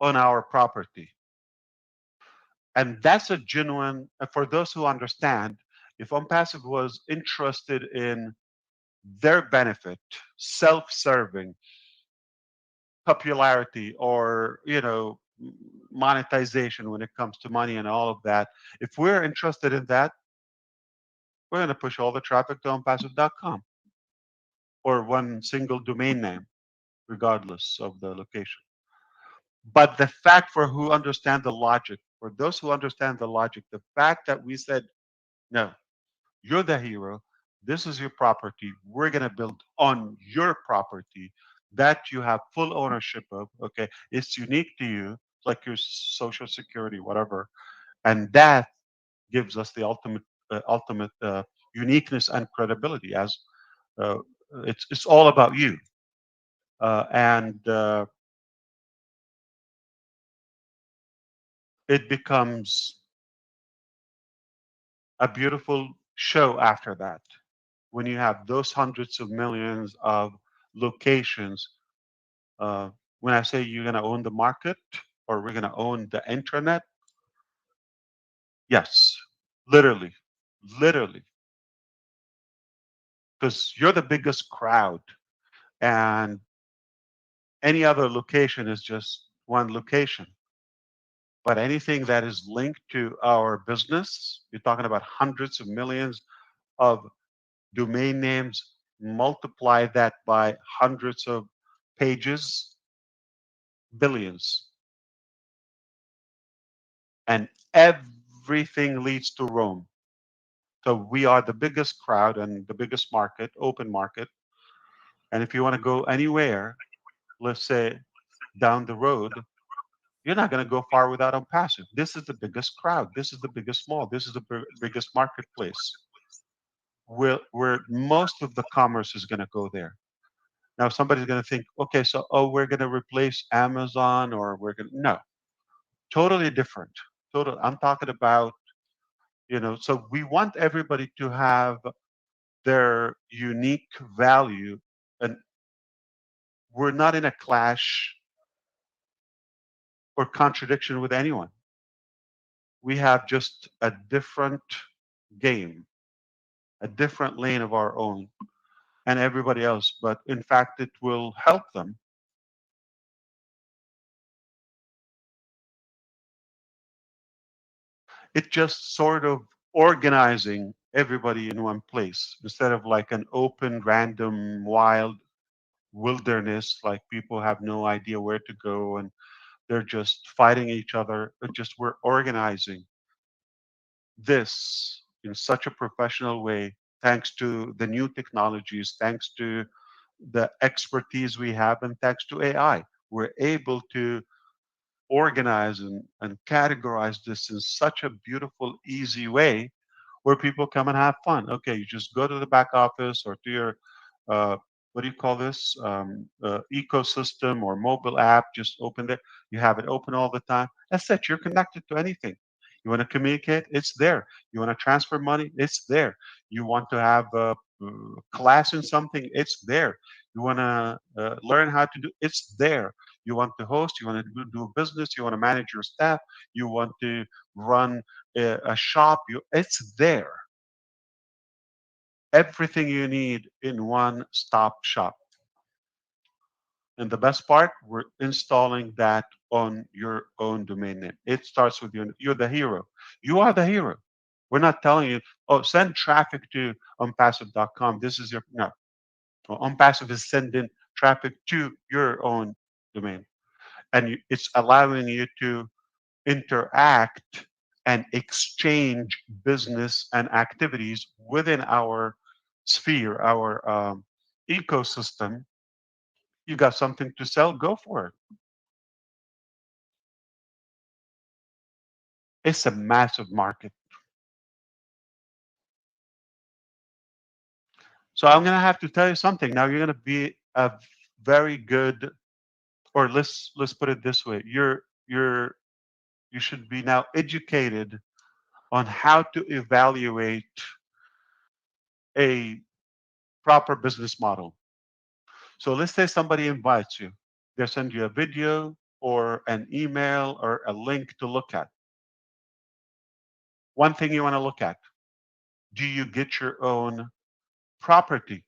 on our property. And that's a genuine, for those who understand, if OnPassive was interested in their benefit, self-serving, popularity, or monetization when it comes to money and all of that, if we're interested in that, we're going to push all the traffic to OnPassive.com or one single domain name, regardless of the location. But the fact, for who understand the logic, for those who understand the logic, the fact that we said, no, you're the hero, this is your property, we're going to build on your property that you have full ownership of, okay? It's unique to you, like your social security, whatever. And that gives us the ultimate uniqueness and credibility, as uh, it's all about you. And it becomes a beautiful show after that when you have those hundreds of millions of locations. uh, when I say you're going to own the market or we're going to own the internet, yes, literally, literally, because you're the biggest crowd, and any other location is just one location. But anything that is linked to our business, you're talking about hundreds of millions of domain names, multiply that by hundreds of pages, billions, and everything leads to Rome. So we are the biggest crowd and the biggest market, open market. And if you want to go anywhere, let's say down the road, you're not going to go far without OnPassive. This is the biggest crowd. This is the biggest mall. This is the biggest marketplace where most of the commerce is going to go there. Now, somebody's going to think, okay, so, oh, we're going to replace Amazon, or we're going to, no, totally different. Total. I'm talking about, so we want everybody to have their unique value, and we're not in a clash or contradiction with anyone. We have just a different game, a different lane of our own, and everybody else. But in fact, it will help them. It's just sort of organizing everybody in one place instead of like an open, random, wild wilderness, like people have no idea where to go and they're just fighting each other. It just, we're organizing this in such a professional way, thanks to the new technologies, thanks to the expertise we have, and thanks to AI. We're able to organize and categorize this in such a beautiful, easy way where people come and have fun. Okay, you just go to the back office or to your, what do you call this, ecosystem or mobile app, just open it. You have it open all the time. That's it. You're connected to anything. You want to communicate? It's there. You want to transfer money? It's there. You want to have a class in something? It's there. You want to learn how to do? It's there. You want to host? You want to do a business? You want to manage your staff? You want to run a shop? It's there. Everything you need in one stop shop. And the best part, we're installing that on your own domain name. It starts with you. You're the hero. You are the hero. We're not telling you, oh, send traffic to onpassive.com. This is your, no. Well, OnPassive is sending traffic to your own domain. And it's allowing you to interact and exchange business and activities within our sphere, our ecosystem. You got something to sell, go for it. It's a massive market. So I'm gonna have to tell you something. Now you're gonna be a very good, or let's put it this way. You should be now educated on how to evaluate a proper business model. So let's say somebody invites you. They send you a video. or an email or a link to look at. One thing you want to look at, do you get your own property?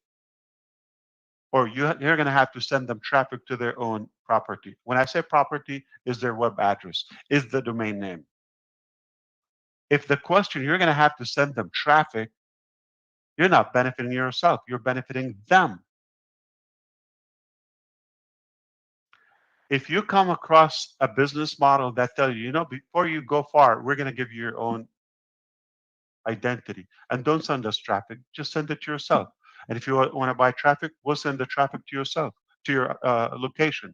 Or you're going to have to send them traffic to their own property. When I say property, is their web address, is the domain name. If the question, you're going to have to send them traffic, you're not benefiting yourself, you're benefiting them. If you come across a business model that tells you, before you go far, we're going to give you your own identity and don't send us traffic, just send it to yourself. And if you want to buy traffic, we'll send the traffic to yourself, to your location.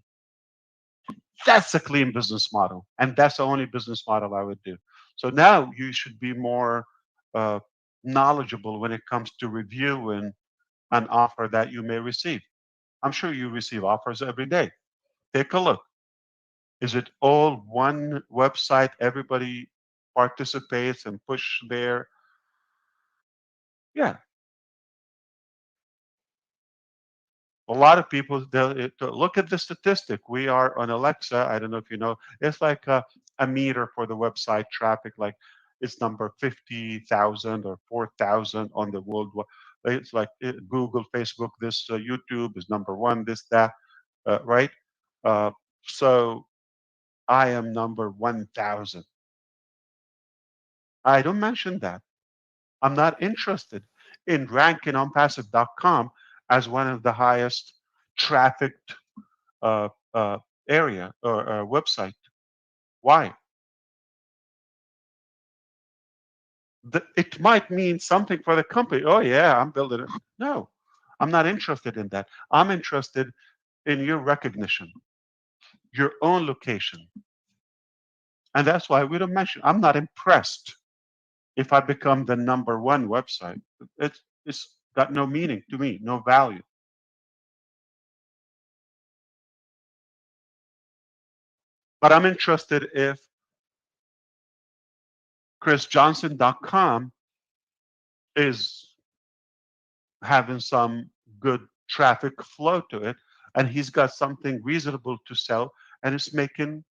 That's a clean business model. And that's the only business model I would do. So now you should be more uh, knowledgeable when it comes to reviewing an offer that you may receive. I'm sure you receive offers every day. Take a look. Is it all one website? Everybody participates and push there. Yeah, a lot of people they'll look at the statistic. We are on Alexa. I don't know if you know. It's like a meter for the website traffic. Like it's number 50,000 or 4,000 on the world. It's like Google, Facebook. This YouTube is number one. This that, right? Uh, so I am number 1,000. I don't mention that. I'm not interested in ranking on passive.com as one of the highest trafficked uh, uh, area or website. Why? It might mean something for the company. Oh, yeah, I'm building it. No, I'm not interested in that. I'm interested in your recognition, your own location. And that's why we don't mention. I'm not impressed if I become the number one website. It's got no meaning to me, no value. But I'm interested if chrisjohnson.com is having some good traffic flow to it and he's got something reasonable to sell and it's making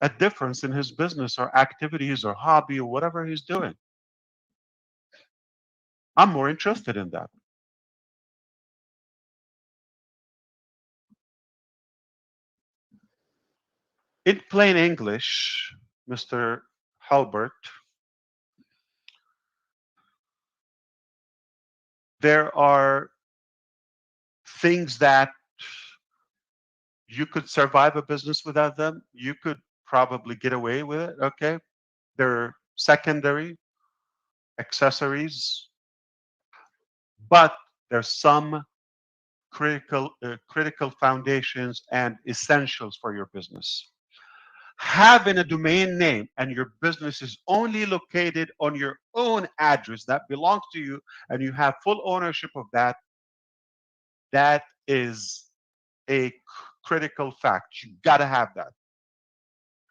a difference in his business or activities or hobby or whatever he's doing. I'm more interested in that. In plain English, Mr. Halbert, there are things that you could survive a business without them. You could probably get away with it. Okay. They're secondary accessories, but there's some critical foundations and essentials for your business. Having a domain name and your business is only located on your own address that belongs to you and you have full ownership of that, that is a critical fact. You got to have that.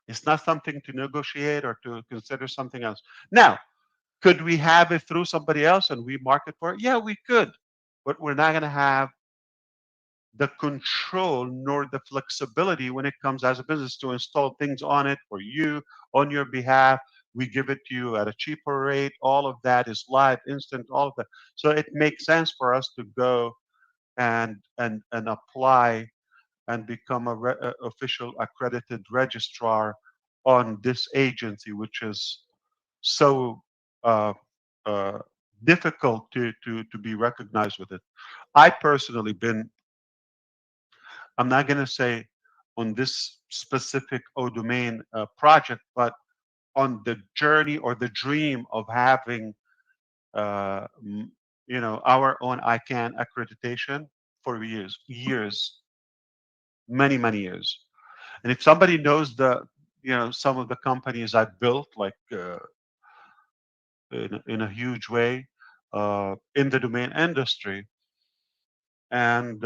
It's not something to negotiate or to consider something else. Now, could we have it through somebody else and we market for it? Yeah, we could, but we're not going to have the control nor the flexibility when it comes as a business to install things on it for you on your behalf. We give it to you at a cheaper rate. All of that is live, instant, all of that. So it makes sense for us to go and apply and become a official accredited registrar on this agency, which is so uh, uh, difficult to be recognized with it. I personally been, I'm not going to say on this specific domain project, but on the journey or the dream of having, uh, m- our own ICANN accreditation for years, years, many years. And if somebody knows some of the companies I built, like in a huge way in the domain industry, and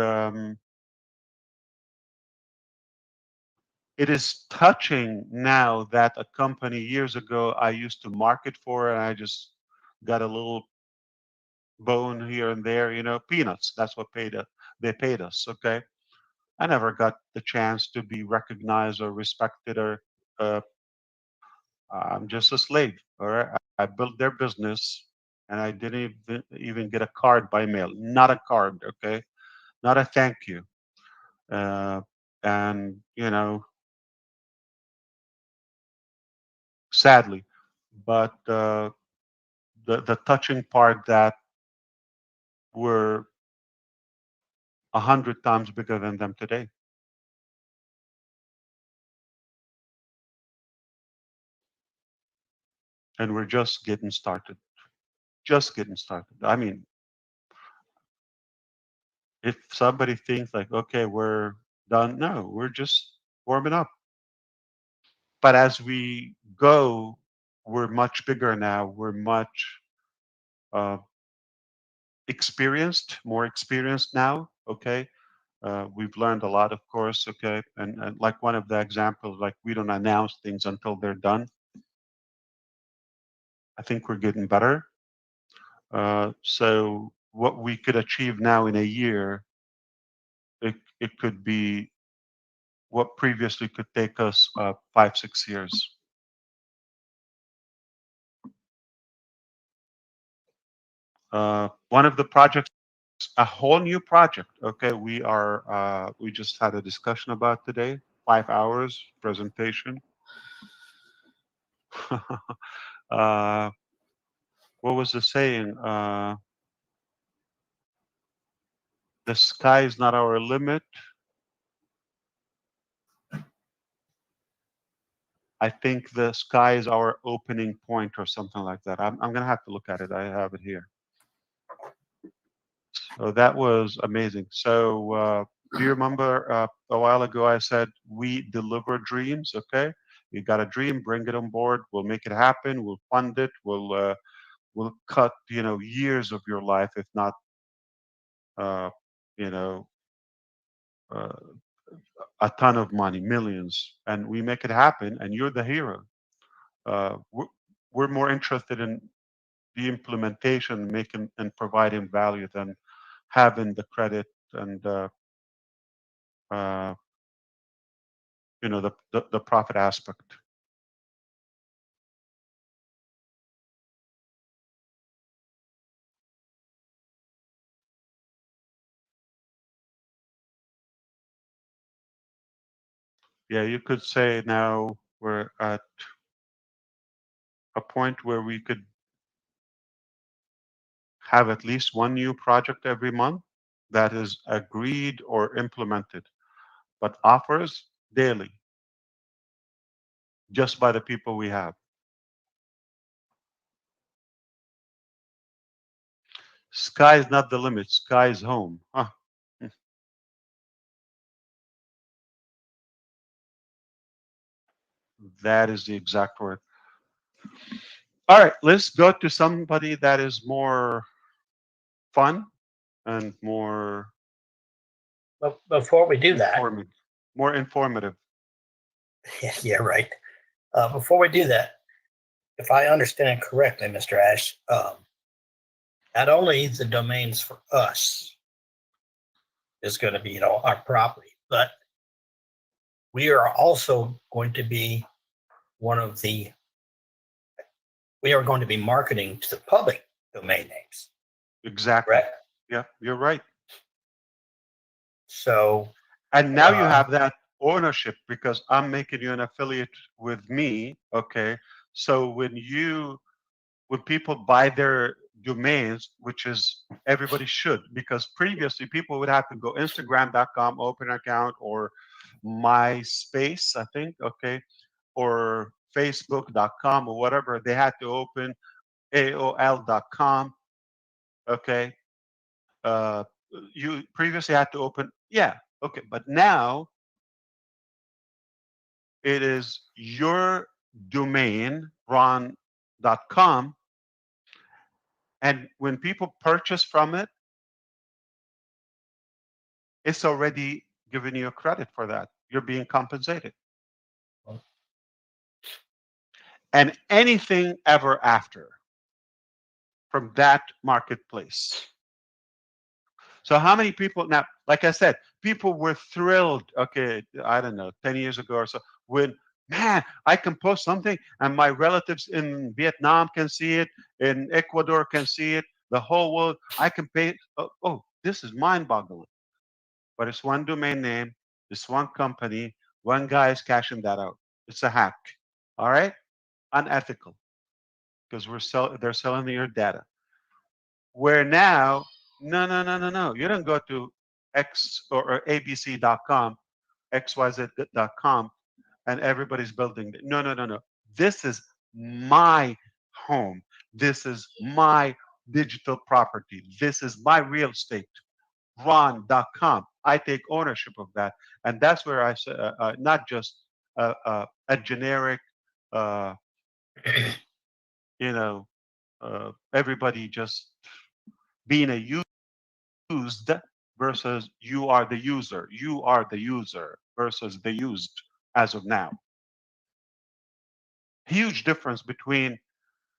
it is touching now that a company years ago I used to market for, and I just got a little bone here and there, peanuts. That's what they paid us. Okay, I never got the chance to be recognized or respected, or uh, I'm just a slave. All right, I built their business, and I didn't even get a card by mail. Not a card, okay, not a thank you. Uh, and sadly, but the touching part that we're 100 times bigger than them today, and we're just getting started. Just getting started. I mean, if somebody thinks like, okay, we're done, no, we're just warming up. But as we go, we're much bigger now. We're much uh, more experienced now. Okay, we've learned a lot, of course. Okay, and like one of the examples, like we don't announce things until they're done. I think we're getting better. So what we could achieve now in a year, it could be what previously could take us 5, 6 years. One of the projects, a whole new project. Okay, we just had a discussion about today. 5 hours presentation. uh, what was the saying? The sky is not our limit. I think the sky is our opening point, or something like that. I'm gonna have to look at it. I have it here. So that was amazing. So do you remember a while ago I said we deliver dreams? Okay, you got a dream, bring it on board. We'll make it happen. We'll fund it. We'll cut years of your life, if not uh, you know uh, a ton of money, millions, and we make it happen. And you're the hero. We're more interested in the implementation, making and providing value than having the credit and uh, the profit aspect. Yeah, you could say now we're at a point where we could have at least one new project every month that is agreed or implemented, but offers daily just by the people we have. Sky is not the limit, sky is home. Huh. That is the exact word. All right, let's go to somebody that is more fun and more But before we do that, informative. More informative. yeah, right. Before we do that, if I understand correctly, Mr. Ash, not only the domains for us is going to be, our property, but we are also going to be one of the, we are going to be marketing to the public domain names, Exactly. correct? Yeah, you're right. So, And now you uh, have that ownership because I'm making you an affiliate with me. Okay. So when people buy their domains, which is everybody should, because previously people would have to go Instagram.com, open an account, or MySpace, I think, okay, or Facebook.com or whatever. They had to open AOL.com, okay. Uh, you previously had to open, yeah, okay, but now it is your domain, ron.com. And when people purchase from it, it's already giving you a credit for that. You're being compensated. And anything ever after from that marketplace. So how many people now, like I said, People were thrilled. Okay, I don't know, 10 years ago or so, when man, I can post something and my relatives in Vietnam can see it, in Ecuador can see it, the whole world. I can pay. Oh, this is mind-boggling. But it's one domain name, it's one company, one guy is cashing that out. It's a hack. All right, unethical because they're selling your data. Where now, no, no, no, no, no. You don't go to X or ABC.com, XYZ.com, and everybody's building it. No, no, no, no. This is my home. This is my digital property. This is my real estate. Ron.com. I take ownership of that. And that's where I say, not just a generic, uh, you know, everybody just being a used versus you are the user. You are the user versus the used as of now. Huge difference between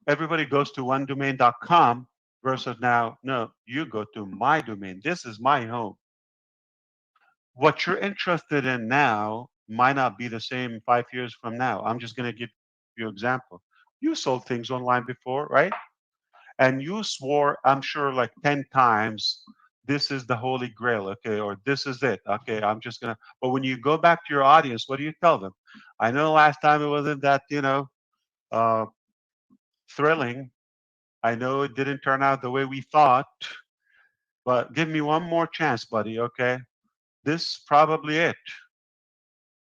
everybody goes to one domain.com versus now, no, you go to my domain. This is my home. What you're interested in now might not be the same 5 years from now. I'm just going to give you an example. You sold things online before, right? And you swore, I'm sure, like 10 times, this is the holy grail, okay, or this is it, okay, I'm just gonna. But when you go back to your audience, what do you tell them? I know last time it wasn't that, uh, thrilling. I know it didn't turn out the way we thought, but give me one more chance, buddy, okay? This is probably it.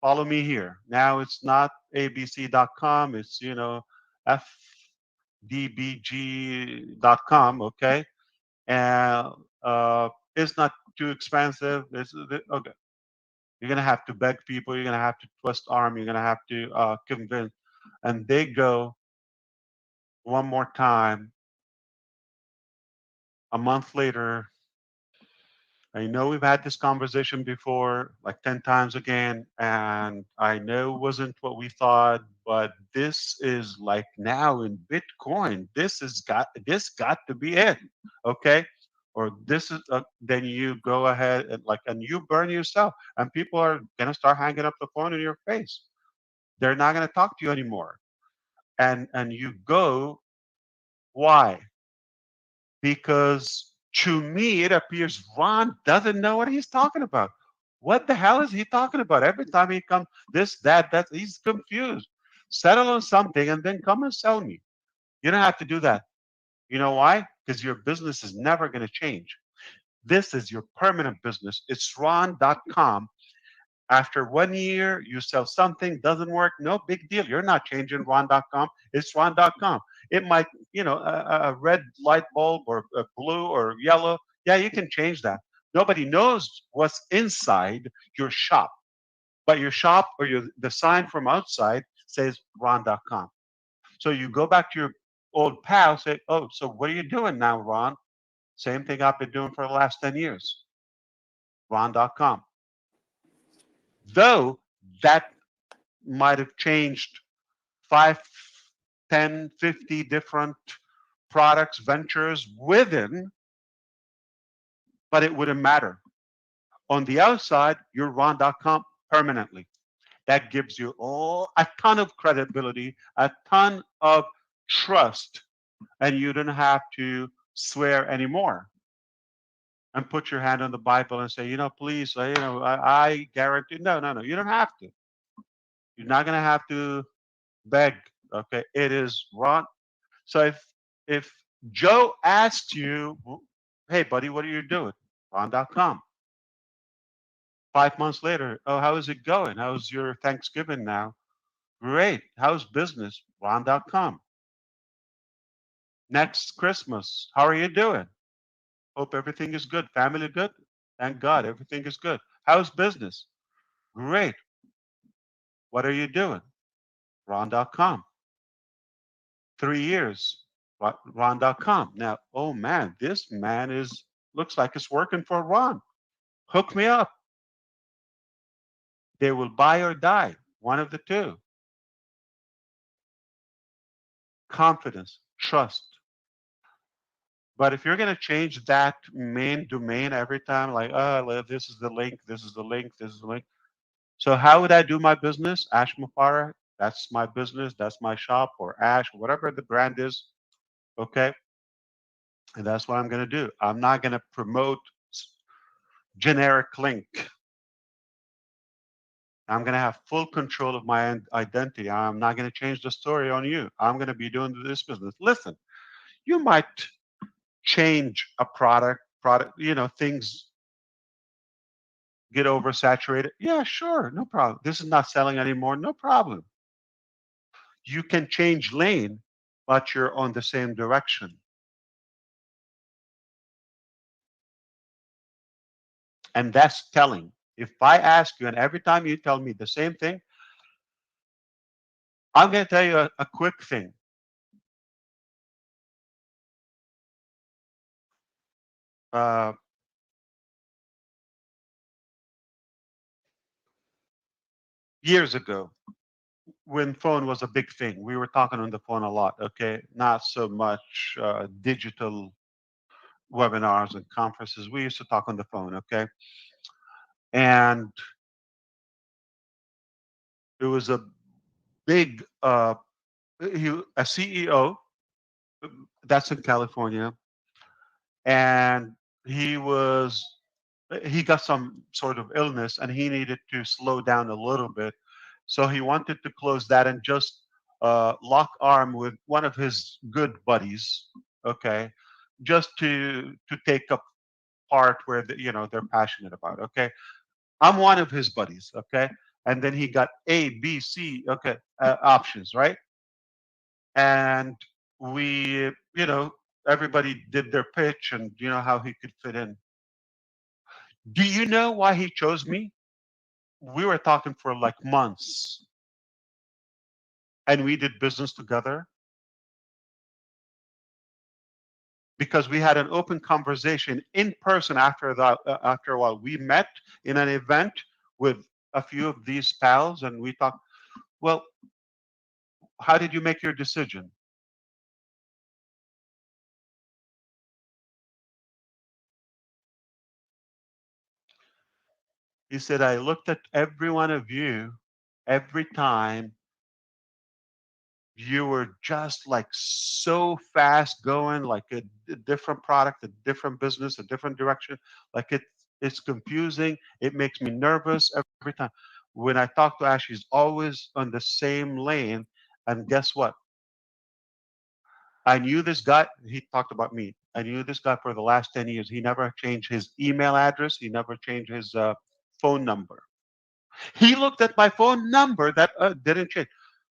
Follow me here. Now it's not abc.com, it's, fdbg.com, okay? And it's not too expensive. Okay. You're gonna have to beg people. You're gonna have to twist arm. You're gonna have to convince, and they go one more time. A month later, I know we've had this conversation before, like 10 times again, and I know it wasn't what we thought, but this is like now in Bitcoin. This got to be it, okay? Or this is then you go ahead and you burn yourself, and people are gonna start hanging up the phone in your face. They're not gonna talk to you anymore, and you go why? Because to me it appears Ron doesn't know what he's talking about. What the hell is he talking about? Every time he comes, this, that, he's confused. Settle on something and then come and sell me. You don't have to do that. You know why? Because your business is never going to change. This is your permanent business. It's Ron.com. After 1 year, you sell something, doesn't work, no big deal. You're not changing Ron.com. It's Ron.com. It might, a red light bulb or a blue or yellow. Yeah, you can change that. Nobody knows what's inside your shop, but your shop or the sign from outside says Ron.com. So you go back to your old pal, say, oh, so what are you doing now, Ron? Same thing I've been doing for the last 10 years, Ron.com. Though that might have changed 5, 10, 50 different products, ventures within, but it wouldn't matter. On the outside, you're Ron.com permanently. That gives you a ton of credibility, a ton of trust, and you don't have to swear anymore and put your hand on the Bible and say, please, I guarantee. No, no, no. You don't have to. You're not going to have to beg. Okay, it is Ron. So if Joe asks you, hey buddy, what are you doing? Ron.com. 5 months later, oh, how is it going? How's your Thanksgiving now? Great. How's business? Ron.com. Next Christmas, how are you doing? Hope everything is good. Family good? Thank God, everything is good. How's business? Great. What are you doing? Ron.com. 3 years. Ron.com. Now, oh man, this man looks like it's working for Ron. Hook me up. They will buy or die. One of the two. Confidence, trust. But if you're going to change that main domain every time, like, oh, this is the link, this is the link, this is the link. So how would I do my business? Ash Mufara, that's my business, that's my shop, or Ash, whatever the brand is. Okay. And that's what I'm going to do. I'm not going to promote generic link. I'm going to have full control of my identity. I'm not going to change the story on you. I'm going to be doing this business. Listen, you might change a product, things get oversaturated. Yeah, sure, no problem. This is not selling anymore, no problem. You can change lane, but you're on the same direction. And that's telling. If I ask you, and every time you tell me the same thing, I'm going to tell you a quick thing. Uh, Years ago, when phone was a big thing, we were talking on the phone a lot. Okay, not so much digital webinars and conferences. We used to talk on the phone. Okay, and it was a big a CEO that's in California, and he was he got some sort of illness and he needed to slow down a little bit. So he wanted to close that and just lock arm with one of his good buddies, okay, just to take a part where they're passionate about. Okay, I'm one of his buddies. Okay, and then he got A, B, C. Okay, options, right? And we, everybody did their pitch and how he could fit in. Do you know why he chose me? We were talking for like months and we did business together because we had an open conversation in person after a while. We met in an event with a few of these pals and we talked, well, how did you make your decision? He said, I looked at every one of you every time you were just like so fast going, like a different product, a different business, a different direction. Like it's confusing. It makes me nervous every time. When I talk to Ash, he's always on the same lane. And guess what? I knew this guy. He talked about me. I knew this guy for the last 10 years. He never changed his email address. He never changed his phone number. He looked at my phone number that didn't change.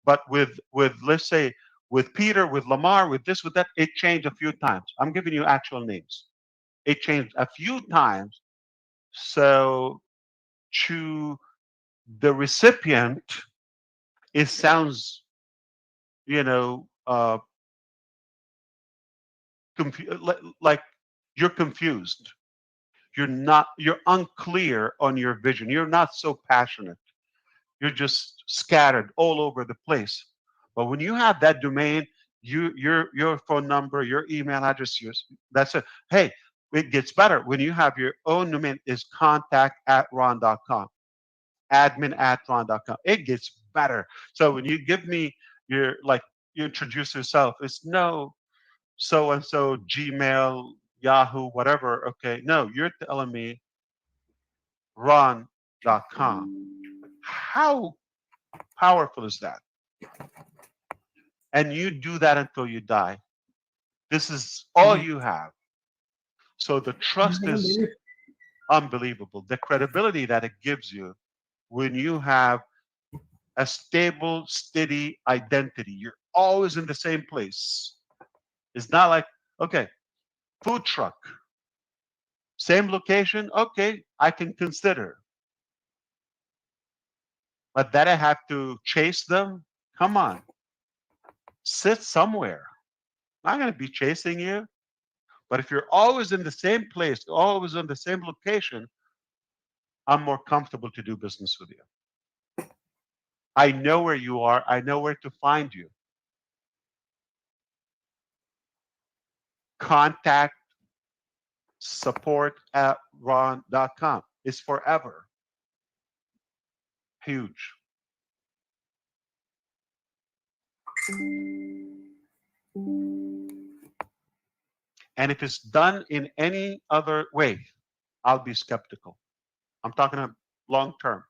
But with let's say with Peter, with Lamar, with this, with that, it changed a few times. I'm giving you actual names. It changed a few times. So to the recipient, it sounds, you know, like you're confused. You're unclear on your vision. You're not so passionate. You're just scattered all over the place. But when you have that domain, your phone number, your email address, that's it. Hey, it gets better when you have your own domain is contact@ron.com, admin@ron.com. It gets better. So when you give me your like you introduce yourself, it's no so and so Gmail, Yahoo, whatever. Okay, no, you're telling me ron.com. How powerful is that? And you do that until you die. This is all you have. So the trust is unbelievable. The credibility that it gives you when you have a stable, steady identity. You're always in the same place. It's not like, okay, food truck, same location, okay, I can consider. But that I have to chase them? Come on, sit somewhere. I'm not going to be chasing you. But if you're always in the same place, always on the same location, I'm more comfortable to do business with you. I know where you are. I know where to find you. contact support@ron.com. It's forever. Huge. And if it's done in any other way, I'll be skeptical. I'm talking about long term.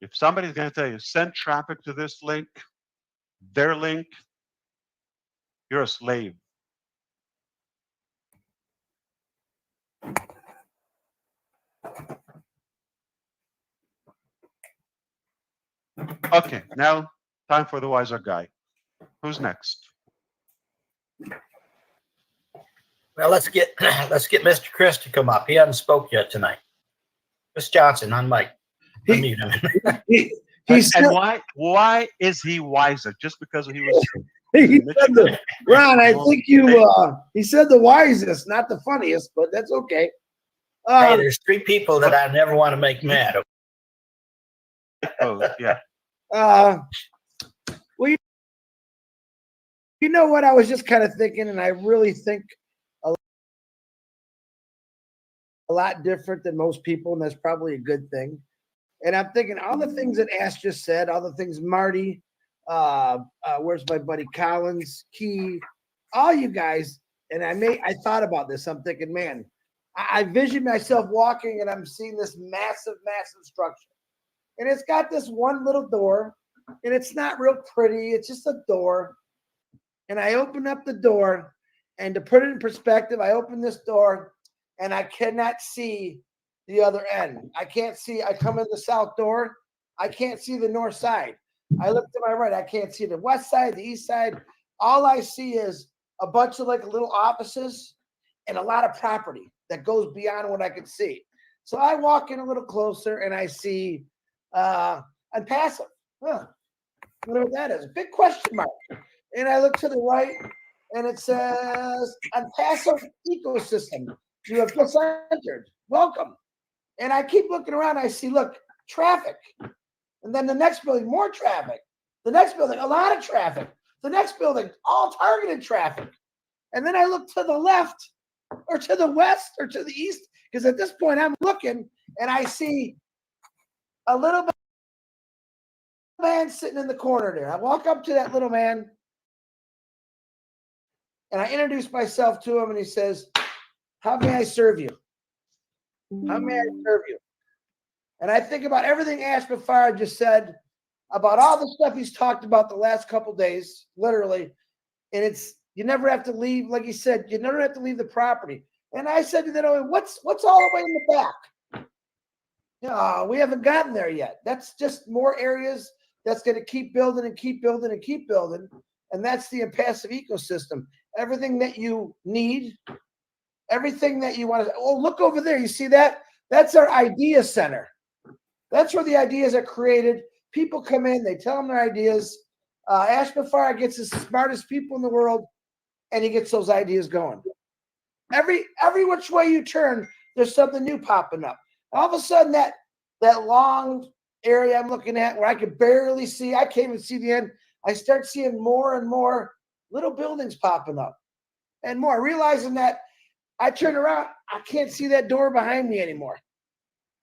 If somebody's going to tell you, send traffic to this link, their link, you're a slave. Okay, now time for the wiser guy. Who's next? Well, let's get Mr. Chris to come up. He hasn't spoke yet tonight. Chris Johnson on mic. He, Unmute him. And why is he wiser? Just because he was he in said Michigan? Ron, I think he said the wisest, not the funniest, but that's okay. Hey, there's three people that I never want to make mad. Oh, yeah. Well, you know what? I was just kind of thinking, and I really think a lot different than most people, and that's probably a good thing. And I'm thinking all the things that Ash just said, all the things Marty, where's my buddy Collins, Key, all you guys, and I thought about this. I'm thinking, man, I vision myself walking and I'm seeing this massive, massive structure. And it's got this one little door, and it's not real pretty. It's just a door. And I open up the door, and to put it in perspective, I open this door, and I cannot see the other end. I can't see. I come in the south door. I can't see the north side. I look to my right. I can't see the west side, the east side. All I see is a bunch of like little offices and a lot of property that goes beyond what I can see. So I walk in a little closer, and I see I'm passive. Huh. Whatever that is. A big question mark. And I look to the right, and it says, "Unpassive ecosystem. You have just entered. Welcome." And I keep looking around. I see, look, traffic. And then the next building, more traffic. The next building, a lot of traffic. The next building, all targeted traffic. And then I look to the left or to the west or to the east, because at this point I'm looking and I see a little man sitting in the corner there. I walk up to that little man and I introduce myself to him, and he says, "How may I serve you? How may I serve you?" And I think about everything Ash Bafara just said, about all the stuff he's talked about the last couple days, literally. And it's, you never have to leave, like he said, you never have to leave the property. And I said to that, what's all the way in the back? No, we haven't gotten there yet. That's just more areas that's going to keep building and keep building and keep building. And that's the impassive ecosystem. Everything that you need, everything that you want to, oh, look over there. You see that? That's our idea center. That's where the ideas are created. People come in, they tell them their ideas. Ash Bafara gets the smartest people in the world, and he gets those ideas going. Every which way you turn, there's something new popping up. All of a sudden, that long area I'm looking at where I could barely see, I can't even see the end. I start seeing more and more little buildings popping up and more, realizing that I turn around, I can't see that door behind me anymore.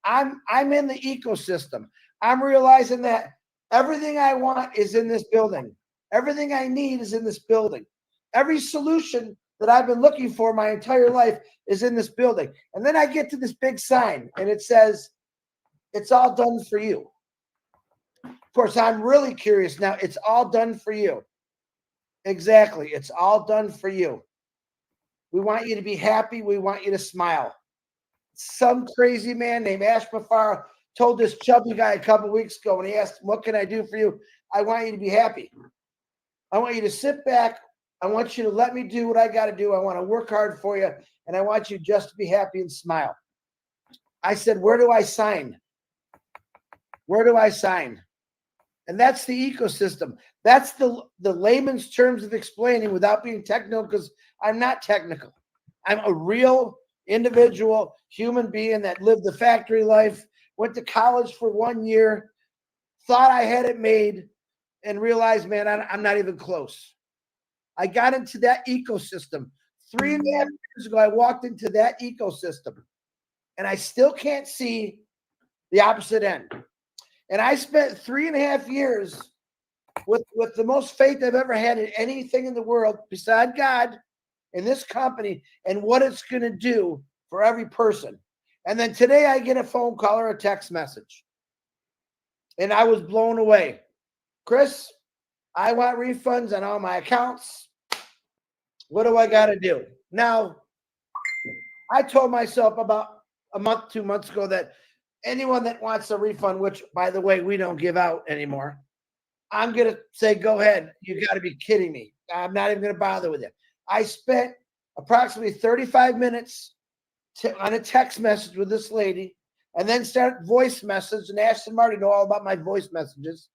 I'm in the ecosystem. I'm realizing that everything I want is in this building. Everything I need is in this building. Every solution that I've been looking for my entire life is in this building. And then I get to this big sign, and it says, "It's all done for you." Of course, I'm really curious now. It's all done for you. Exactly. It's all done for you. We want you to be happy. We want you to smile. Some crazy man named Ash Bafara told this chubby guy a couple of weeks ago when he asked him, "What can I do for you?" "I want you to be happy. I want you to sit back. I want you to let me do what I got to do. I want to work hard for you. And I want you just to be happy and smile." I said, "Where do I sign? Where do I sign?" And that's the ecosystem. That's the layman's terms of explaining without being technical, because I'm not technical. I'm a real individual human being that lived the factory life, went to college for 1 year, thought I had it made, and realized, man, I'm not even close. I got into that ecosystem. 3.5 years ago, I walked into that ecosystem, and I still can't see the opposite end. And I spent 3.5 years with the most faith I've ever had in anything in the world beside God in this company and what it's going to do for every person. And then today I get a phone call or a text message. And I was blown away. Chris, I want refunds on all my accounts. What do I got to do? Now, I told myself about a month, 2 months ago that anyone that wants a refund, which, by the way, we don't give out anymore, I'm going to say, go ahead. You got to be kidding me. I'm not even going to bother with it. I spent approximately 35 minutes on a text message with this lady, and then started voice message, and Ashton Marty know all about my voice messages.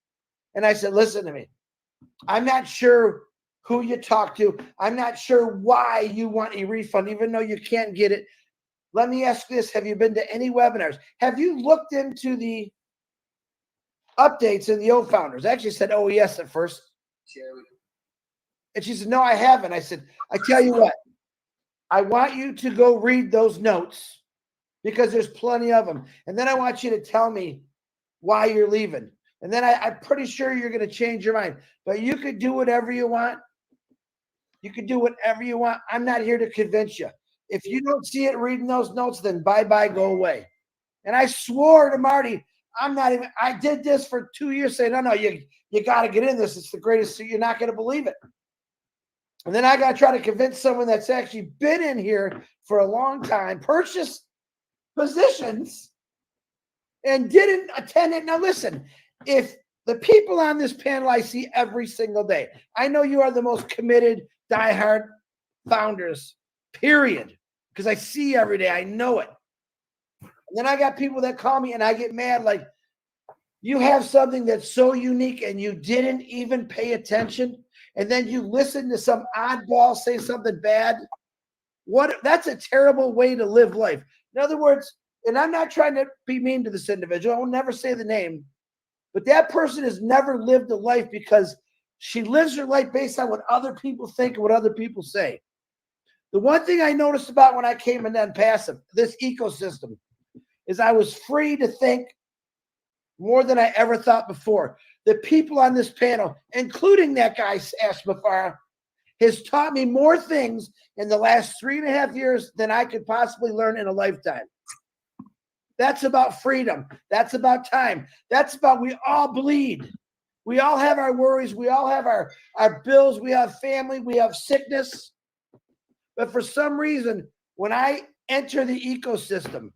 And I said, listen to me. I'm not sure who you talk to. I'm not sure why you want a refund, even though you can't get it. Let me ask this. Have you been to any webinars? Have you looked into the updates in the old founders? I actually said, oh, yes, at first. And she said, no, I haven't. I said, I tell you what, I want you to go read those notes because there's plenty of them. And then I want you to tell me why you're leaving. And then I'm pretty sure you're going to change your mind. But you could do whatever you want. You can do whatever you want. I'm not here to convince you. If you don't see it reading those notes, then bye-bye, go away. And I swore to Marty, I did this for 2 years saying, no, you got to get in this. It's the greatest. You're not going to believe it. And then I got to try to convince someone that's actually been in here for a long time, purchased positions, and didn't attend it. Now, listen, if the people on this panel I see every single day, I know you are the most committed, diehard founders, period, because I see you every day. I know it. And then I got people that call me and I get mad, like, you have something that's so unique and you didn't even pay attention. And then you listen to some oddball say something bad. That's a terrible way to live life. In other words, and I'm not trying to be mean to this individual. I will never say the name. But that person has never lived a life because she lives her life based on what other people think and what other people say. The one thing I noticed about when I came in on Passive, this ecosystem, is I was free to think more than I ever thought before. The people on this panel, including that guy, Ash Mafara, has taught me more things in the last 3.5 years than I could possibly learn in a lifetime. That's about freedom. That's about time. That's about we all bleed. We all have our worries. We all have our bills. We have family. We have sickness. But for some reason, when I enter the ecosystem,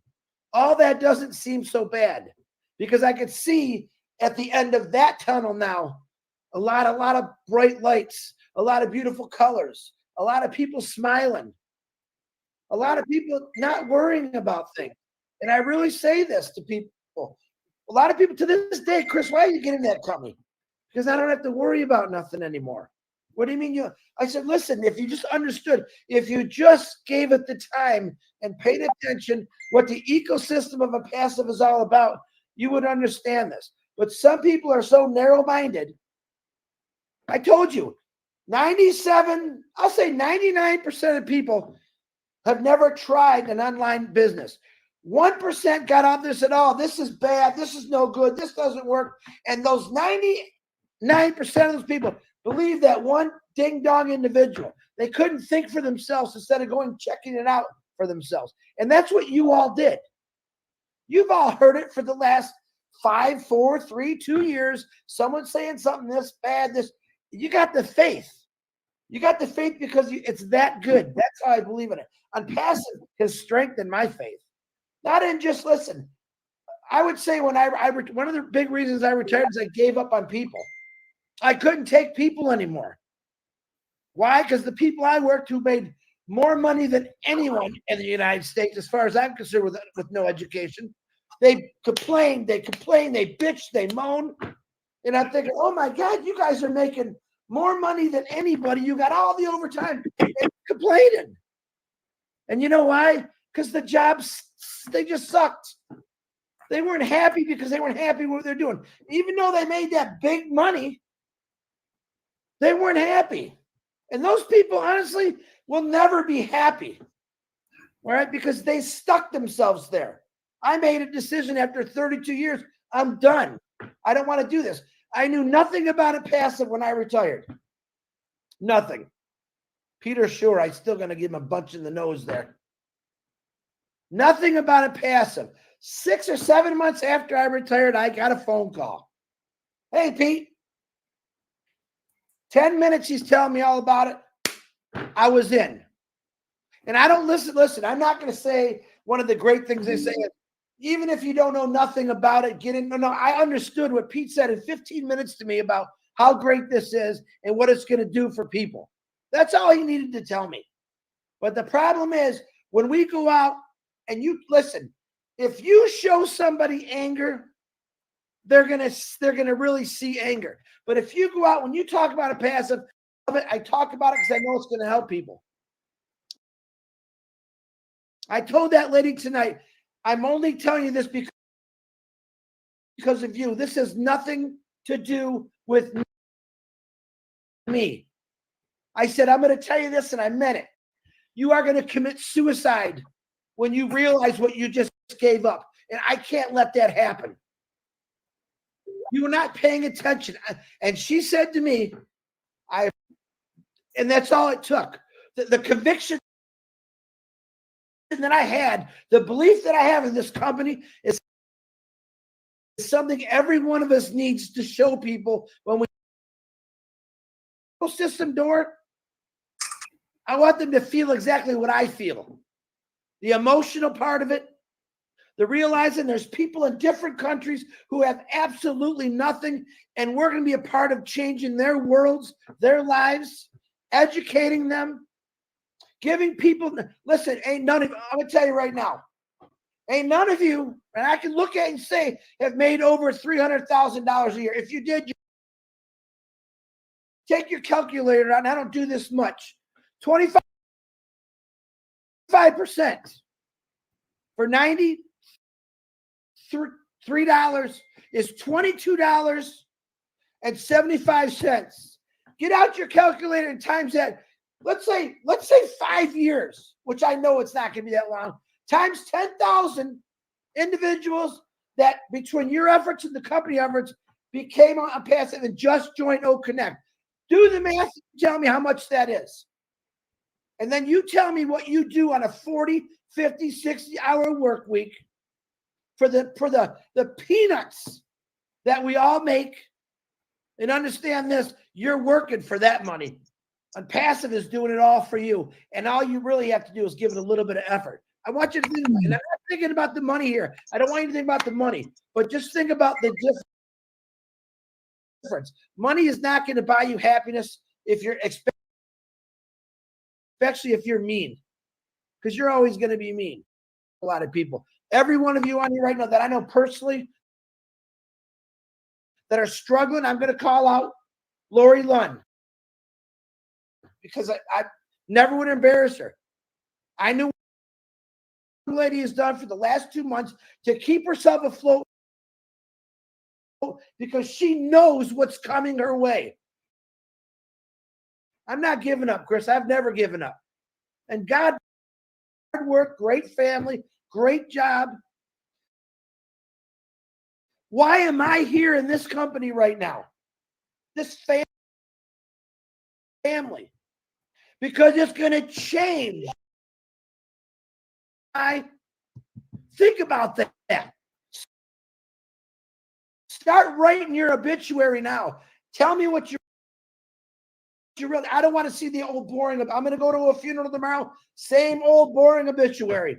all that doesn't seem so bad because I could see at the end of that tunnel now a lot of bright lights, a lot of beautiful colors, a lot of people smiling, a lot of people not worrying about things. And I really say this to people. A lot of people to this day, Chris, why are you getting that company? Because I don't have to worry about nothing anymore. What do you mean? I said, listen, if you just understood, if you just gave it the time and paid attention what the ecosystem of a passive is all about, you would understand this. But some people are so narrow-minded. I told you, 97, I'll say 99% of people have never tried an online business. 1% got on this at all. This is bad. This is no good. This doesn't work. And those 99% of those people believe that one ding-dong individual. They couldn't think for themselves instead of going checking it out for themselves. And that's what you all did. You've all heard it for the last 5, 4, 3, 2 years. Someone saying something this bad, this. You got the faith. You got the faith because it's that good. That's how I believe in it. On Passive has strengthened my faith. Not in just listen. I would say when one of the big reasons I retired is I gave up on people. I couldn't take people anymore. Why? Because the people I worked who made more money than anyone in the United States, as far as I'm concerned, with no education. They complain, they bitch, they moan. And I'm thinking, oh my God, you guys are making more money than anybody. You got all the overtime and complaining. And you know why? Because the jobs, they just sucked. They weren't happy because they weren't happy with what they're doing. Even though they made that big money, they weren't happy. And those people, honestly, will never be happy. All right, because they stuck themselves there. I made a decision after 32 years. I'm done. I don't want to do this. I knew nothing about it passive when I retired. Nothing. Peter Shure, I'm still going to give him a bunch in the nose there. Nothing about it passive. 6 or 7 months after I retired, I got a phone call. Hey, Pete. 10 minutes, he's telling me all about it. I was in. And I don't listen, I'm not going to say one of the great things they say is, even if you don't know nothing about it, get in. No, I understood what Pete said in 15 minutes to me about how great this is and what it's going to do for people. That's all he needed to tell me. But the problem is when we go out and you listen, if you show somebody anger, they're gonna really see anger. But if you go out, when you talk about a passive, I talk about it because I know it's going to help people. I told that lady tonight, I'm only telling you this because of you. This has nothing to do with me. I said, I'm going to tell you this, and I meant it. You are going to commit suicide when you realize what you just gave up. And I can't let that happen. You were not paying attention. And she said to me, and that's all it took. The conviction that I had, the belief that I have in this company is something every one of us needs to show people when we system door. I want them to feel exactly what I feel. The emotional part of it, the realizing there's people in different countries who have absolutely nothing, and we're going to be a part of changing their worlds, their lives, educating them, giving people, listen, ain't none of, I'm going to tell you right now, ain't none of you, and I can look at and say, have made over $300,000 a year. If you did, take your calculator out, and I don't do this much, 25% for $93 is $22.75. Get out your calculator and times that. Let's say 5 years, which I know it's not going to be that long, times 10,000 individuals that between your efforts and the company efforts became a passive and just joined O Connect. Do the math and tell me how much that is. And then you tell me what you do on a 40, 50, 60-hour work week for the peanuts that we all make. And understand this, you're working for that money. And passive is doing it all for you. And all you really have to do is give it a little bit of effort. I want you to think about it. I'm not thinking about the money here. I don't want you to think about the money, but just think about the difference. Money is not going to buy you happiness if you're especially if you're mean, because you're always going to be mean. A lot of people. Every one of you on here right now that I know personally that are struggling, I'm going to call out Lori Lund. Because I never would embarrass her. I knew what the lady has done for the last 2 months to keep herself afloat because she knows what's coming her way. I'm not giving up, Chris. I've never given up. And God, hard work, great family, great job. Why am I here in this company right now? This family. Because it's going to change. I think about that. Start writing your obituary now. Tell me what you really. I don't want to see the old boring. I'm going to go to a funeral tomorrow. Same old boring obituary.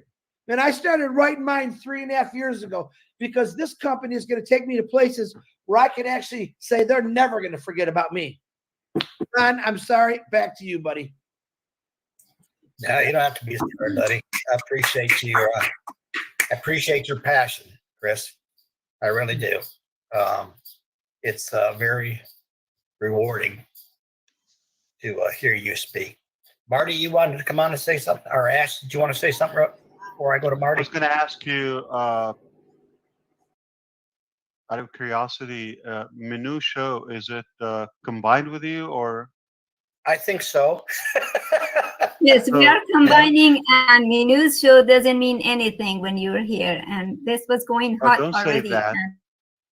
And I started writing mine 3.5 years ago because this company is going to take me to places where I can actually say they're never going to forget about me. Ron, I'm sorry. Back to you, buddy. No, you don't have to be sorry, buddy. I appreciate your passion, Chris. I really do. It's very rewarding to hear you speak. Marty, you wanted to come on and say something, or Ash, did you want to say something before I go to I Marty? was going to ask you, out of curiosity, Minusho, is it combined with you or? I think so. Yes, we So- are combining, and news show doesn't mean anything when you're here. And this was going Oh, hot don't say already. that. and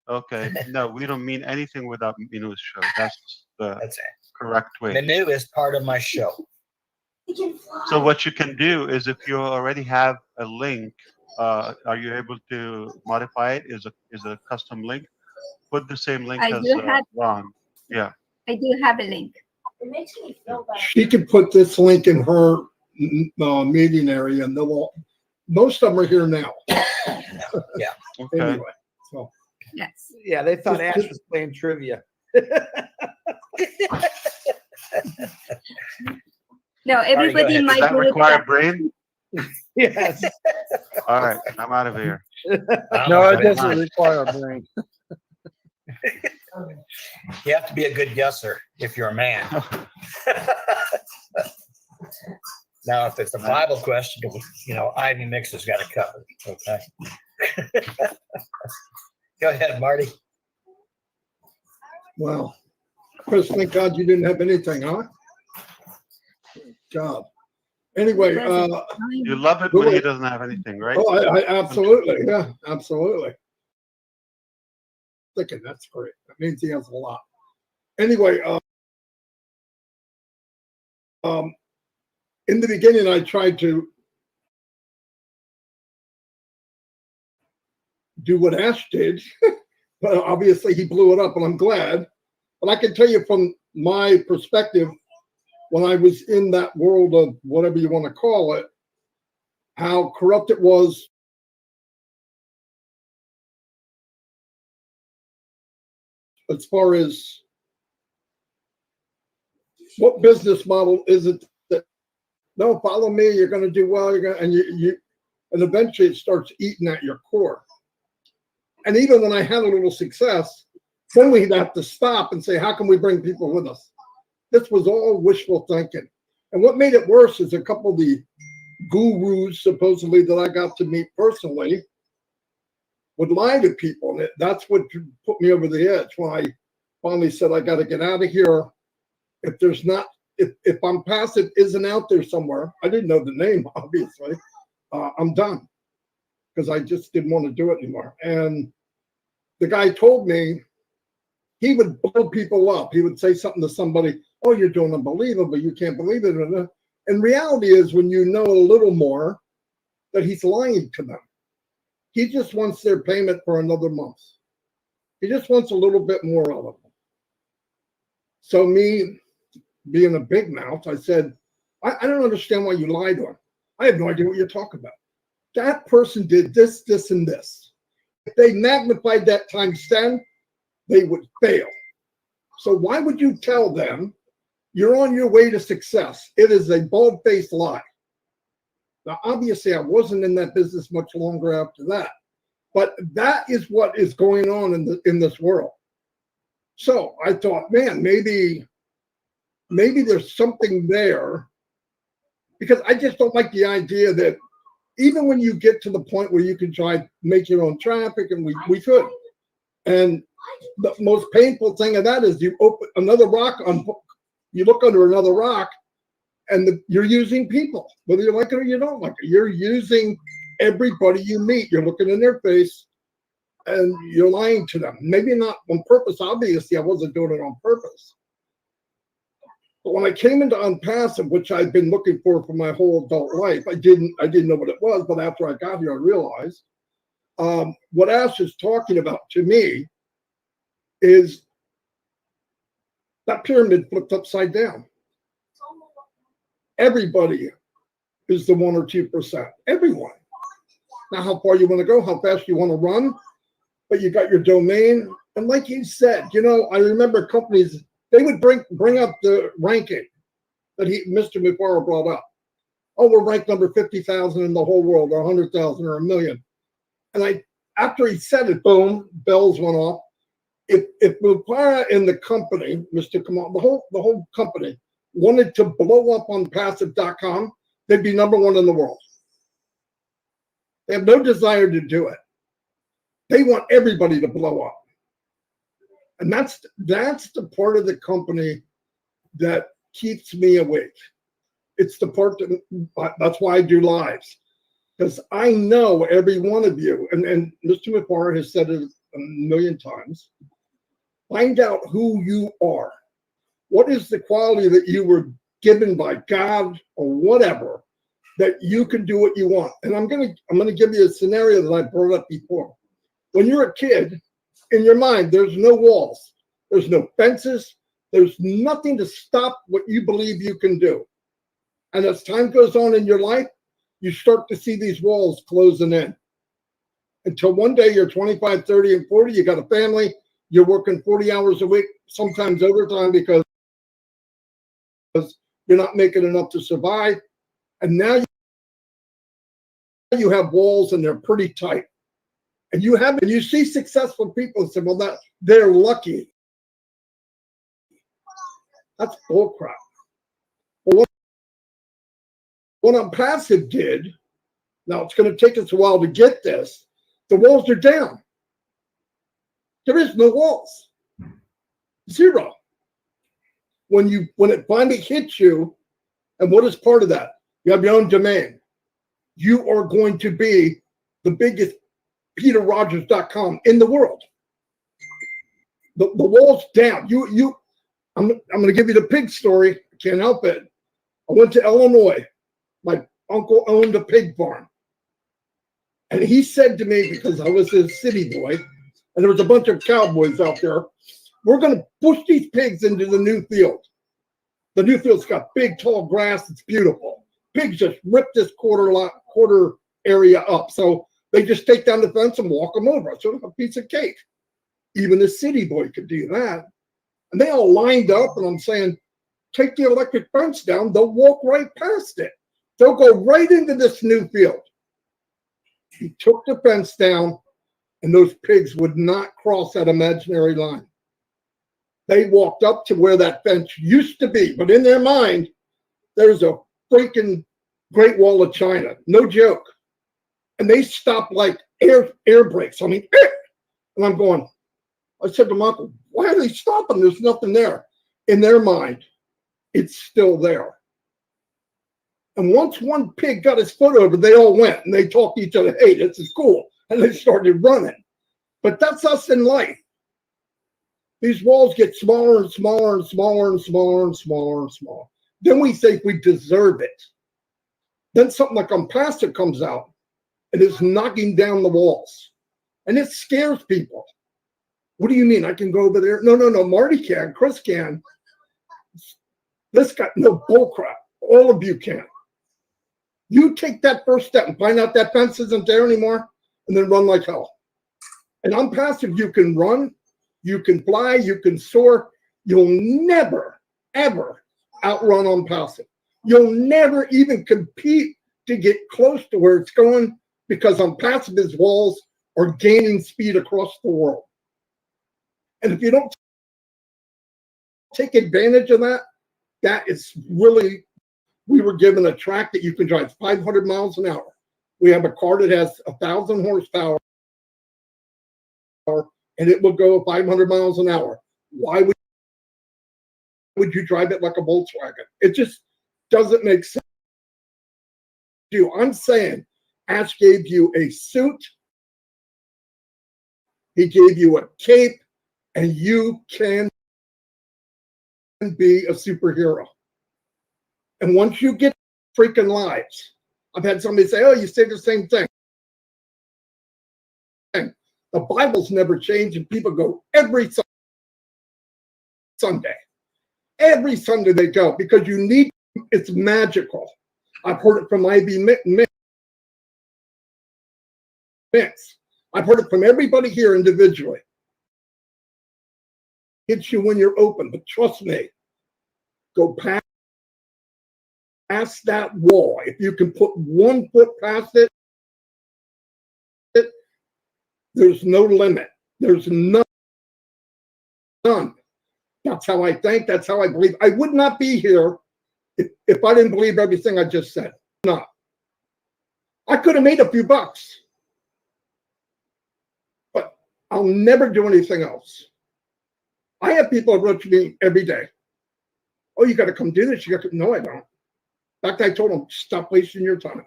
Okay. No, we don't mean anything without Minu's show. That's the That's it. correct way. Manu is part of my show. So what you can do is if you already have a link, are you able to modify it? Is a custom link? Put the same link I as do have- Ron. Yeah. I do have a link. It makes me feel bad. She could put this link in her meeting area, and they'll all, most of them are here now. Okay. Anyway, so Yes. Yeah, they thought Ash was playing trivia. No, everybody ahead. Does might that know require that. brain? Yes. All right. I'm out of here. No, it You doesn't require a brain. have to be a good guesser if you're a man. Now, if it's a Bible question, Ivy Mix has got it covered. Okay. Go ahead, Marty. well, Chris, thank God you didn't have anything, huh? God. Anyway, You love it when he doesn't have anything, right? oh, I absolutely, yeah, absolutely. Thinking that's great. That means he has a lot. Anyway, in the beginning, I tried to do what Ash did, but obviously he blew it up, and I'm glad. But I can tell you from my perspective, when I was in that world of whatever you want to call it, how corrupt it was. As far as what business model is it that, no, follow me, you're going to do well, you're going to, and eventually it starts eating at your core. And even when I had a little success, then we'd have to stop and say, how can we bring people with us? This was all wishful thinking. And what made it worse is a couple of the gurus, supposedly, that I got to meet personally, would lie to people. And that's what put me over the edge when I finally said, I got to get out of here. If there's not, if I'm Passive isn't out there somewhere, I didn't know the name, obviously, I'm done. Because I just didn't want to do it anymore. And the guy told me he would blow people up. He would say something to somebody, oh, you're doing unbelievable, you can't believe it. And reality is, when you know a little more, that he's lying to them. He just wants their payment for another month. He just wants a little bit more out of them. So me, being a big mouth, I said, I don't understand why you lied to him. I have no idea what you're talking about. That person did this, this, and this. If they magnified that times 10, they would fail. So why would you tell them you're on your way to success? It is a bald-faced lie. Now, obviously, I wasn't in that business much longer after that, but that is what is going on in this world. So I thought, man, maybe there's something there, because I just don't like the idea that even when you get to the point where you can try to make your own traffic, and we could, and the most painful thing of that is you open another rock you look under another rock, and you're using people, whether you like it or you don't like it. You're using everybody you meet. You're looking in their face and you're lying to them. Maybe not on purpose. Obviously, I wasn't doing it on purpose. But when I came into Unpassive, which I'd been looking for my whole adult life, I didn't know what it was. But after I got here, I realized what Ash is talking about to me is that pyramid flipped upside down. Everybody is the 1 or 2%. Everyone. Now, how far you want to go, how fast you want to run, but you got your domain. And like you said, I remember companies, they would bring up the ranking that Mr. Mufaro brought up. Oh, we're ranked number 50,000 in the whole world, or 100,000, or 1 million. And after he said it, boom, bells went off. If Mufaro and the company, Mr. Kamal, the whole company wanted to blow up on passive.com, they'd be number 1 in the world. They have no desire to do it. They want everybody to blow up. And that's the part of the company that keeps me awake. It's the part that's why I do lives, because I know every one of you, and Mr. McFarland has said it a million times, find out who you are. What is the quality that you were given by God or whatever that you can do what you want? And I'm gonna give you a scenario that I brought up before. When you're a kid, in your mind, there's no walls, there's no fences, there's nothing to stop what you believe you can do. And as time goes on in your life, you start to see these walls closing in. Until one day you're 25, 30, and 40, you got a family, you're working 40 hours a week, sometimes overtime because you're not making enough to survive. And now you have walls and they're pretty tight. And you see successful people and say, well, they're lucky. That's bullcrap. Well, what Unpassive did, now it's going to take us a while to get this, the walls are down. There is no walls. Zero. When it finally hits you, and what is part of that? You have your own domain. You are going to be the biggest PeterRogers.com in the world. The wall's down. I'm going to give you the pig story. I can't help it. I went to Illinois. My uncle owned a pig farm. And he said to me, because I was a city boy, and there was a bunch of cowboys out there, we're going to push these pigs into the new field. The new field's got big, tall grass. It's beautiful. Pigs just rip this quarter area up. So they just take down the fence and walk them over. It's sort of a piece of cake. Even a city boy could do that. And they all lined up, and I'm saying, take the electric fence down. They'll walk right past it. They'll go right into this new field. He took the fence down, and those pigs would not cross that imaginary line. They walked up to where that fence used to be, but in their mind, there's a freaking Great Wall of China. No joke. And they stopped like air brakes. I mean, and I'm going, I said to my uncle, why are they stopping? There's nothing there. In their mind, it's still there. And once one pig got his foot over, they all went and they talked to each other, hey, this is cool. And they started running. But that's us in life. These walls get smaller and smaller and smaller and smaller and smaller and smaller. Then we think we deserve it. Then something like Unpassive comes out and is knocking down the walls. And it scares people. What do you mean? I can go over there? No. Marty can. Chris can. This guy, no bullcrap. All of you can. You take that first step and find out that fence isn't there anymore, and then run like hell. And Unpassive, you can run, you can fly, you can soar. You'll never, ever outrun Unpassive. You'll never even compete to get close to where it's going, because Unpassive's walls are gaining speed across the world. And if you don't take advantage of that, that is really, we were given a track that you can drive 500 miles an hour. We have a car that has 1,000 horsepower, and it will go 500 miles an hour. Why would you drive it like a Volkswagen? It just doesn't make sense. I'm saying Ash gave you a suit, he gave you a cape, and you can be a superhero. And once you get freaking lives, I've had somebody say, oh, you say the same thing. The Bible's never changed, and people go every Sunday. Every Sunday they go, because you need, it's magical. I've heard it from Ivy Mix. I've heard it from everybody here individually. Hits you when you're open, but trust me, go past that wall. If you can put 1 foot past it, there's no limit. There's none. That's how I think. That's how I believe. I would not be here if I didn't believe everything I just said. Not. I could have made a few bucks, but I'll never do anything else. I have people approach me every day. oh, you got to come do this. You got to, no, I don't. In fact, I told them, stop wasting your time.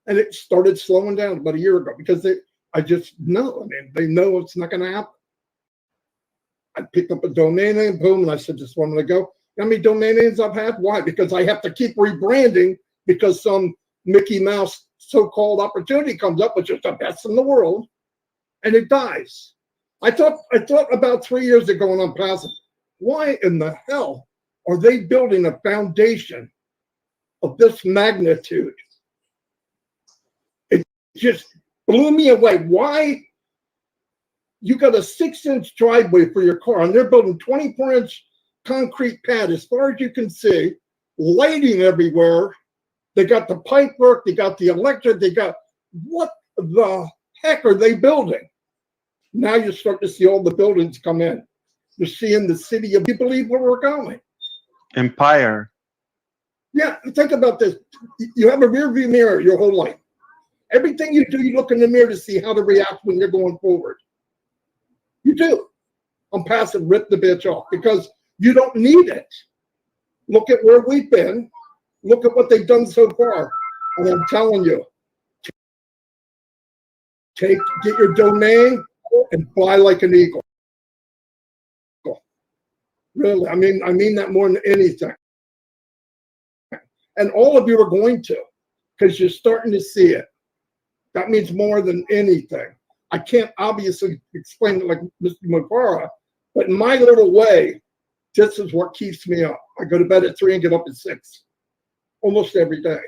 And it started slowing down about a year ago because I just know. I mean, they know it's not going to happen. I picked up a domain name, boom, and I said, just wanted to go. You know how many domain names I've had? Why? Because I have to keep rebranding because some Mickey Mouse so-called opportunity comes up, which is the best in the world, and it dies. I thought about 3 years ago when I'm passing, why in the hell are they building a foundation of this magnitude? It just blew me away. Why? You got a 6-inch driveway for your car, and they're building 24-inch concrete pad as far as you can see, lighting everywhere. They got the pipe work, they got the electric, they got, what the heck are they building? Now you start to see all the buildings come in. You're seeing the city of, you believe where we're going? Empire. Yeah, think about this. You have a rear view mirror your whole life. Everything you do, you look in the mirror to see how to react when you're going forward. You do. I'm passing, rip the bitch off because you don't need it. Look at where we've been. Look at what they've done so far. And I'm telling you, get your domain and fly like an eagle. Really, I mean that more than anything. And all of you are going to, because you're starting to see it. That means more than anything. I can't obviously explain it like Mr. Mufara, but in my little way, this is what keeps me up. I go to bed at 3 and get up at 6, almost every day,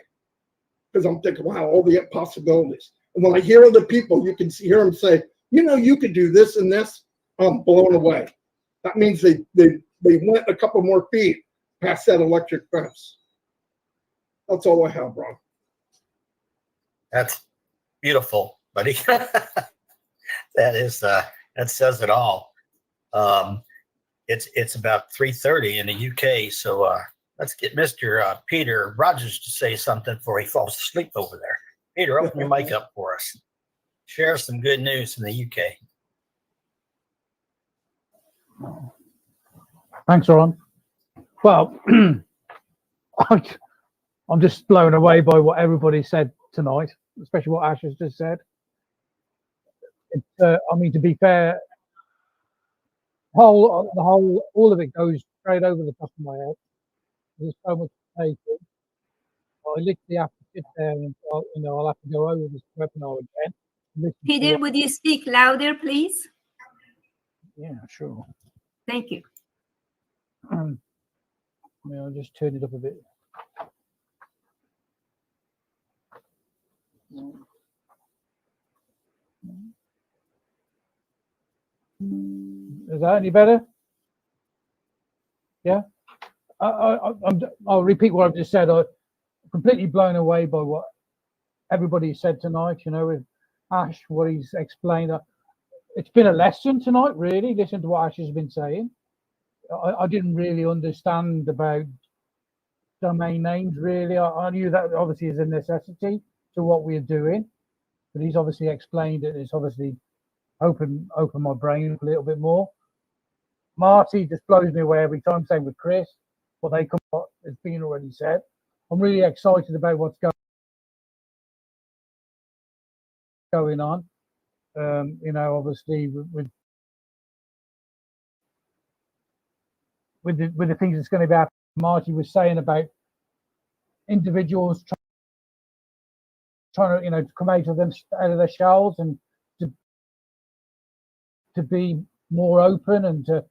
because I'm thinking, wow, all the possibilities. And when I hear other people, you can hear them say, you know, you could do this and this. I'm blown away. That means they went a couple more feet past that electric fence. That's all I have, Ron. That's beautiful, buddy. That says it all. It's about 3:30 in the UK, so let's get Mr. Peter Rogers to say something before he falls asleep over there. Peter, open your mic up for us. Share some good news from the UK. Thanks, Ron. Well, I'm just blown away by what everybody said tonight, especially what Ash has just said. I mean, to be fair, all of it goes straight over the top of my head. There's so much to take in. I literally have to sit there and I'll have to go over this webinar again. Peter, would you speak louder, please? Yeah, sure. Thank you. I'll just turn it up a bit. Is that any better? Yeah. I'll repeat what I've just said. I'm completely blown away by what everybody said tonight. You know, with Ash, what he's explained. It's been a lesson tonight, really. Listen to what Ash has been saying. I didn't really understand about domain names, really. I knew that obviously is a necessity to what we're doing, but he's obviously explained it. It's obviously open my brain a little bit more. Marty just blows me away every time. Same with Chris. What they come up has been already said. I'm really excited about what's going on. You know, obviously with the things that's going to be happening. Marty was saying about individuals trying to, you know, to come out of their shells and to be more open, and to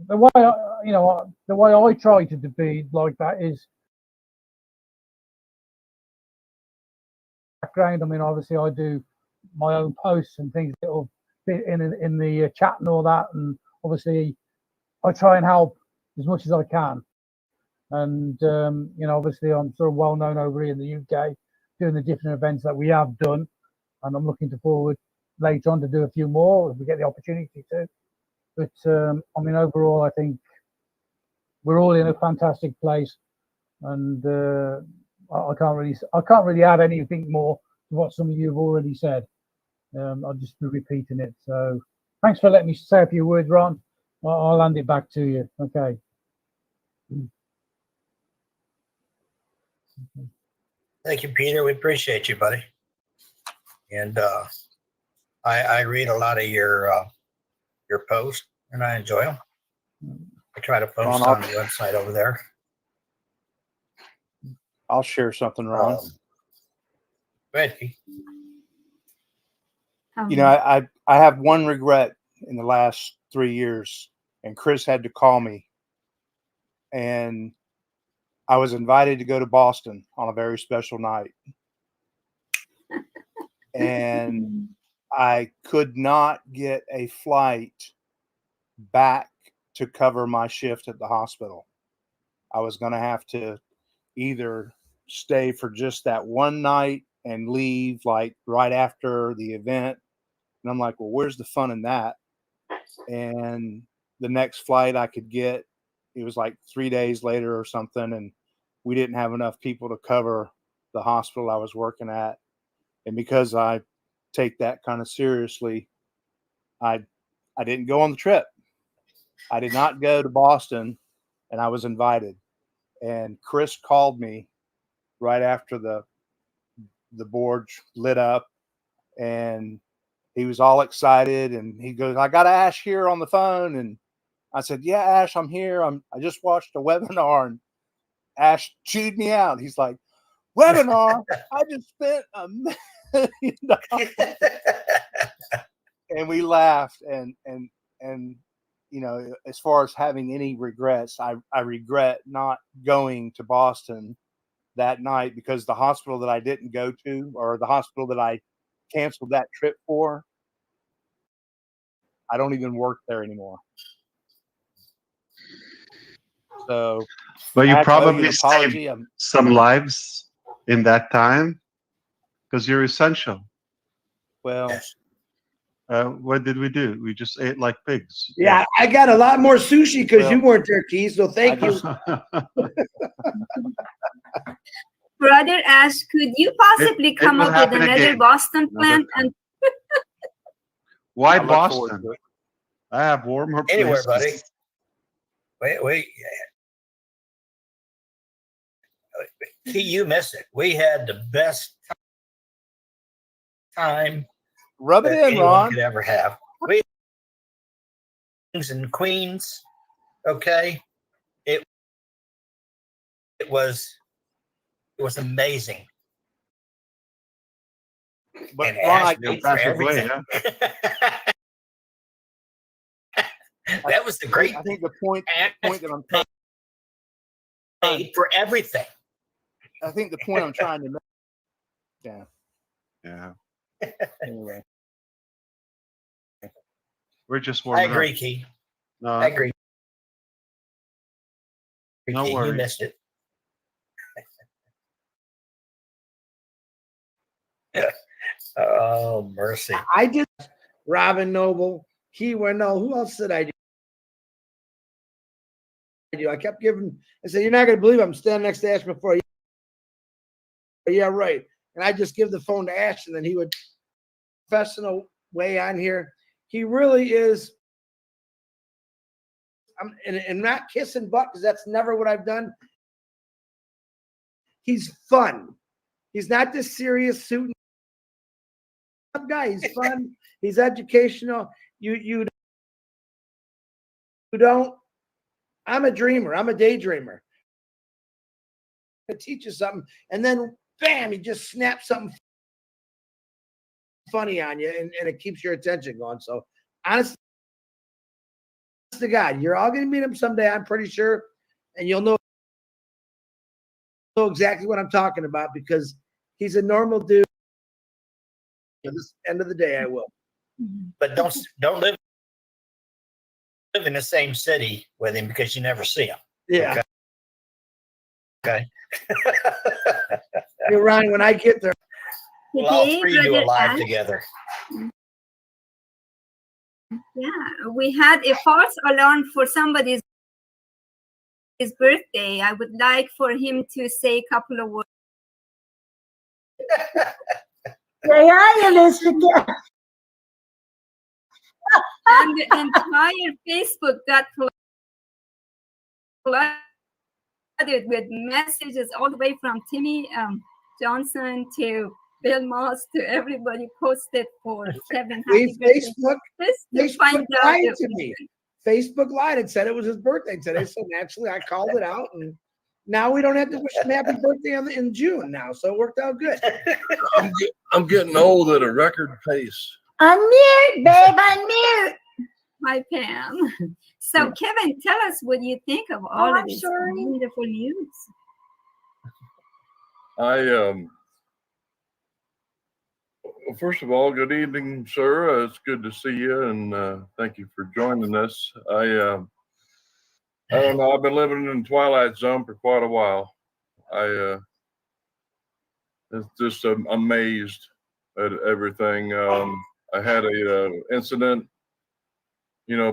the way I try to be like that is background. I mean, obviously I do my own posts and things that will fit in the chat and all that, and obviously I try and help as much as I can. And you know, obviously I'm sort of well known over here in the UK doing the different events that we have done, and I'm looking forward later on to do a few more if we get the opportunity to. But I mean, overall, I think we're all in a fantastic place, and I can't really add anything more to what some of you have already said. I'll just be repeating it. So thanks for letting me say a few words, Ron. I'll hand it back to you. Okay. Thank you, Peter. We appreciate you, buddy. And I read a lot of your posts, and I enjoy them. I try to post Ron, on the website over there. I'll share something, Ron. Go ahead, Keith. You know, I have one regret in the last 3 years, and Chris had to call me, and I was invited to go to Boston on a very special night, and I could not get a flight back to cover my shift at the hospital. I was going to have to either stay for just that one night and leave like right after the event. And I'm like, well, where's the fun in that? And the next flight I could get, it was like 3 days later or something. And we didn't have enough people to cover the hospital I was working at. And because I take that kind of seriously, I didn't go on the trip. I did not go to Boston, and I was invited. And Chris called me right after the board lit up, and he was all excited. And he goes, "I got Ash here on the phone." And I said, "Yeah, Ash, I'm here. I just watched a webinar." And Ash chewed me out. He's like, "Webinar? I just spent $1 million." And we laughed. And you know, as far as having any regrets, I regret not going to Boston that night, because the hospital that I didn't go to, or the hospital that I canceled that trip for, I don't even work there anymore. So, But you I owe probably an saved apology. some lives in that time because you're essential. Well, Yes. What did we do? We just ate like pigs. Yeah, I got a lot more sushi because you Well, weren't there, Keith. So thank I you. just- Brother Ash, could you possibly it come will up with happen another again. Boston Another plan? time. And Why I look forward Boston? to it. I have warmer Anywhere, places. buddy. Wait. Keith, you missed it. We had the best time Rub it that in, anyone Ron. could ever have. We kings and queens. Okay, it was amazing. But And Ron, Ash I, paid for Impressive way, everything. huh? That was the great I think the point Ash that I'm trying, paid for everything. I think the point I'm trying to make. Yeah. Yeah. Anyway, We're just I warming agree, up. Keith. No, I agree. No Keith, you worries. missed it. Oh, mercy. I did Robin Noble, Key Wendell. Who else did I do? I kept giving. I said, "You're not going to believe I'm standing next to Ash before you." Yeah, right. And I just give the phone to Ash, and then he would professional way on here. He really is. And not kissing butt, because that's never what I've done. He's fun. He's not this serious suit guy. He's fun. He's educational. You don't. I'm a dreamer. I'm a daydreamer. It teaches something, and then bam, he just snaps something funny on you, and it keeps your attention going. So honestly, to God, you're all going to meet him someday, I'm pretty sure, and you'll know exactly what I'm talking about, because he's a normal dude. At the end of the day, I will. But don't live in the same city with him, because you never see him. Yeah. Okay. Hey, Ron, when I get there, Well, all today, three of you Brother alive Ash, together. yeah, we had a false alarm for somebody's birthday. I would like for him to say a couple of words. Where are you, Mr. Guest? And the entire Facebook got flooded flooded with messages all the way from Timmy Johnson to Bill Moss to everybody posted for Kevin. Happy birthday. Just to find Facebook out lied that- to me. Facebook lied and said it was his birthday today. So naturally, I called it out, and now we don't have to wish him happy birthday in June now. So it worked out good. I'm getting old at a record pace. Unmute, babe, unmute. Hi, Pam. So, Kevin, tell us what you think of all of I'm this sorry. wonderful news. First of all, good evening, sir. It's good to see you, and thank you for joining us. I don't know. I've been living in the Twilight Zone for quite a while. It's just amazed at everything. I had a incident,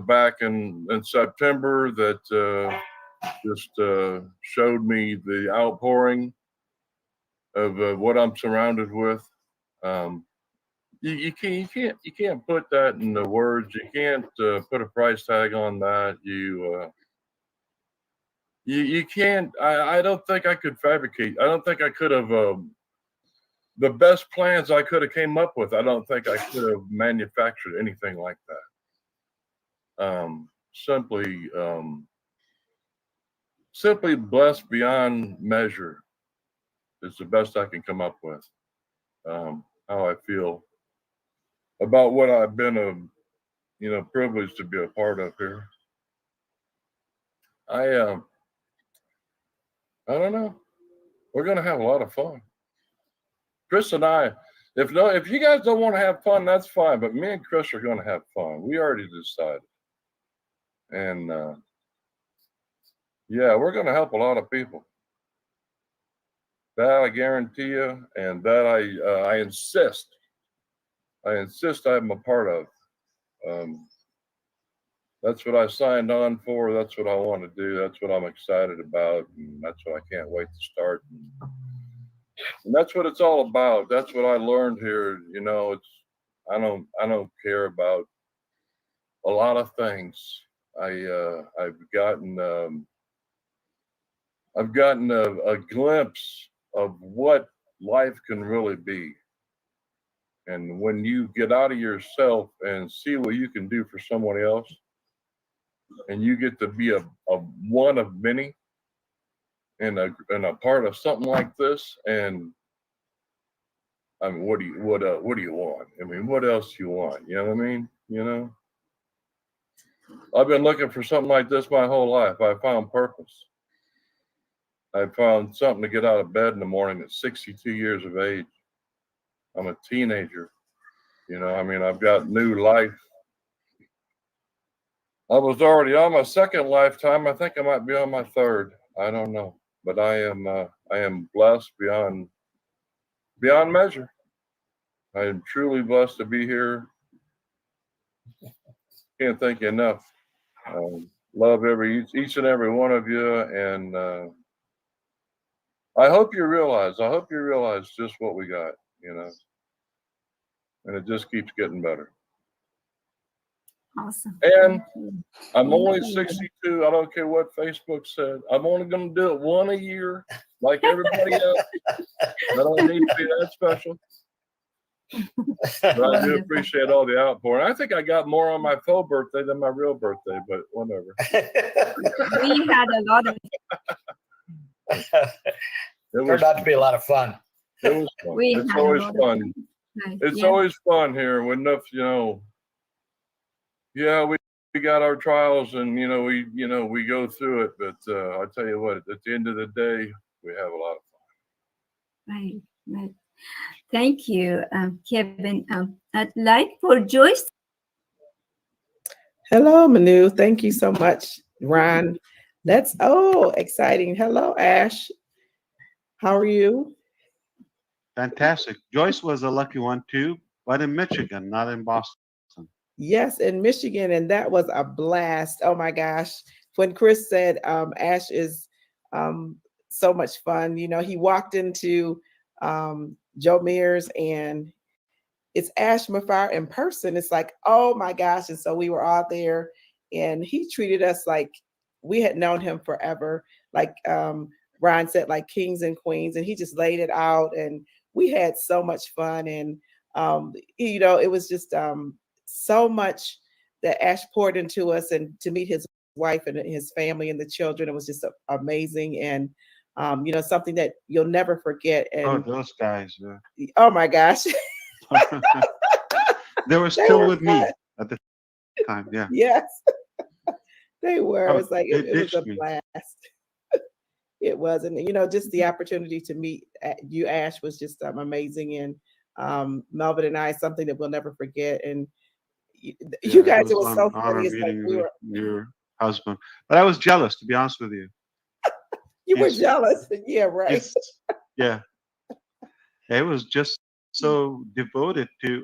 back in September that just showed me the outpouring of what I'm surrounded with. You can't put that in the words. You can't put a price tag on that. You can't. I don't think I could fabricate. I don't think I could have the best plans I could have came up with. I don't think I could have manufactured anything like that. Simply blessed beyond measure is the best I can come up with. How I feel about what I've been privileged to be a part of here. I don't know. We're gonna have a lot of fun. Chris and I, if you guys don't want to have fun, that's fine. But me and Chris are gonna have fun. We already decided. And yeah, we're gonna help a lot of people. That I guarantee you, and that I insist I'm a part of. That's what I signed on for. That's what I want to do. That's what I'm excited about, and that's what I can't wait to start. And that's what it's all about. That's what I learned here. I don't care about a lot of things. I've gotten a glimpse of what life can really be. And when you get out of yourself and see what you can do for someone else, and you get to be a one of many and a part of something like this, and I mean, what do you want? I mean, what else do you want? You know what I mean? I've been looking for something like this my whole life. I found purpose. I found something to get out of bed in the morning at 62 years of age. I'm a teenager. I've got new life. I was already on my second lifetime. I think I might be on my third. I don't know. But I am blessed beyond measure. I am truly blessed to be here. Can't thank you enough. Love each and every one of you, and I hope you realize just what we got, and it just keeps getting better. Awesome. And Thank you. I'm only 62. I don't care what Facebook said. I'm only going to do it one a year, like everybody else. I don't need to be that special. But I do appreciate all the outpouring. I think I got more on my faux birthday than my real birthday, but whatever. We had a lot of Turned out to be a lot of fun. It was fun. We It's had a always lot of fun. It's yeah. always fun here when enough, yeah, we got our trials and we go through it, but I tell you what, at the end of the day, we have a lot of fun. Right. Thank you, Kevin. I'd like for Joyce. Hello, Manu. Thank you so much, Ron. Exciting. Hello, Ash. How are you? Fantastic. Joyce was a lucky one too, but in Michigan, not in Boston. Yes, in Michigan, and that was a blast. Oh my gosh. When Chris said Ash is so much fun, he walked into Joe Mears and it's Ash Mafar in person. It's like, oh my gosh. And so we were all there and he treated us like we had known him forever. Like Ron said, like kings and queens, and he just laid it out, and we had so much fun. And you know, it was just so much that Ash poured into us, and to meet his wife and his family and the children, it was just amazing. And you know, something that you'll never forget. Oh, And those guys. oh my gosh, They were they still were with me fun. at the time. Yeah. Yes, they were. It Oh, was like they it was a ditched me. blast. It was, and you know, just the opportunity to meet you, Ash, was just amazing. And Melvin and I, something that we'll never forget. And you, Yeah, you it guys, was it was an so honor funny. It's like meeting we with were, your husband, but I was jealous, to be honest with you. you were He's, jealous. Yeah, right. he's, yeah, he was just so devoted to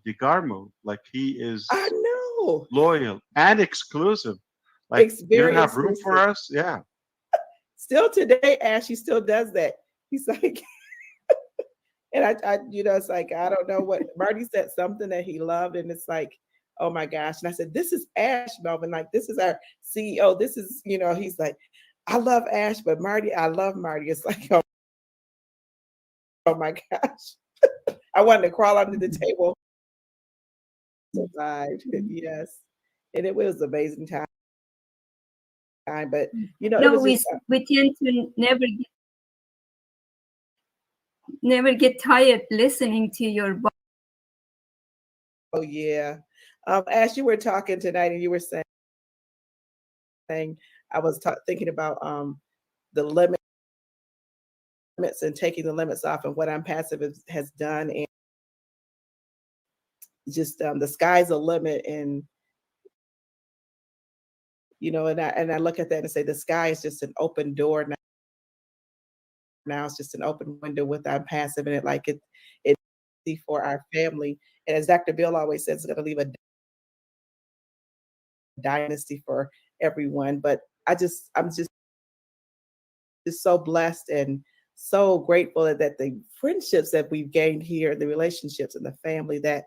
DeGarmo. Like he is I know. loyal and exclusive. Like It's you don't very have room for exclusive. us. Yeah. Still today, Ash, he still does that. He's like, and I, you know, it's like, I don't know what Marty said, something that he loved, and it's like, oh my gosh. And I said, this is Ash, Melvin. Like, this is our CEO. This is, you know, he's like, I love Ash, but Marty, I love Marty. It's like, oh my gosh. I wanted to crawl under the table. Yes. And it was an amazing time. But you know, it No, was just we tend to never get tired listening to your voice. oh yeah. Ash, you were talking tonight, and you were saying I was thinking about the limits and taking the limits off, and what Unpassive has done, and just the sky's the limit. And you know, and I look at that and say the sky is just an open door now. Now it's just an open window with Unpassive, and it's for our family. And as Dr. Bill always says, it's going to leave a dynasty for everyone. But I'm just so blessed and so grateful that the friendships that we've gained here, the relationships and the family that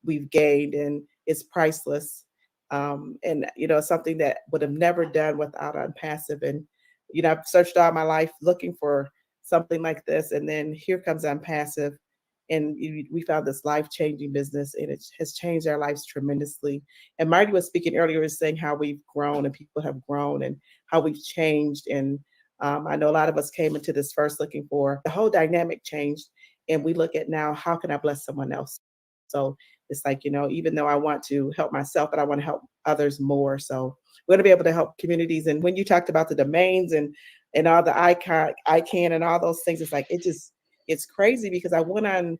we've gained, and it's priceless. And you know, something that would have never done without Unpassive. And you know, I've searched all my life looking for something like this, and then here comes Unpassive, and we found this life-changing business, and it has changed our lives tremendously. And Marty was speaking earlier, saying how we've grown and people have grown and how we've changed. And I know a lot of us came into this first looking for the whole dynamic changed, and we look at now, how can I bless someone else? So it's like, you know, even though I want to help myself, but I want to help others more. So we're going to be able to help communities. And when you talked about the domains and all the ICANN and all those things, it's like, it's crazy, because I went on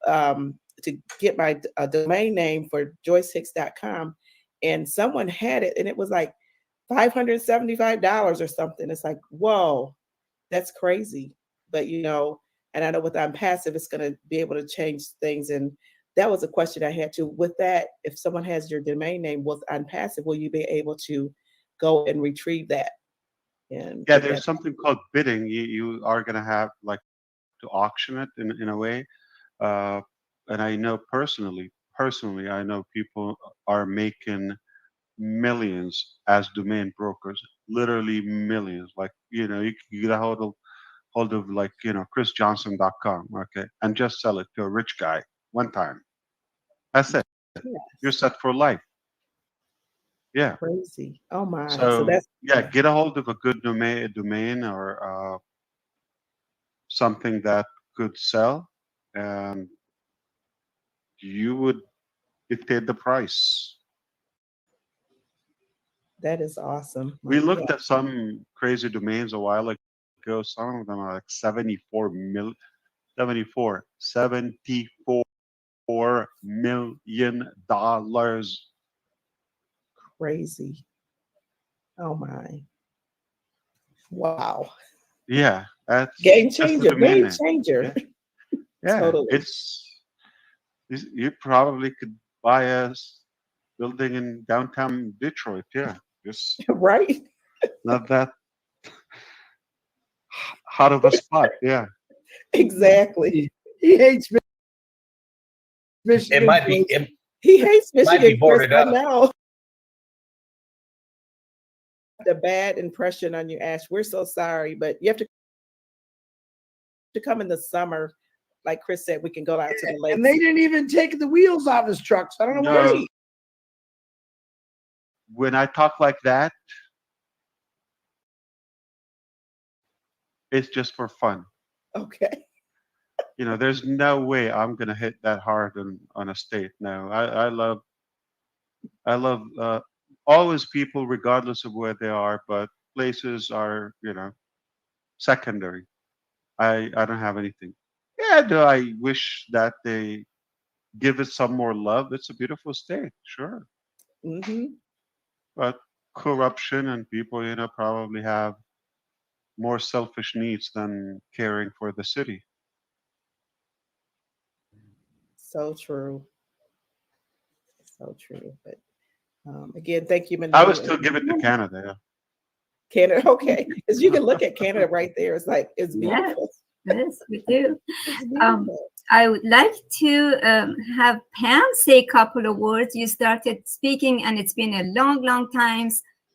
to get my domain name for joycehicks.com, and someone had it, and it was like $575 or something. It's like, whoa, that's crazy. But you know, and I know with Unpassive, it's going to be able to change things. And that was a question I had too. With that, if someone has your domain name with Unpassive, will you be able to go and retrieve that? And Yeah, there's something called bidding. You are going to have like to auction it in a way. And I know personally, I know people are making millions as domain brokers, literally millions. Like, you know, you can get a hold of like, you know, chrisjohnson.com, okay, and just sell it to a rich guy one time. That's it. You're set for life. Yeah. crazy. Oh my. So So that's yeah, get a hold of a good domain or something that could sell, and you would dictate the price. that is awesome. We Like, yeah, looked at some crazy domains a while ago. Some of them are like $74 million. crazy. Oh my. Wow. Yeah, that's Game just the changer. domain Game name. changer. Yeah, Totally. you probably could buy a building in downtown Detroit. Yeah, just Right? not that hot of a spot. Yeah. Exactly. He hates Michigan. It might be. Chris. It He hates might be Michigan, Chris, boarded I up. know. the bad impression on you, Ash. We're so sorry, but you have to come in the summer. Like Chris said, we can go out to the lake. And they didn't even take the wheels off his truck. So I don't know No. why. When I talk like that, it's just for fun. Okay. You know, there's no way I'm gonna hit that hard on a state. No, I love always people regardless of where they are, but places are, you know, secondary. I don't have anything. Yeah, do I wish that they give it some more love? It's a beautiful state, sure. Mm-hmm. But corruption and people, you know, probably have more selfish needs than caring for the city. So true. So true. But again, thank you, I Manu. would still give it to Canada. Yeah. Canada, okay. Because you can look at Canada right there. It's like, it's beautiful. Yes, we do. It's beautiful. I would like to have Pam say a couple of words. You started speaking, and it's been a long, long time.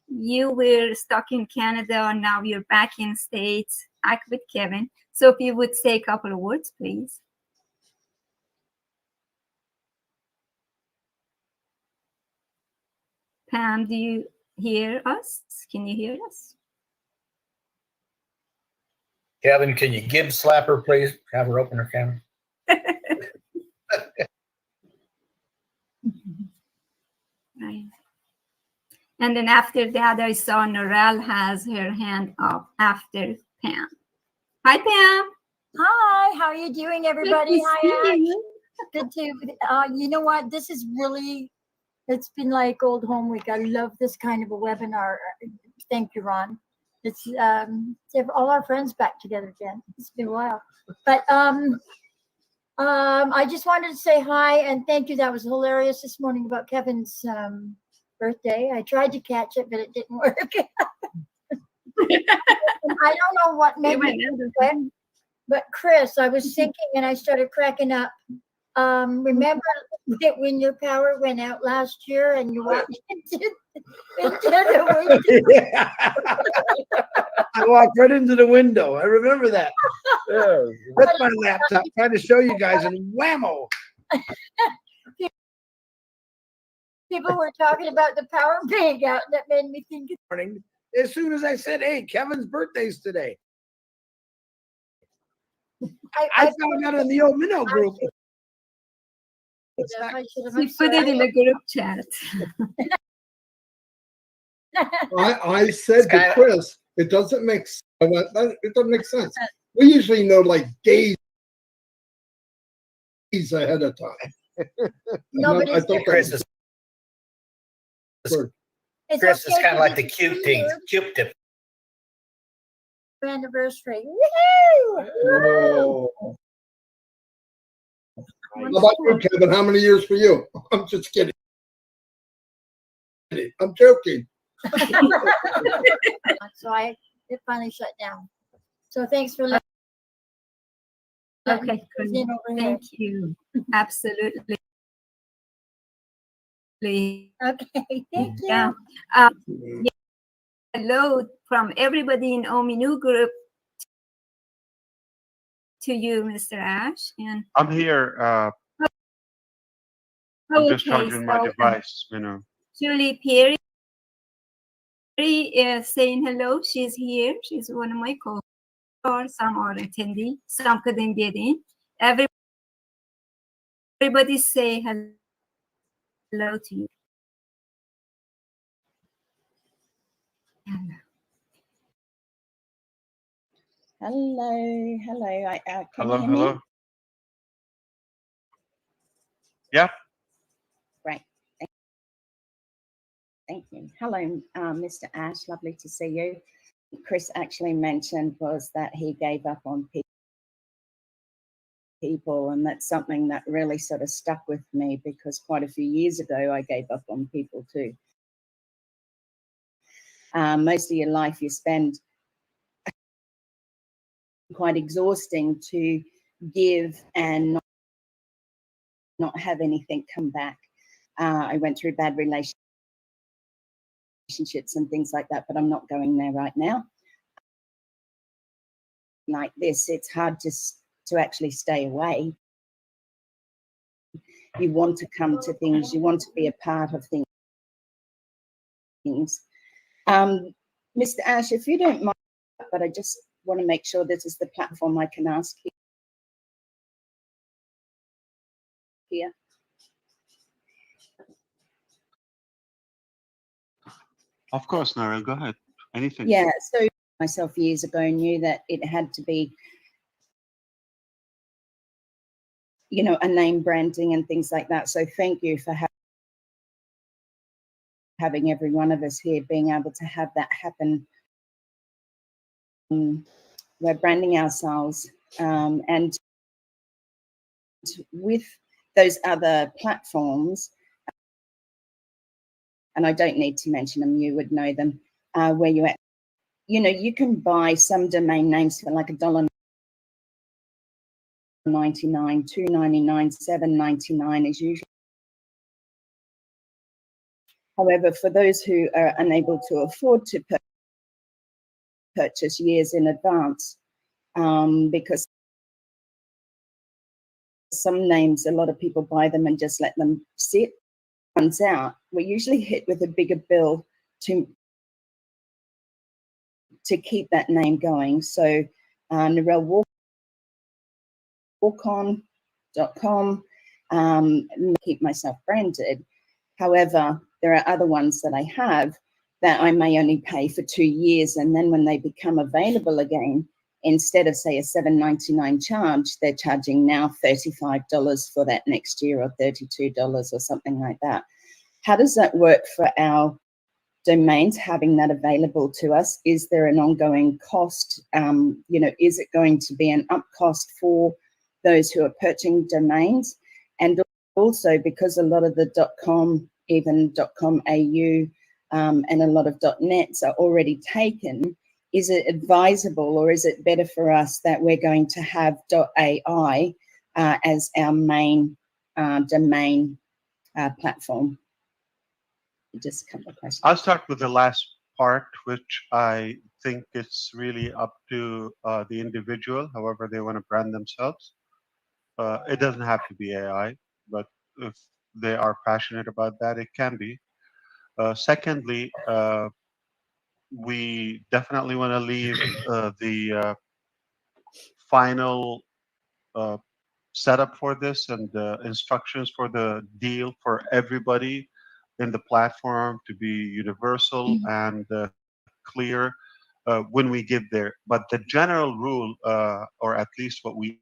You were stuck in Canada, and now you're back in States, back with Kevin. So if you would say a couple of words, please. Pam, do you hear us? Can you hear us? Kevin, can you give slap her, please? Have her open her camera. Right. And then after that, I saw Norel has her hand up after Pam. Hi, Pam. Hi, how are you doing, everybody? Good to see Hi, Ash. you. Good to, you know what? This is really, it's been like old home week. I love this kind of a webinar. Thank you, Ron. It's to have all our friends back together again. It's been a while. But I just wanted to say hi and thank you. That was hilarious this morning about Kevin's birthday. I tried to catch it, but it didn't work. I don't know what made me do it, but Chris, I was thinking and I started cracking up. Remember that when your power went out last year and you walked into the window? Yeah. I walked right into the window. I remember that. Yeah. That's my laptop trying to show you guys, and whammo. People were talking about the power being out. That made me think. Morning. As soon as I said, "Hey, Kevin's birthday's today," I found out in the old minnow group. We put it in the group chat. I said to Chris, it doesn't make sense. It doesn't make sense. We usually know like days ahead of time. I thought Chris is kind of like the cute thing, cute tip. Anniversary. Oh. How about you, Kevin? How many years for you? I'm just kidding. I'm joking. So it finally shut down. So thanks for listening. Okay, thank you. Absolutely. Okay, thank you. Yeah. Hello from everybody in Ominu group to you, Mr. Ash. And I'm here. I'm just charging my device, you know. Julie Perry is saying hello. She's here. She's one of my co-stars. Some are attending. Some couldn't get in. Everybody say hello to you. Hello. Hello, hello. Yeah. Great. Thank you. Hello, Mr. Ash. Lovely to see you. Chris actually mentioned was that he gave up on people, and that's something that really sort of stuck with me because quite a few years ago I gave up on people too. Most of your life you spend quite exhausting to give and not have anything come back. I went through bad relationships relationships and things like that, but I'm not going there right now. Like this, it's hard to actually stay away. You want to come to things, you want to be a part of things. Mr. Ash, if you don't mind, but I just want to make sure this is the platform I can ask you here. Of course, Narelle, go ahead. Anything. Yeah, so myself years ago knew that it had to be, you know, a name branding and things like that. So thank you for having every one of us here being able to have that happen. We're branding ourselves, and with those other platforms, and I don't need to mention them, you would know them, where you know, you can buy some domain names for like $1.99, $2.99, $7.99 is usually. However, for those who are unable to afford to purchase years in advance, because some names, a lot of people buy them and just let them sit, runs out, we're usually hit with a bigger bill to keep that name going. So Narelle walkon.com, keep myself branded. However, there are other ones that I have that I may only pay for 2 years, and then when they become available again, instead of say a $7.99 charge, they're charging now $35 for that next year, or $32 or something like that. How does that work for our domains, having that available to us? Is there an ongoing cost? You know, is it going to be an up cost for those who are purchasing domains? And also, because a lot of the .com, even .com.au, and a lot of .nets are already taken, is it advisable, or is it better for us that we're going to have .ai as our main domain platform? Just a couple of questions. I'll start with the last part, which I think it's really up to the individual, however they want to brand themselves. It doesn't have to be AI, but if they are passionate about that, it can be. Secondly, we definitely want to leave the final setup for this and the instructions for the deal for everybody in the platform to be universal and clear when we get there. But the general rule, or at least what we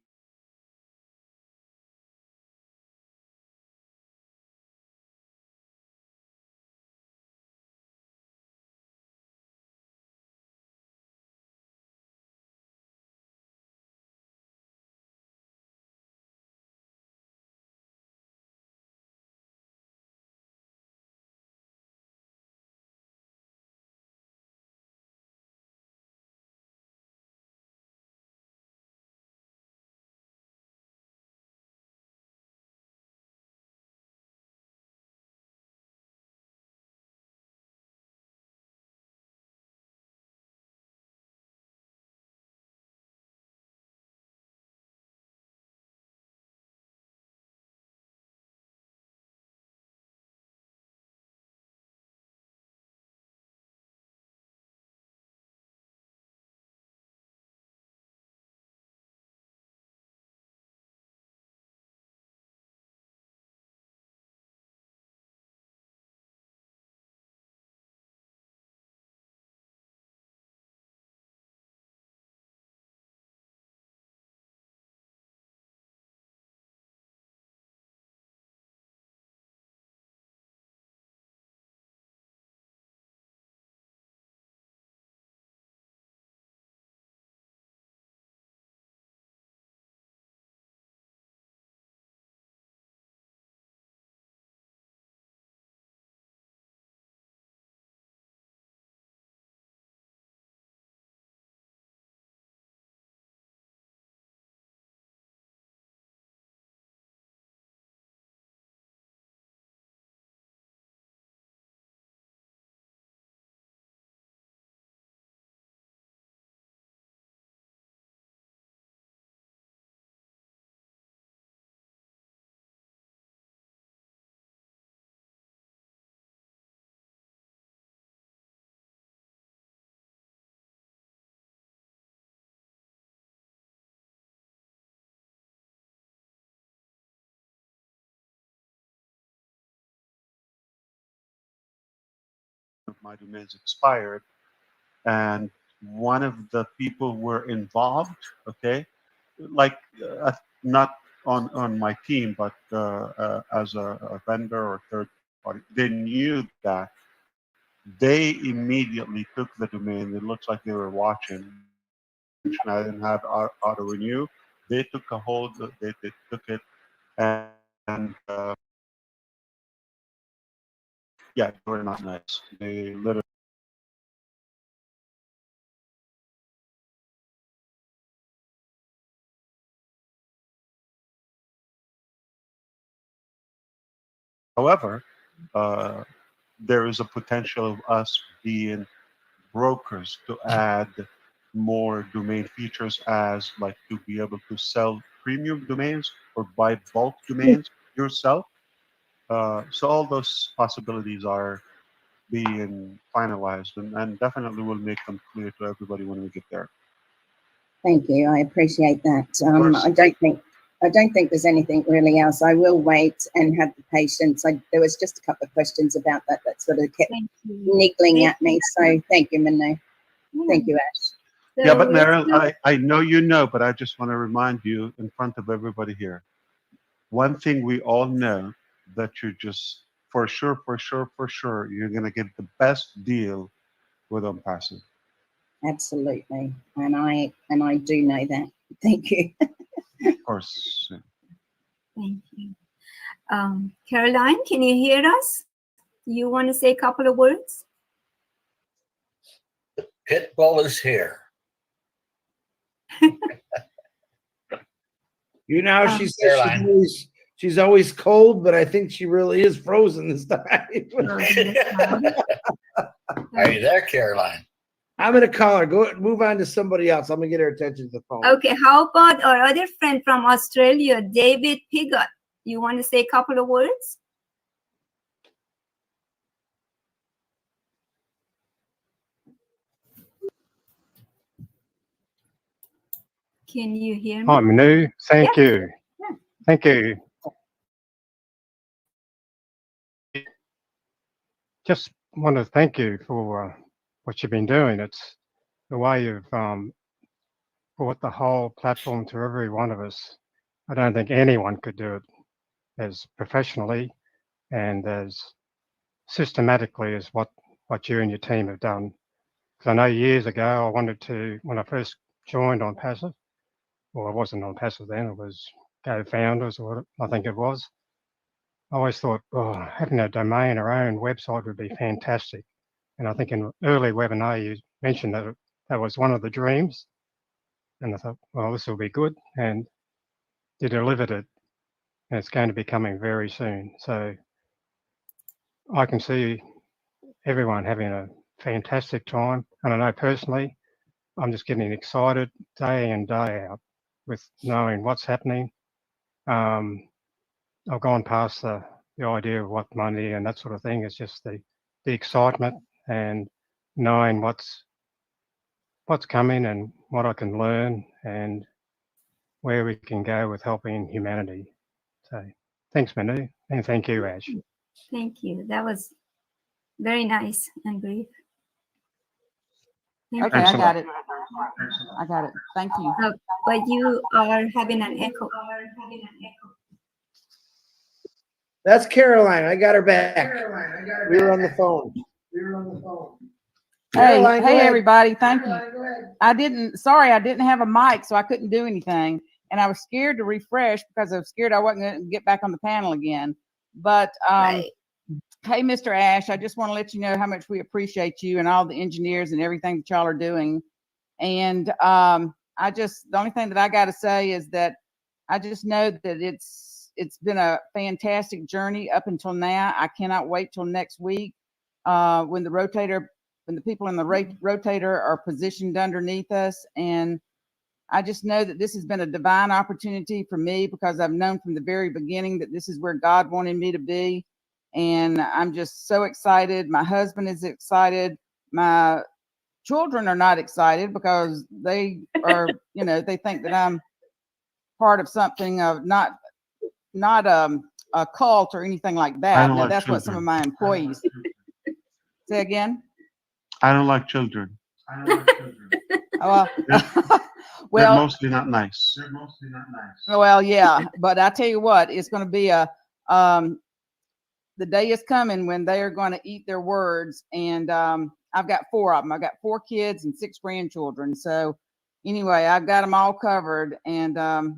my domains expired, and one of the people were involved. Okay, like not on my team, but as a vendor or third party, they knew that. They immediately took the domain. It looks like they were watching. I didn't have auto renew. They took a hold. They took it, and yeah, they were not nice. They literally. However, there is a potential of us being brokers to add more domain features, as like to be able to sell premium domains or buy bulk domains yourself. So all those possibilities are being finalized, and definitely we'll make them clear to everybody when we get there. Thank you. I appreciate that. course. I don't think there's anything really else. I will wait and have the patience. There was just a couple of questions about that sort of kept niggling at me. So thank you, Manu. Thank you, Ash. Yeah, but Meryl, I know you know, but I just want to remind you in front of everybody here. One thing we all know, that you're just for sure, you're going to get the best deal with OnPassive. Absolutely. And I do know that. Thank you. Of course. Thank you. Caroline, can you hear us? You want to say a couple of words? Pitbull is here. You know, she says she's always cold, but I think she really is frozen this time. Are you there, Caroline? I'm gonna call her. Go move on to somebody else. I'm gonna get her attention to the phone. Okay, how about our other friend from Australia, David Piggott? You want to say a couple of words? Can you hear me? Hi, Manu. Thank Yeah. you. Yeah. Thank you. Just want to thank you for what you've been doing. It's the way you've brought the whole platform to every one of us. I don't think anyone could do it as professionally and as systematically as what you and your team have done. Because I know years ago I wanted to, when I first joined OnPassive, well, I wasn't OnPassive then, it was GoFounders, or what I think it was. I always thought, oh, having a domain or own website would be fantastic. And I think in an early webinar, you mentioned that that was one of the dreams. And I thought, well, this will be good. And you delivered it. And it's going to be coming very soon. So I can see everyone having a fantastic time. And I know personally, I'm just getting excited day in, day out with knowing what's happening. I've gone past the idea of what money and that sort of thing. It's just the excitement and knowing what's coming and what I can learn and where we can go with helping humanity. So thanks, Manu, and thank you, Ash. Thank you. That was very nice and brief. Thank Okay, you. I got it. I got it. Thank you. But you are having an echo. That's Caroline. I got her back. We were on the phone. Hey, Caroline, go hey, ahead. everybody. Thank you. Sorry, I didn't have a mic, so I couldn't do anything. And I was scared to refresh because I was scared I wasn't going to get back on the panel again. But hey, Mr. Ash, I just want to let you know how much we appreciate you and all the engineers and everything that y'all are doing. And the only thing that I got to say is that I just know that it's been a fantastic journey up until now. I cannot wait till next week when the people in the rotator are positioned underneath us. And I just know that this has been a divine opportunity for me because I've known from the very beginning that this is where God wanted me to be. And I'm just so excited. My husband is excited. My children are not excited because they are, they think that I'm part of something of not a cult or anything like that. Now, that's what some of my employees say again. I don't like children. Well, They're well, mostly not nice. well, yeah, but I tell you what, it's going to be the day is coming when they are going to eat their words. And I've got 4 of them. I've got 4 kids and 6 grandchildren. So anyway, I've got them all covered. And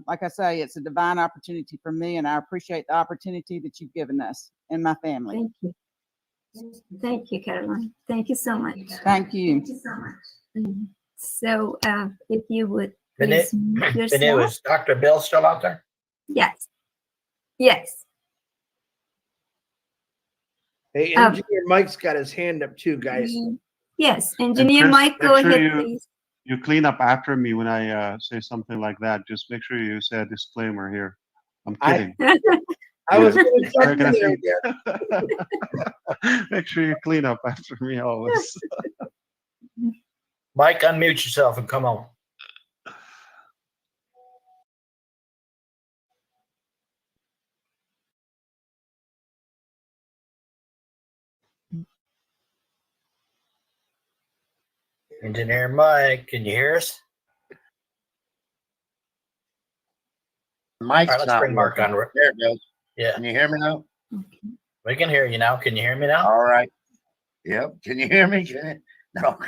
like I say, it's a divine opportunity for me, and I appreciate the opportunity that you've given us and my family. Thank you. Thank you, Caroline. Thank you so much. Thank you. Thank you so much. So if you would Vinay, please mute Vinay, yourself. is Dr. Bill still out there? Yes. Yes. Hey, Engineer Mike's got his hand up too, guys. Yes, And Engineer Chris, Mike, make go sure ahead, please. you clean up after me when I say something like that. Just make sure you say a disclaimer here. I'm kidding. I was Yeah. going to jump They're in gonna there think- again. Make sure you clean up after me always. Mike, unmute yourself and come on. Engineer Mike, can you hear us? Mike's All right, let's not bring Mark working. on. There it goes. Yeah, Can you hear me now? we can hear you now. Can you hear me now? All right. Yep. Can you hear me? Can you? No.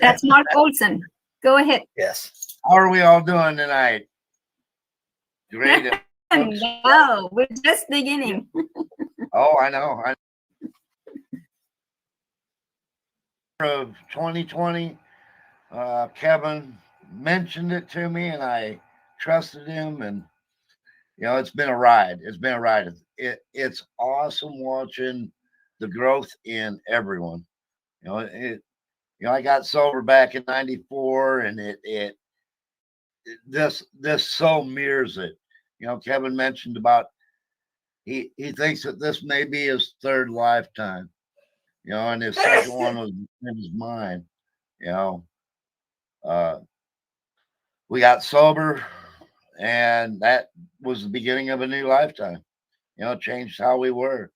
That's Mark Olson. Go ahead. Yes. How are we all doing tonight? Great. No, we're just beginning. Oh, I know. Of 2020, Kevin mentioned it to me, and I trusted him, and it's been a ride. It's been a ride. It's awesome watching the growth in everyone. I got sober back in '94, and this so mirrors it. Kevin mentioned about he thinks that this may be his 3rd lifetime. And his 2nd one was in his mind. We got sober, and that was the beginning of a new lifetime. Changed how we were,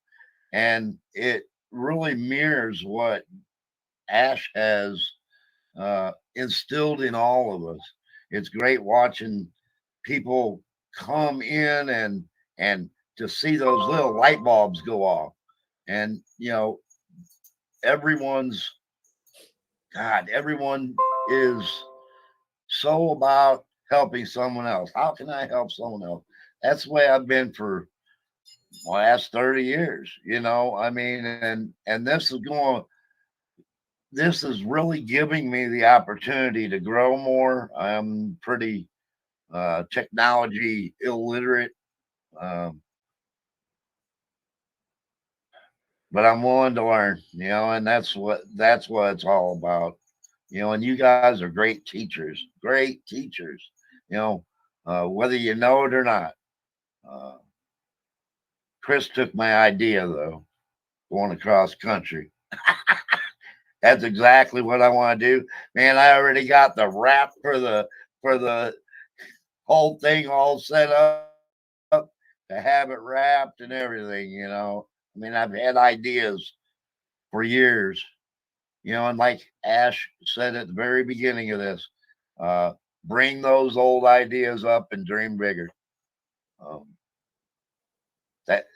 and it really mirrors what Ash has instilled in all of us. It's great watching people come in and to see those little light bulbs go off, and everyone is so about helping someone else. How can I help someone else? That's the way I've been for the last 30 years, I mean, and this is really giving me the opportunity to grow more. I'm pretty technology illiterate, but I'm willing to learn, and that's what it's all about. And you guys are great teachers, whether you know it or not. Chris took my idea, though, going across country. That's exactly what I want to do. Man, I already got the wrap for the whole thing all set up to have it wrapped and everything, I mean, I've had ideas for years, and like Ash said at the very beginning of this, bring those old ideas up and dream bigger. That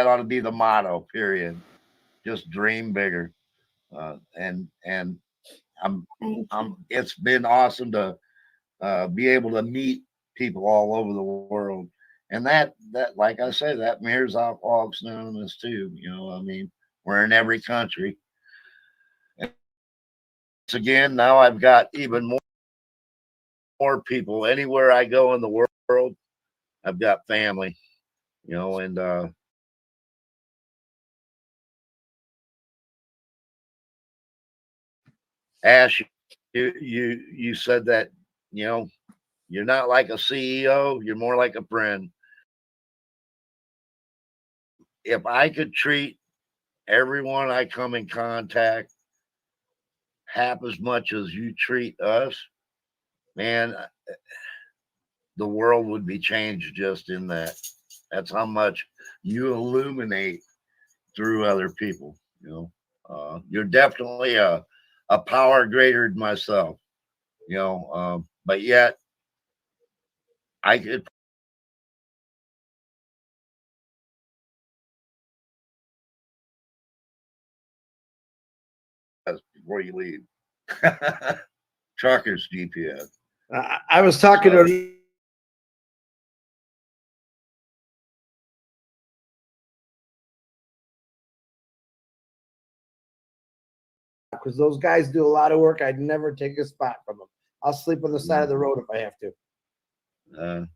ought to be the motto, period. Just dream bigger. And it's been awesome to be able to meet people all over the world. And that like I say, that mirrors Alcoholics Anonymous too. I mean, we're in every country. And again, now I've got even more people anywhere I go in the world. I've got family, and Ash, you said that, you're not like a CEO, you're more like a friend. If I could treat everyone I come in contact half as much as you treat us, man, the world would be changed just in that. That's how much you illuminate through other people. You know, you're definitely a power greater than myself. You know, but yet I could. Before you leave, truckers GPS. I was talking to because those guys do a lot of work. I'd never take a spot from them. I'll sleep on the side of the road if I have to.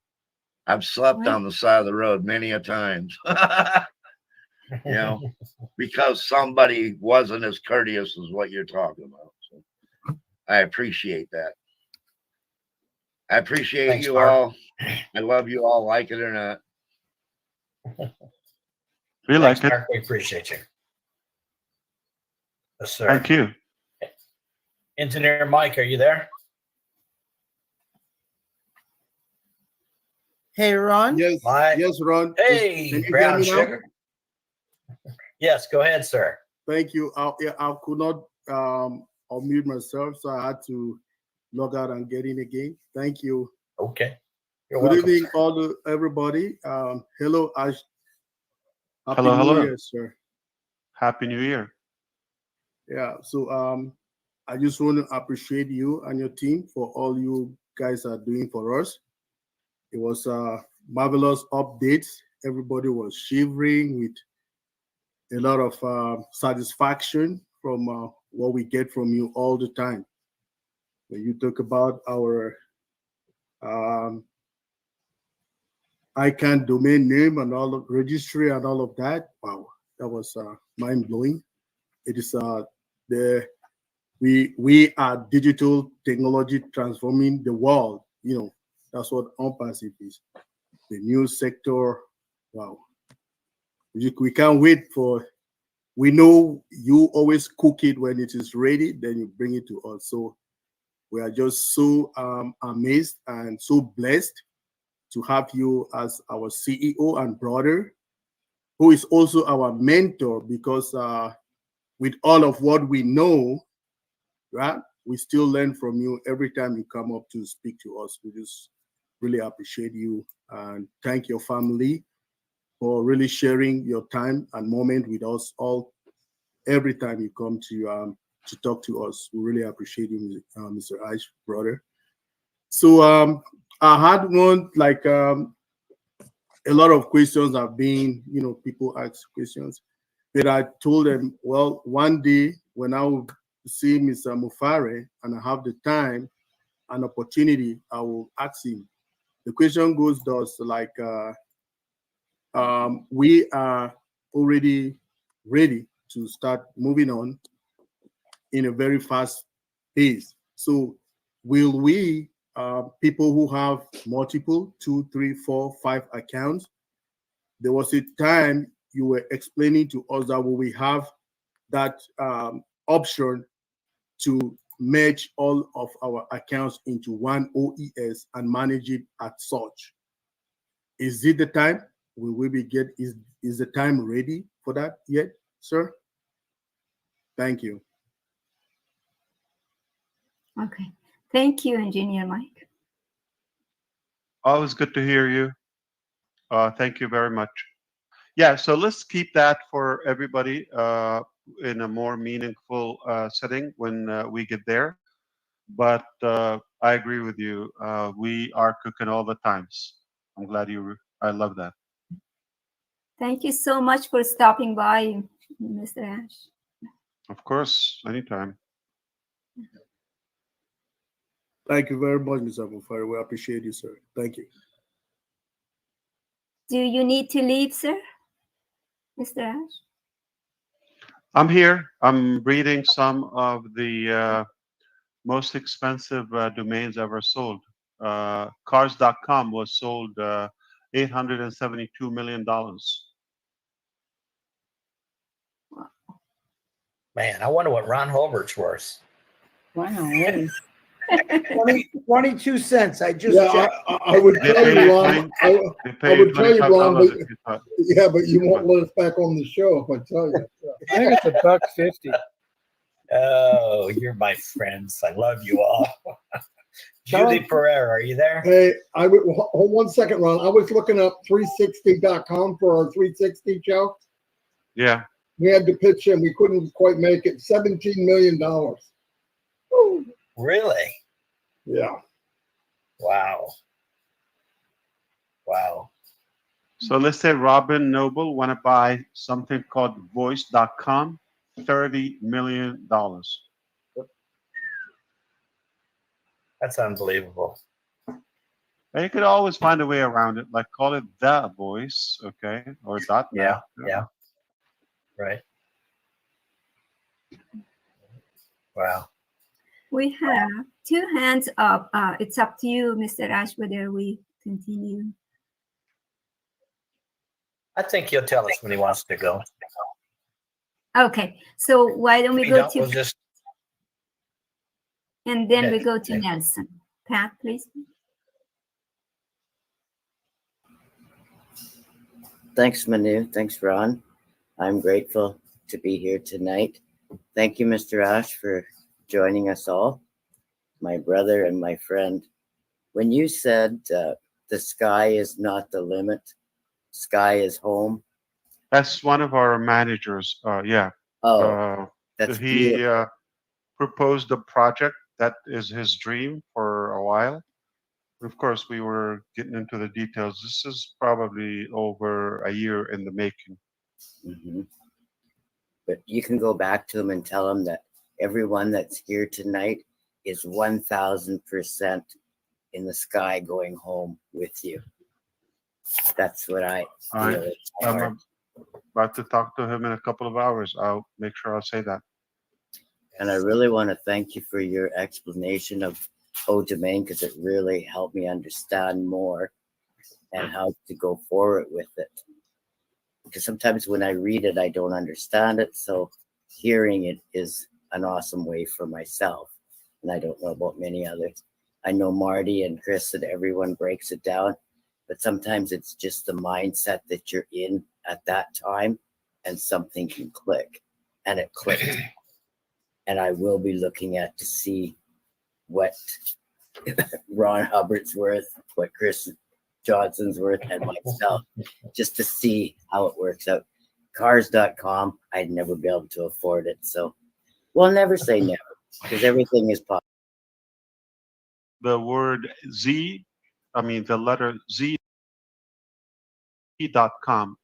I've slept on the side of the road many a times. You know, because somebody wasn't as courteous as what you're talking about. So I appreciate that. I appreciate Thanks, you Mark. all. I love you all, like it or not. We Thanks, like it. Mark. We appreciate you. Yes, sir. Thank you. Engineer Mike, are you there? Hey, Ron. Yes, Mike. yes, Ron. Hey, Can you hear Brown me now? Sugar. Yes, go ahead, sir. Thank you. I could not unmute myself, so I had to log out and get in again. Thank you. Okay. You're Good welcome, evening, sir. everybody. Hello, Ash. Happy Hello, New hello. Year, sir. Happy New Year. Yeah. So I just want to appreciate you and your team for all you guys are doing for us. It was marvelous updates. Everybody was shivering with a lot of satisfaction from what we get from you all the time. When you talk about our ICANN domain name and all of registry and all of that, wow, that was mind blowing. It is we are digital technology transforming the world. You know, that's what OnPassive is. The new sector, wow. We can't wait for. We know you always cook it when it is ready, then you bring it to us. So we are just so amazed and so blessed to have you as our CEO and brother, who is also our mentor, because with all of what we know, right, we still learn from you every time you come up to speak to us. We just really appreciate you and thank your family for really sharing your time and moment with us all every time you come to talk to us. We really appreciate you, Mr. Ash, brother. So I had one like a lot of questions have been, you know, people ask questions, but I told them, well, one day when I will see Mr. Mufare and I have the time and opportunity, I will ask him. The question goes thus, like, we are already ready to start moving on in a very fast pace. So will we, people who have multiple, 2, 3, 4, 5 accounts, there was a time you were explaining to us that we have that option to merge all of our accounts into one OES and manage it as such. Is it the time? Will we be is the time ready for that yet, sir? Thank you. Okay. Thank you, Engineer Mike. Always good to hear you. Thank you very much. Yeah, so let's keep that for everybody in a more meaningful setting when we get there. But I agree with you. We are cooking all the times. I'm glad I love that. Thank you so much for stopping by, Mr. Ash. Of course, anytime. Thank you very much, Mr. Mufari. We appreciate you, sir. Thank you. Do you need to leave, sir? Mr. Ash? I'm here. I'm reading some of the most expensive domains ever sold. Cars.com was sold $872 million. Man, I wonder what Ron Holbert's worth. Wow. 22 cents. I just Yeah, checked. I would They tell pay you, you Ron. 20 they I pay you would tell you, Ron, $25 but if you thought. yeah, but you won't let us back on the show if I tell you. I think it's $1.50. Oh, you're my friends. I love you all. Julie Pereira, are you there? Hey, hold 1 second, Ron. I was looking up 360.com for our 360 show. Yeah. We had to pitch in. We couldn't quite make it. $17 million. Really? Yeah. Wow. Wow. So let's say Robin Noble want to buy something called voice.com, $30 million. That's unbelievable. And you could always find a way around it, like call it the voice, okay, or .net. Yeah. Right. Wow. We have 2 hands up. It's up to you, Mr. Ash, whether we continue. I think he'll tell us when he wants to go. Okay, so why don't we If go don't, to we'll just and then we Yes, go to yes. Nelson. Pat, please. Thanks, Manu. Thanks, Ron. I'm grateful to be here tonight. Thank you, Mr. Ash, for joining us all, my brother and my friend. When you said the sky is not the limit, sky is home. That's one of our managers. Yeah. Oh, that's he beautiful. proposed a project that is his dream for a while. Of course, we were getting into the details. This is probably over a year in the making. Mhm. But you can go back to him and tell him that everyone that's here tonight is 1000% in the sky going home with you. That's what I feel. I'm about to talk to him in a couple of hours. I'll make sure I'll say that. And I really want to thank you for your explanation of ODomain, because it really helped me understand more and how to go forward with it. Because sometimes when I read it, I don't understand it. So hearing it is an awesome way for myself. And I don't know about many others. I know Marty and Chris and everyone breaks it down, but sometimes it's just the mindset that you're in at that time and something can click, and it clicked. And I will be looking at to see what Ron Hubbard's worth, what Chris Johnson's worth, and myself, just to see how it works out. Cars.com, I'd never be able to afford it. So we'll never say never, because everything is possible. The word Z, the letter Z.com,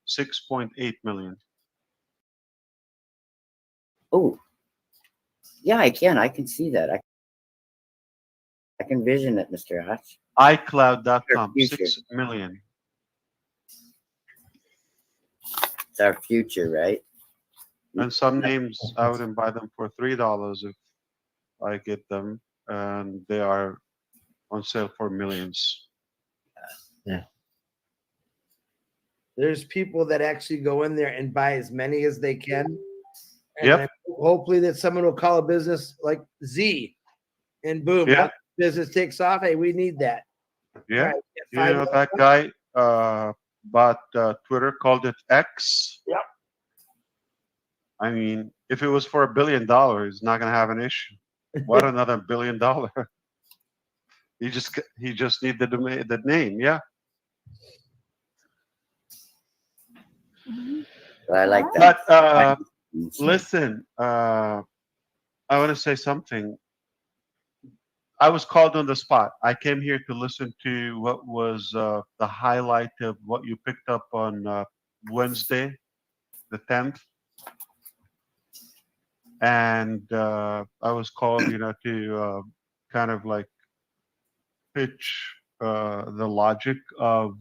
6.8 million. Oh, yeah, I can see that. I can vision it, Mr. Ash. iCloud.com, 6 million. It's our future, right? And some names, I wouldn't buy them for $3 if I get them, and they are on sale for millions. Yeah. There's people that actually go in there and buy as many as they can. And Yep. then hopefully that someone will call a business like Z, and boom, Yeah. that business takes off. Hey, we need that. Yeah. Right, You know, that guy bought Twitter, called it X. Yep. I mean, if it was for $1 billion, he's not going to have an issue. What another $1 billion? He just need the domain, the name. Yeah. I like that. But listen, I want to say something. I was called on the spot. I came here to listen to what was the highlight of what you picked up on Wednesday, the 10th. And I was called, to kind of like pitch the logic of,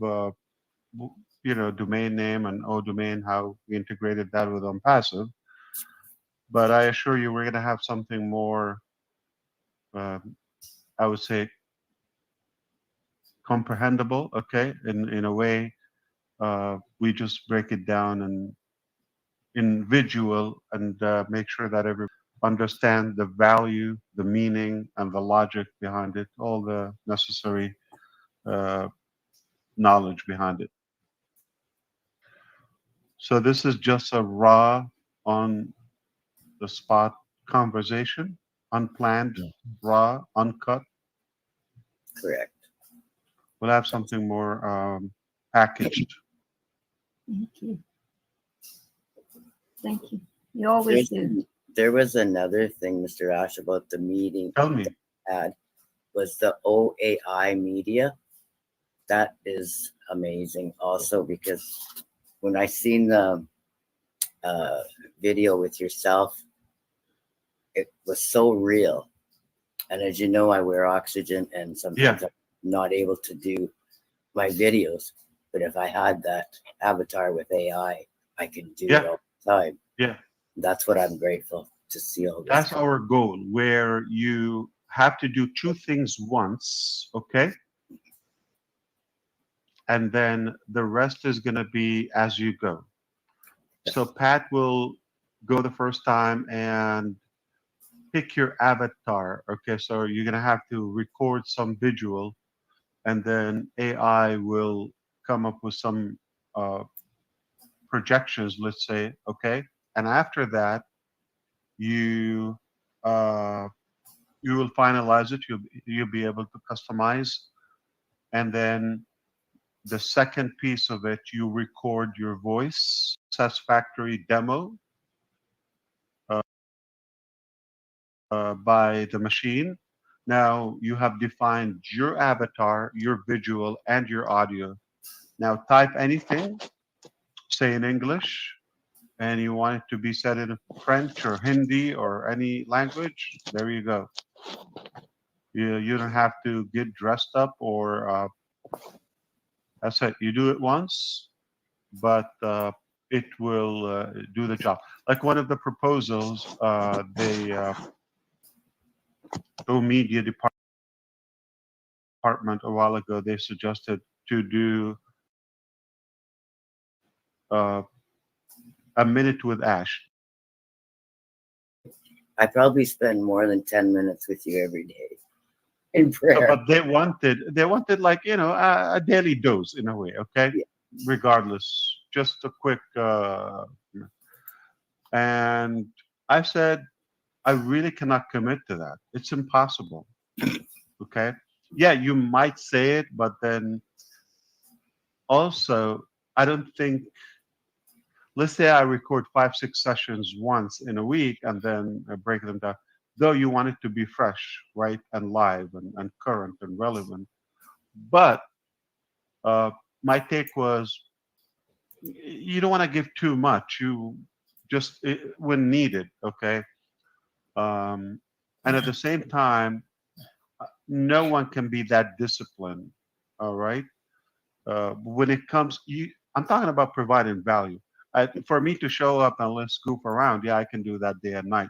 domain name and ODomain, how we integrated that with OnPassive. But I assure you, we're going to have something more, I would say, comprehensible, okay, in a way. We just break it down and in visual and make sure that understand the value, the meaning, and the logic behind it, all the necessary knowledge behind it. So this is just a raw, on the spot conversation, unplanned, raw, uncut. Correct. We'll have something more packaged. Thank you. Thank you. You always do. There was another thing, Mr. Ash, about the meeting Tell me. that I had was the OAI media. That is amazing also, because when I seen the video with yourself, it was so real. And as you know, I wear oxygen and sometimes I'm not able to do my videos. But if I had that avatar with AI, I could do it all the time. Yeah. That's what I'm grateful to see all this. That's our goal, where you have to do two things once, okay? And then the rest is going to be as you go. So Pat will go the first time and pick your avatar. Okay, so you're going to have to record some visual, and then AI will come up with some projections, let's say, okay? And after that, you will finalize it. You'll be able to customize, and then the second piece of it, you record your voice, satisfactory demo by the machine. Now you have defined your avatar, your visual, and your audio. Now type anything, say in English, and you want it to be said in French or Hindi or any language. There you go. You don't have to get dressed up or that's it. You do it once, but it will do the job. Like one of the proposals, the media department a while ago, they suggested to do a minute with Ash. I probably spend more than 10 minutes with you every day in prayer. But they wanted like, you know, a daily dose in a way, okay? Yeah. Regardless, just a quick, and I said, I really cannot commit to that. It's impossible, okay? Yeah, you might say it, but then also, I don't think, let's say I record 5-6 sessions once in a week and then I break them down. Though you want it to be fresh, right, and live and current and relevant. But my take was, you don't want to give too much. You just, when needed, okay? And at the same time, no one can be that disciplined, all right? When it comes, I'm talking about providing value. For me to show up and let's goof around, yeah, I can do that day and night.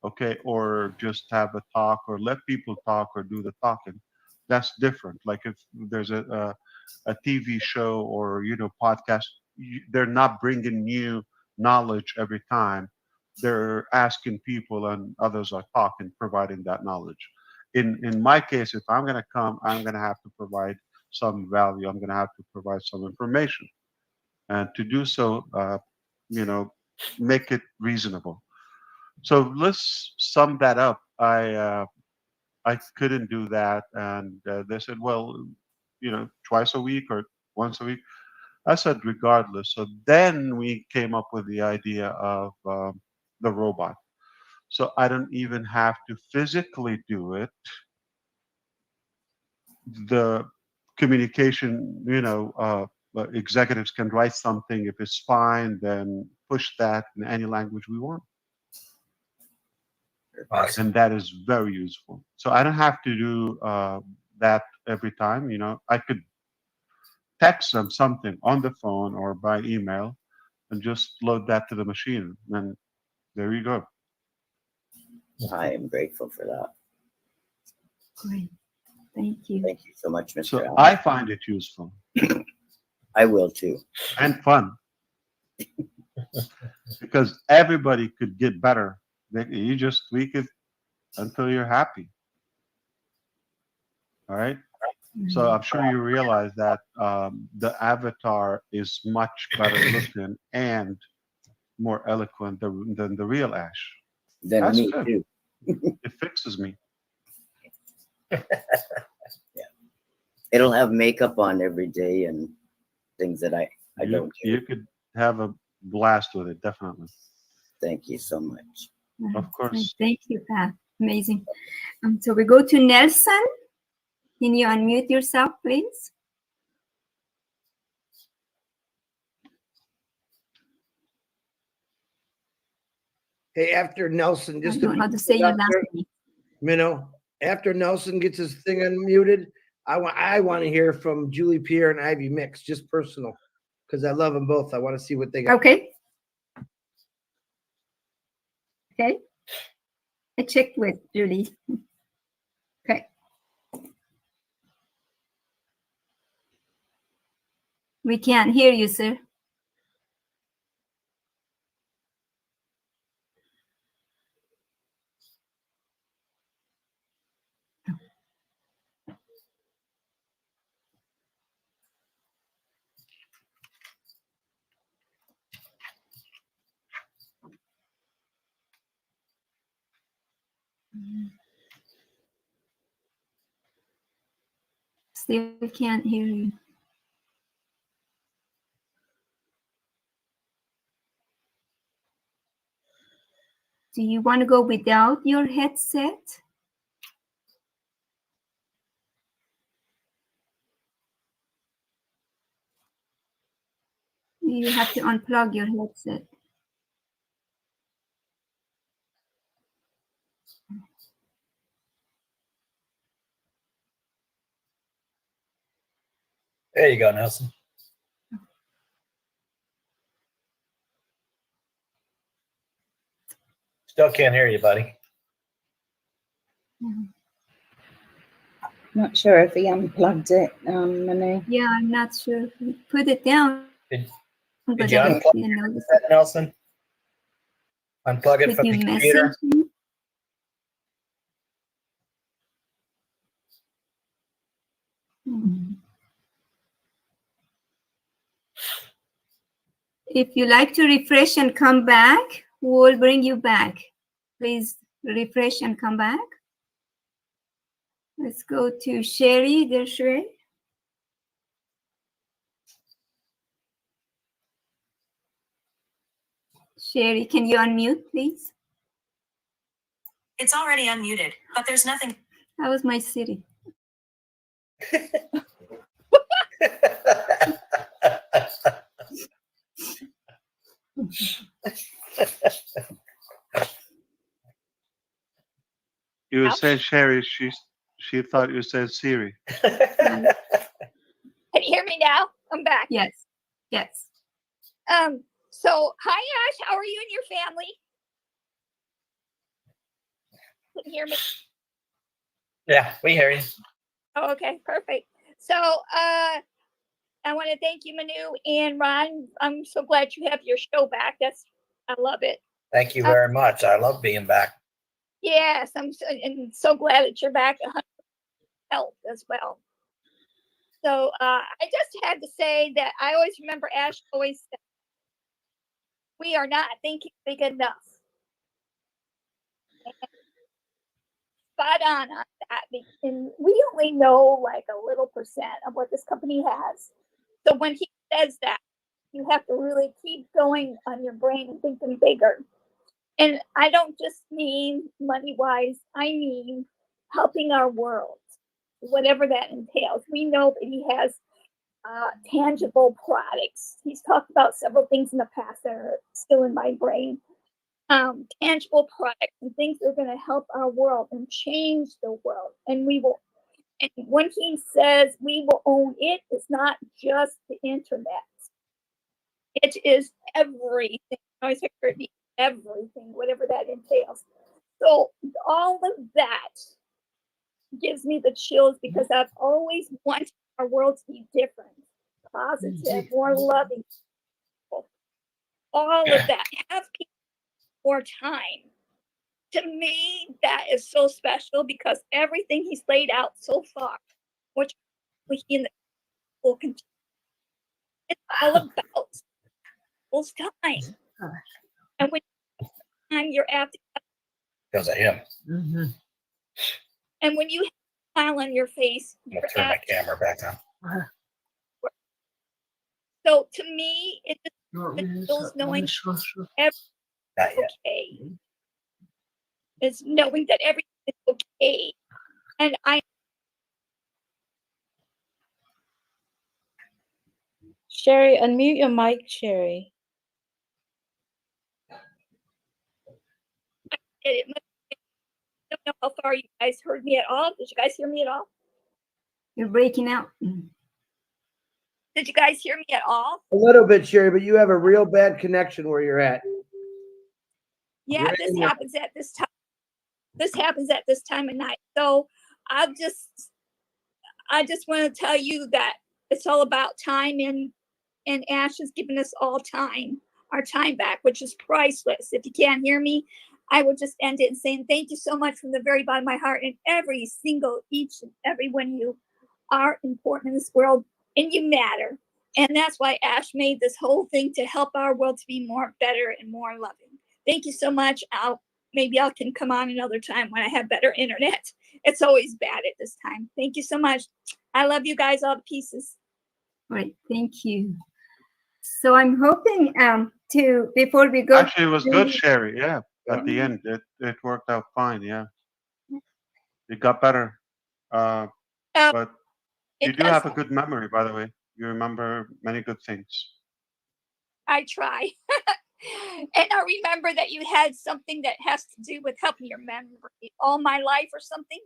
Okay, or just have a talk or let people talk or do the talking. That's different. Like if there's a TV show or, you know, podcast, they're not bringing new knowledge every time. They're asking people and others are talking, providing that knowledge. In my case, if I'm going to come, I'm going to have to provide some value. I'm going to have to provide some information. And to do so, you know, make it reasonable. So let's sum that up. I couldn't do that, and they said, well, you know, twice a week or once a week. I said, regardless. So then we came up with the idea of the robot. So I don't even have to physically do it. The communication, you know, executives can write something. If it's fine, then push that in any language we want. Awesome. And that is very useful. So I don't have to do that every time. You know, I could text them something on the phone or by email and just load that to the machine. And there you go. I am grateful for that. Great. Thank you. Thank you so much, Mr. So Allen. I find it useful. I will too. And fun. Because everybody could get better You just tweak it until you're happy. All right. So I'm sure you realize that the avatar is much better looking and more eloquent than the real Ash. Then That's me good. too. It fixes me. It'll have makeup on every day and things that I don't do. You could have a blast with it, definitely. Thank you so much. Of course. Thank you, Pat. Amazing. So we go to Nelson. Can you unmute yourself, please? Hey, after Nelson, just I don't know how to say your last name. Minnow, after Nelson gets his thing unmuted, I want to hear from Julie Pierre and Ivy Mix, just personal, because I love them both. I want to see what they got. Okay. Okay. I checked with Julie. Okay. We can't hear you, sir. Still can't hear you. Do you want to go without your headset? You have to unplug your headset. There you go, Nelson. Still can't hear you, buddy. Not sure if he unplugged it, Manu. Yeah, I'm not sure. Put it down. Did But you I unplug didn't notice that, Nelson? Unplug it Could from you the computer. message me? If you like to refresh and come back, we'll bring you back. Please refresh and come back. Let's go to Sherry. There's Sherry. Sherry, can you unmute, please? It's already unmuted, but there's nothing. That was my city. You said Sherry, she thought you said Siri. Can you hear me now? I'm back. Yes. Yes. So hi Ash, how are you and your family? Can you hear me? Yeah, we hear you. Oh, okay, perfect. So I want to thank you, Manu and Ron. I'm so glad you have your show back. I love it. Thank you very much. I love being back. Yes, I'm so glad that you're back 100% health as well. So I just had to say that I always remember Ash always said, we are not thinking big enough. And spot on that. And we only know like a little percent of what this company has. So when he says that, you have to really keep going on your brain and thinking bigger. And I don't just mean money-wise, I mean helping our world, whatever that entails. We know that he has tangible products. He's talked about several things in the past that are still in my brain. Tangible products and things that are going to help our world and change the world. And we will, and when he says we will own it, it's not just the internet. It is everything. I always heard everything, whatever that entails. So all of that gives me the chills because I've always wanted our world to be different, positive, more loving. All of that. Have people more time. to me, that is so special because everything he's laid out so far, which he will continue, it's all about people's time. And when time you're at the Because of him. and when you have a smile on your face, I'm gonna you're turn my at camera back on. so to me, it just feels knowing everything's Not yet. okay. It's knowing that everything is okay. And I Sherry, unmute your mic, Sherry. it must, I don't know how far you guys heard me at all. Did you guys hear me at all? You're breaking out. Did you guys hear me at all? A little bit, Sherry, but you have a real bad connection where you're at. Yeah, Right this in the- happens at this time. This happens at this time of night. So I just want to tell you that it's all about time, and Ash has given us all time, our time back, which is priceless. If you can't hear me, I will just end it and saying thank you so much from the very bottom of my heart. And each and every one of you are important in this world, and you matter. And that's why Ash made this whole thing to help our world to be more better and more loving. Thank you so much. Maybe I can come on another time when I have better internet. It's always bad at this time. Thank you so much. I love you guys all to pieces. Right, thank you. So I'm hoping to, before we go. Actually, it was good, Sherry. Yeah, at the end, it worked out fine. Yeah, it got better. But you do have a good memory, by the way. You remember many good things. I try. And I remember that you had something that has to do with helping your memory all my life or something.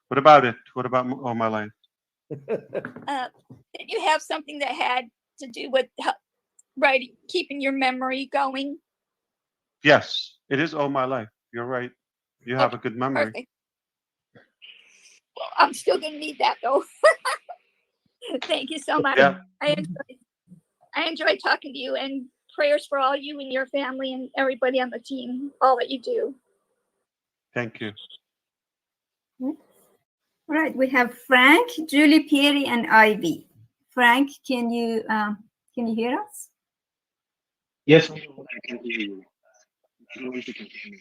What about it? What about all my life? Did you have something that had to do with keeping your memory going? Yes, it is all my life. You're right. You have a good memory. Perfect. Well, I'm still gonna need that though. Thank you so much. Yeah. I enjoy talking to you, and prayers for all you and your family and everybody on the team, all that you do. Thank you. All right, we have Frank, Julie, Perry, and Ivy. Frank, can you hear us? Yes, I can hear you. I don't know if you can hear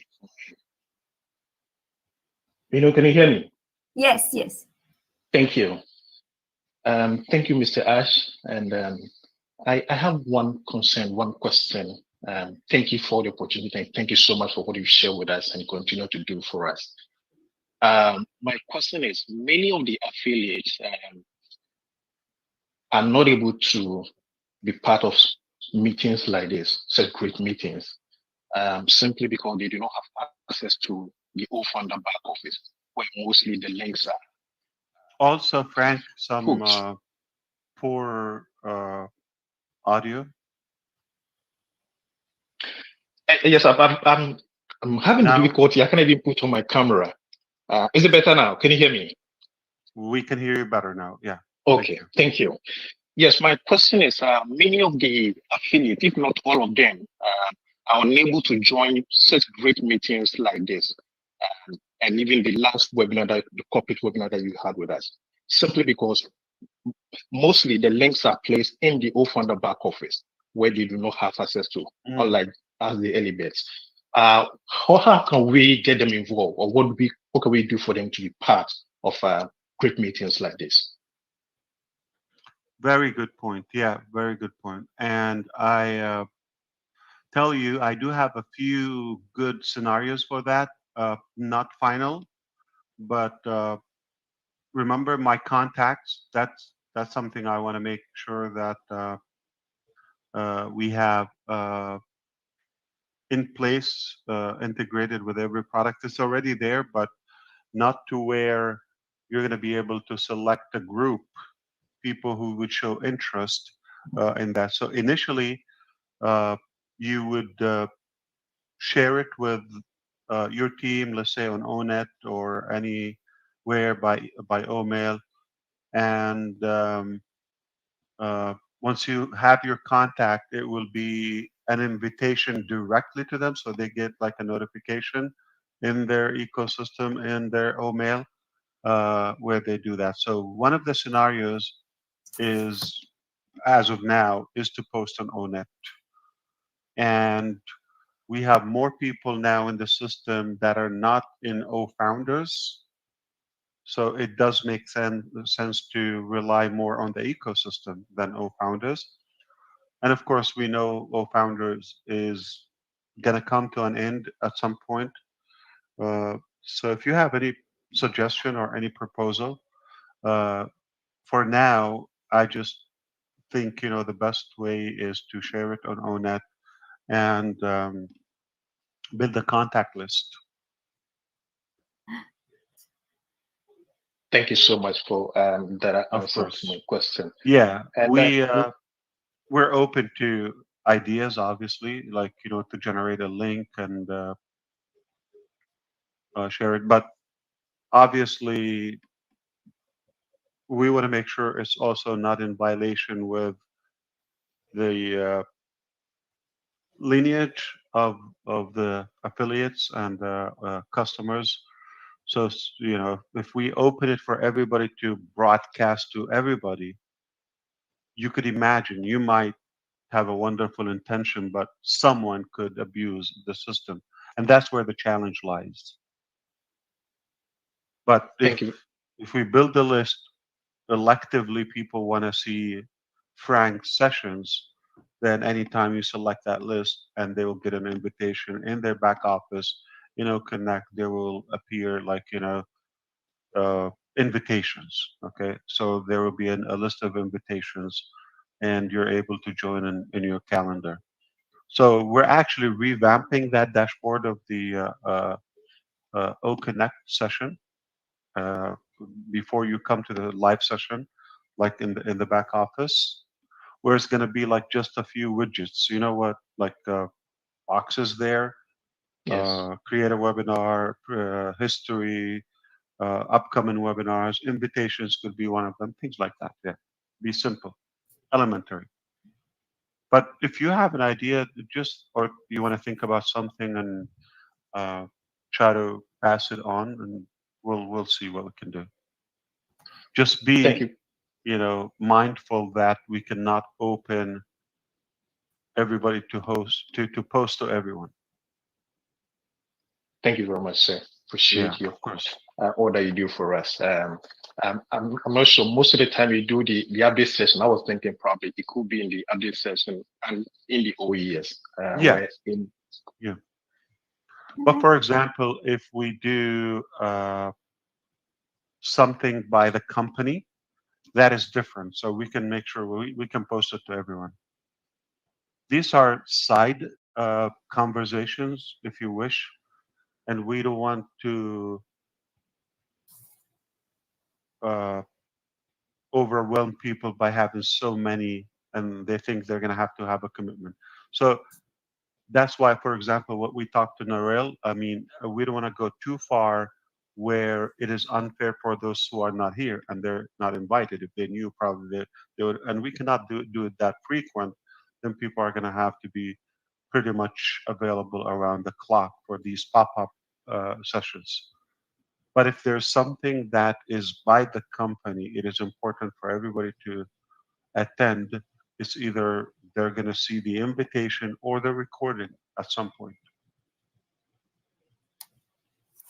me. Can you hear me? Yes, yes. Thank you. Thank you, Mr. Ash. And I have one concern, one question. Thank you for the opportunity. And thank you so much for what you share with us and continue to do for us. My question is, many of the affiliates are not able to be part of meetings like this, such great meetings, simply because they do not have access to the O-Founder back office, where mostly the links are. Also, Frank, some poor audio. Yes, I'm having difficulty. I can't even put on my camera. Is it better now? Can you hear me? We can hear you better now. Yeah. Okay, thank you. Yes, my question is, many of the affiliates, if not all of them, are unable to join such great meetings like this. And even the last webinar, the corporate webinar that you had with us, simply because mostly the links are placed in the O-Founder back office where they do not have access to, unlike as the early birds. How can we get them involved, or what can we do for them to be part of great meetings like this? Very good point. Yeah, very good point. And I tell you, I do have a few good scenarios for that. Not final, but remember my contacts. That's something I want to make sure that we have in place, integrated with every product. It's already there, but not to where you're going to be able to select a group, people who would show interest in that. So initially, you would share it with your team, let's say on ONET or anywhere by OMail, and once you have your contact, it will be an invitation directly to them, so they get like a notification in their ecosystem, in their OMail, where they do that. So one of the scenarios is, as of now, is to post on ONet. And we have more people now in the system that are not in O Founders. So it does make sense to rely more on the ecosystem than O Founders. And of course, we know O Founders is going to come to an end at some point. So if you have any suggestion or any proposal, for now, I just think, the best way is to share it on ONet and build a contact list. Thank you so much for that Of answer course. to my question. Yeah, And we're open to ideas, obviously, like, to generate a link and share it. But obviously, we want to make sure it's also not in violation with the lineage of the affiliates and customers. So, if we open it for everybody to broadcast to everybody, you could imagine you might have a wonderful intention, but someone could abuse the system. And that's where the challenge lies. But thank you. if we build the list, electively people want to see Frank's sessions, then anytime you select that list and they will get an invitation in their back office, Connect, there will appear like, invitations. Okay. So there will be a list of invitations and you're able to join in your calendar. So we're actually revamping that dashboard of the O Connect session before you come to the live session, like in the back office, where it's going to be like just a few widgets. You know what? Like boxes there, Yes. create a webinar, history, upcoming webinars, invitations could be one of them. Things like that. Yeah, be simple, elementary. But if you have an idea, or you want to think about something and try to pass it on, and we'll see what we can do. Just Thank be, you. mindful that we cannot open everybody to post to everyone. Thank you very much, sir. Appreciate Yeah, you of course. all that you do for us. I'm not sure. Most of the time you do the update session, I was thinking probably it could be in the update session and in the OES. Yeah. In Yeah. But for example, if we do something by the company, that is different. So we can make sure we can post it to everyone. These are side conversations, if you wish, and we don't want to overwhelm people by having so many, and they think they're going to have a commitment. So that's why, for example, what we talked to Narelle, I mean, we don't want to go too far where it is unfair for those who are not here and they're not invited. If they knew, probably they would, and we cannot do it that frequent, then people are going to have to be pretty much available around the clock for these pop-up sessions. But if there's something that is by the company, it is important for everybody to attend. It's either they're going to see the invitation or the recording at some point.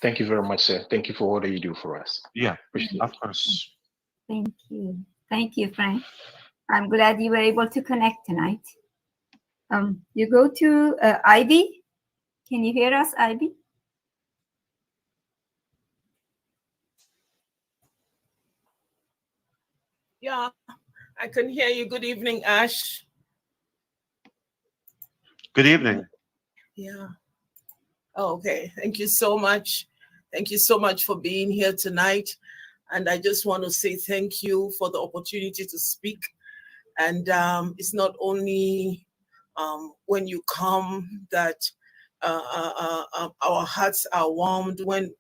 Thank you very much, sir. Thank you for all that you do for us. Yeah, Appreciate of course. Thank you. Thank you, Frank. I'm glad you were able to connect tonight. You go to Ivy. Can you hear us, Ivy? Yeah, I can hear you. Good evening, Ash. Good evening. Yeah. Oh, okay. Thank you so much. Thank you so much for being here tonight. And I just want to say thank you for the opportunity to speak. And it's not only when you come that our hearts are warmed, when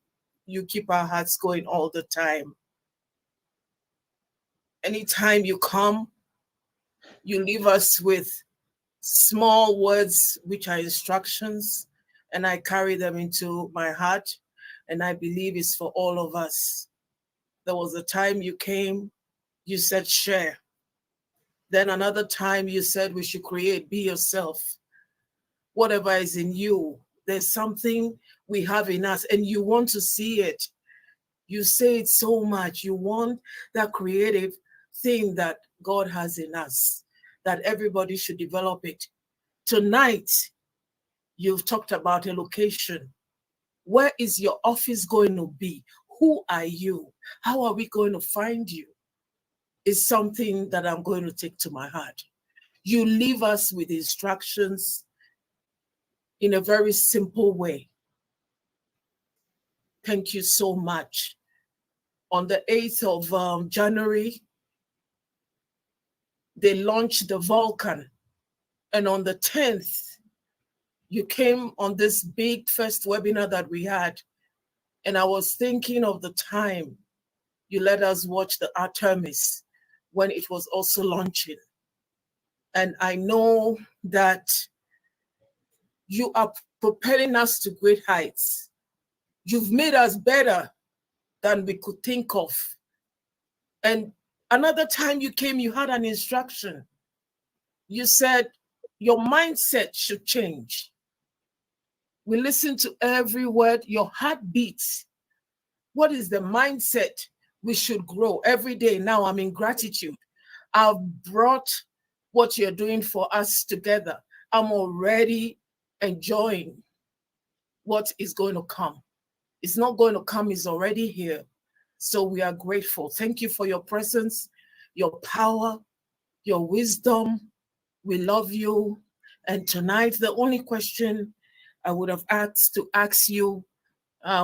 you keep our hearts going all the time. Anytime you come, you leave us with small words which are instructions, and I carry them into my heart, and I believe it's for all of us. There was a time you came, you said share. Then another time you said we should create, be yourself. Whatever is in you, there's something we have in us and you want to see it. You say it so much. You want that creative thing that God has in us, that everybody should develop it. Tonight, you've talked about a location. Where is your office going to be? Who are you? How are we going to find you? Is something that I'm going to take to my heart. You leave us with instructions in a very simple way. Thank you so much. On the 8th of January, they launched the Vulcan. And on the 10th, you came on this big first webinar that we had. And I was thinking of the time you let us watch the Artemis when it was also launching. And I know that you are propelling us to great heights. You've made us better than we could think of. And another time you came, you had an instruction. You said your mindset should change. We listen to every word, your heart beats. What is the mindset we should grow every day? Now I'm in gratitude. I've brought what you're doing for us together. I'm already enjoying what is going to come. It's not going to come, it's already here. So we are grateful. Thank you for your presence, your power, your wisdom. We love you. And tonight, the only question I would have asked to ask you,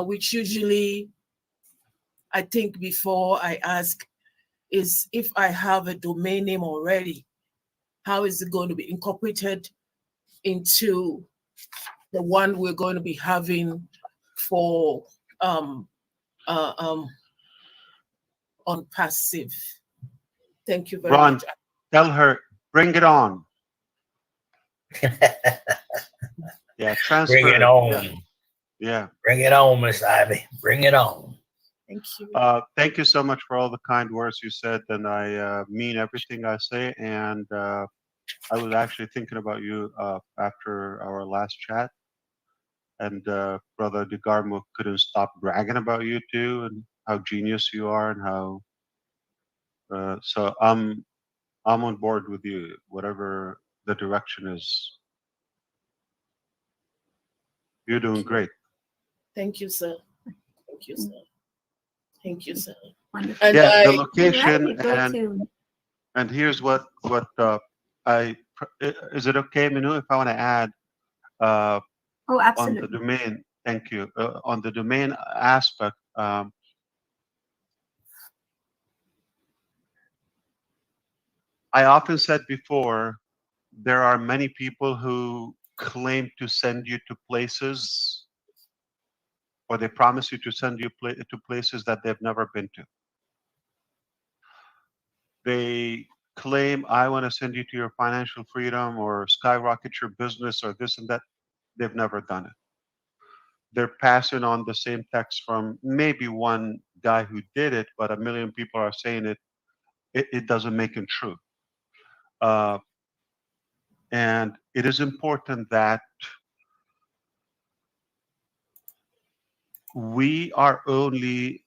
which usually I think before I ask, is if I have a domain name already, how is it going to be incorporated into the one we're going to be having for on passive? Thank you very Ron, much. tell her, bring it on. Yeah, transfer. Bring it on. Yeah. Yeah. Bring it on, Miss Ivy. Bring it on. Thank you. Thank you so much for all the kind words you said, and I mean everything I say. And I was actually thinking about you after our last chat, and Brother DeGarmo couldn't stop bragging about you too, and how genius you are, and how. So I'm on board with you, whatever the direction is. You're doing great. Thank you, sir. Thank you, sir. Thank you, sir. Wonderful. And Yeah, the I, location Go to and here's what is it okay, Minu, if I want to add oh, on the absolutely. domain? Thank you. On the domain aspect, I often said before, there are many people who claim to send you to places, or they promise you to send you to places that they've never been to. They claim, I want to send you to your financial freedom or skyrocket your business or this and that. They've never done it. They're passing on the same text from maybe one guy who did it, but a million people are saying it. It doesn't make it true. And it is important that we are only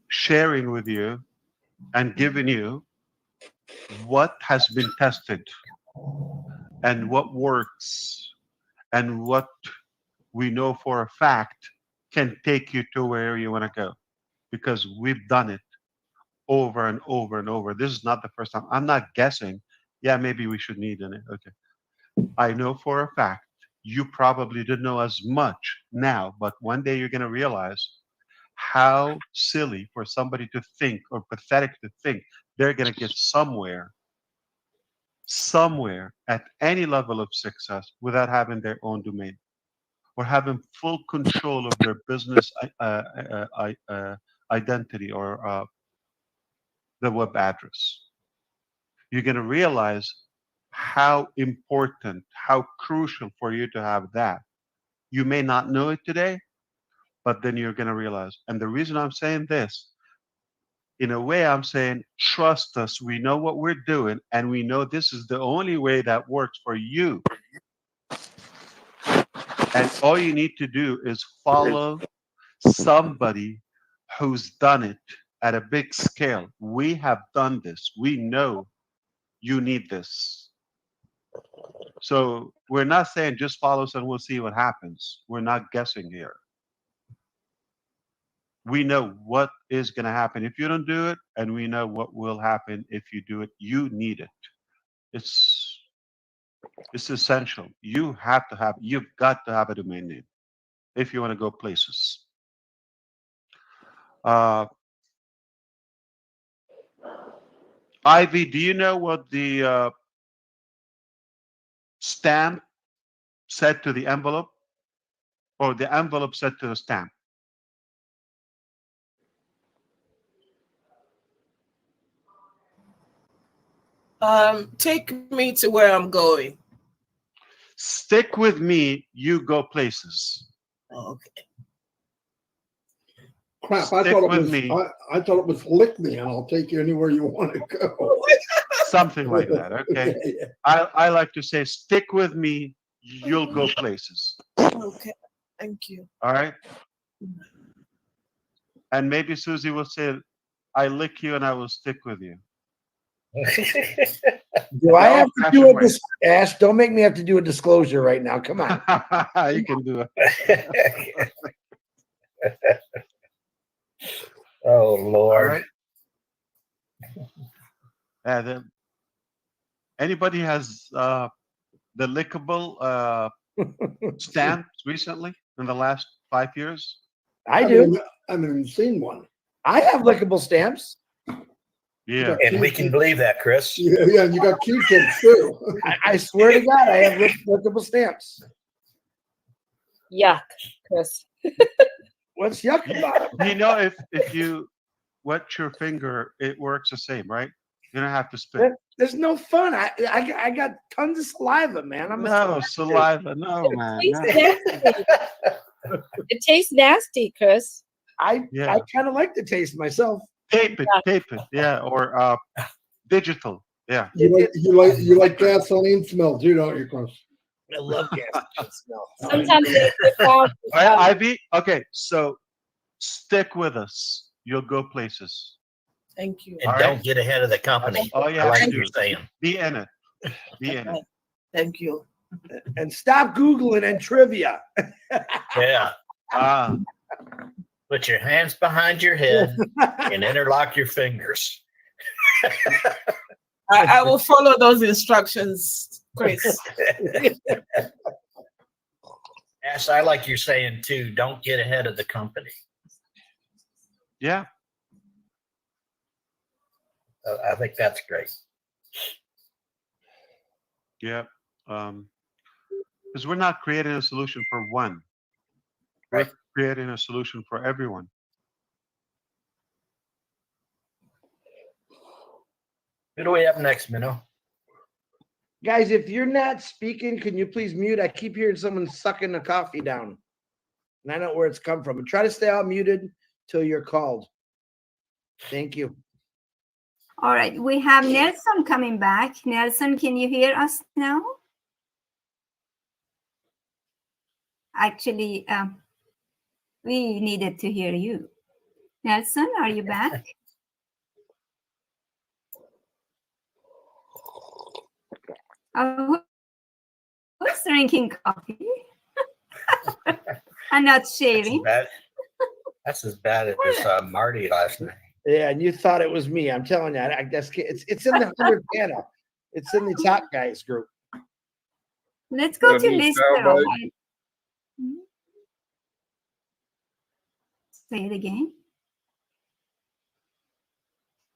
sharing with you and giving you what has been tested and what works and what we know for a fact can take you to where you want to go, because we've done it over and over and over. This is not the first time. I'm not guessing. Yeah, maybe we should need it. Okay. I know for a fact you probably didn't know as much now, but one day you're going to realize how silly for somebody to think, or pathetic to think, they're going to get somewhere at any level of success without having their own domain or having full control of their business identity or the web address. you're going to realize how important, how crucial for you to have that. You may not know it today, but then you're going to realize. And the reason I'm saying this, in a way, I'm saying, trust us. We know what we're doing, and we know this is the only way that works for you. And all you need to do is follow somebody who's done it at a big scale. We have done this. We know you need this. So we're not saying just follow us and we'll see what happens. We're not guessing here. We know what is going to happen if you don't do it, and we know what will happen if you do it. You need it. It's essential. You have to have, you've got to have a domain name if you want to go places. Ivy, do you know what the stamp said to the envelope, or the envelope said to the stamp? Take me to where I'm going. Stick with me, you go places. Okay. Crap! Stick I thought it with was. me. I thought it was lick me, and I'll take you anywhere you want to go. Something like that. Okay. I like to say, stick with me, you'll go places. Okay. Thank you. All right. And maybe Susie will say, I lick you and I will stick with you. Do I have to do a Ash? Don't make me have to do a disclosure right now. Come on. You can do it. Oh Lord. Right. Anybody has the lickable stamps recently in the last 5 years? I do. I haven't even seen one. I have lickable stamps. Yeah. And we can believe that, Chris. Yeah, and you got Q-tips too. I swear to God, I have lickable stamps. Yuck, Chris. What's yuck about it? You know, if you wet your finger, it works the same, right? You don't have to spit. There's no fun. I got tons of saliva, man. I'm No saliva, no man. It No. tastes nasty. It tastes nasty, Chris. I Yeah. kind of like the taste myself. Tape it, yeah, or digital, yeah. You like gasoline smell too, don't you, Chris? I love gasoline smell. Sometimes they dip out. Ivy, okay, so stick with us. You'll go places. Thank you. And All don't right. get ahead of the company. All you I have like to what do. you're saying. Be in it. Be in it. Thank you. And stop Googling and trivia. Yeah. Put your hands behind your head and interlock your fingers. I will follow those instructions, Chris. Yes, I like you're saying too, don't get ahead of the company. Yeah. I think that's great. Yeah. Because we're not creating a solution for one. We're creating a solution for everyone. Who do we have next, Minnow? Guys, if you're not speaking, can you please mute? I keep hearing someone sucking the coffee down. And I don't know where it's come from. And try to stay out muted till you're called. Thank you. All right, we have Nelson coming back. Nelson, can you hear us now? Actually, we needed to hear you. Nelson, are you back? Who's drinking coffee? I'm not sharing. That's as bad as Marty last night. Yeah, and you thought it was me. I'm telling you, I guess it's in the 100 panel. It's in the top guys group. Let's go to Lister. Say it again.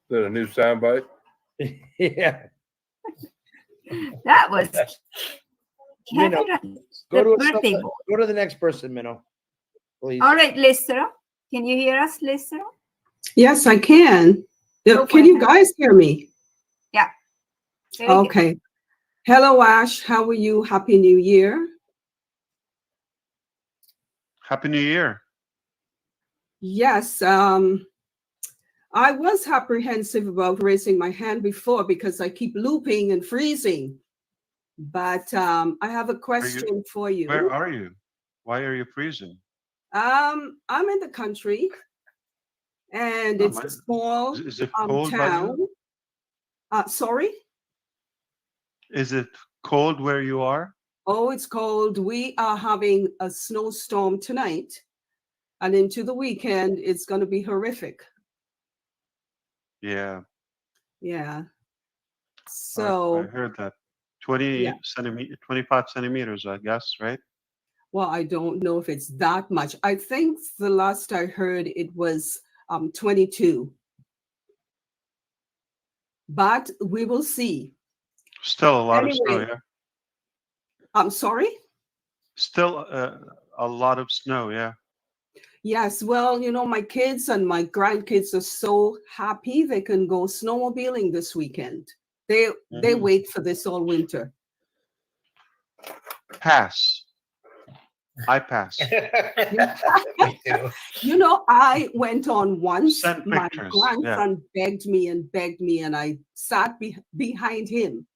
Is that a new soundbite? Yeah. That was Minnow, the birthday boy. go to the next person, Minnow. Please. All right, Lister. Can you hear us, Lister? Yes, I can. Go for Can you it. guys hear me? Yeah. Very good. Okay. Hello, Ash. How are you? Happy New Year. Happy New Year. Yes. I was apprehensive about raising my hand before because I keep looping and freezing. But I have a question for you. Where are you? Why are you freezing? I'm in the country, and Oh, it's a small is it cold by town. you? Sorry? Is it cold where you are? Oh, it's cold. We are having a snowstorm tonight, and into the weekend, it's going to be horrific. Yeah. Yeah. I So, heard that. 20 yeah. 25 centimeters, I guess, right? Well, I don't know if it's that much. I think the last I heard it was 22. But we will see. Still a lot of snow, Anyway, yeah. I'm sorry? Still a lot of snow, yeah. Yes, well, my kids and my grandkids are so happy they can go snowmobiling this weekend. They Mhm. wait for this all winter. Pass. I pass. Me too. I went on once. Send My pictures. Yeah. grandson begged me, and I sat behind him.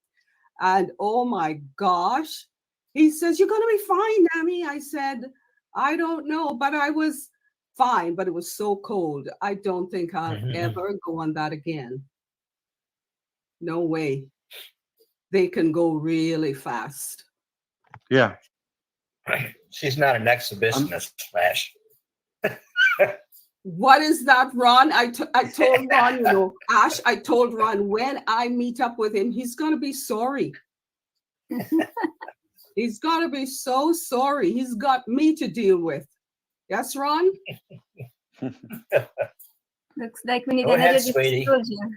And oh my gosh, he says, "You're going to be fine, Nami." I said, "I don't know," but I was fine, but it was so cold. I don't think I'll ever go on that again. No way. They can go really fast. Yeah. She's not an exhibitionist, Ash. What is that, Ron? I told Ron, Ash, I told Ron when I meet up with him, he's going to be sorry. He's going to be so sorry. He's got me to deal with. Yes, Ron? Looks like we need Go ahead, another sweetie. disclosure.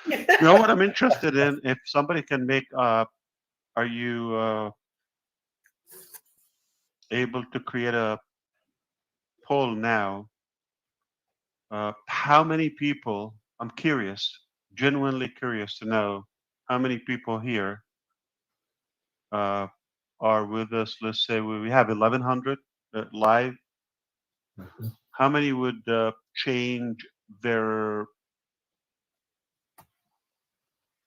You know what I'm interested in? If somebody can make, are you able to create a poll now? How many people, I'm curious, genuinely curious to know how many people here are with us. Let's say we have 1,100 live. How many would change their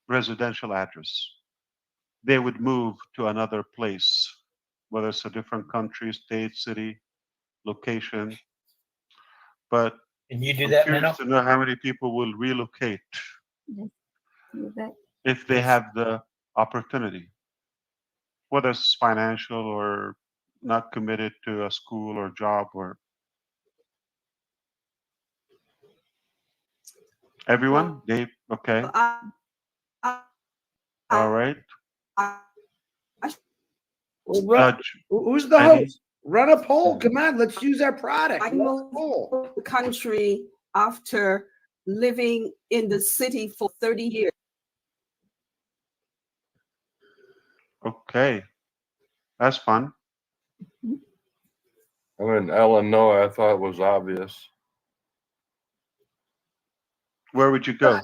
residential address? They would move to another place, whether it's a different country, state, city, location. But Can you do I'm that, curious Minnow? to know how many people will relocate Do that. if they have the opportunity, whether it's financial or not committed to a school or job or everyone. Dave, okay, all right. Well, who's the Penny? host? Run a poll. Come on, let's use our product. I Run a moved poll. to the country after living in the city for 30 years. Okay, that's fun. I'm in Illinois. I thought it was obvious. Where would you go?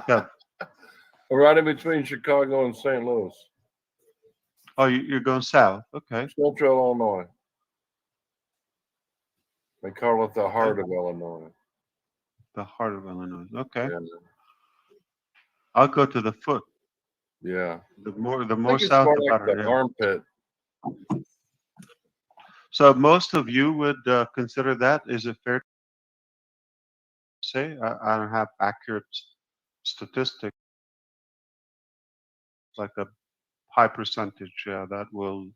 Yeah. Right in between Chicago and St. Louis. Oh, you're going south. Okay. Central Illinois. They call it the heart of Illinois. The heart of Illinois. Okay. Yeah. I'll go to the foot. Yeah. The more I think it's south, more the like better. the Yeah. armpit. So most of you would consider that. Is it fair to say? I don't have accurate statistics. It's like a high percentage that will.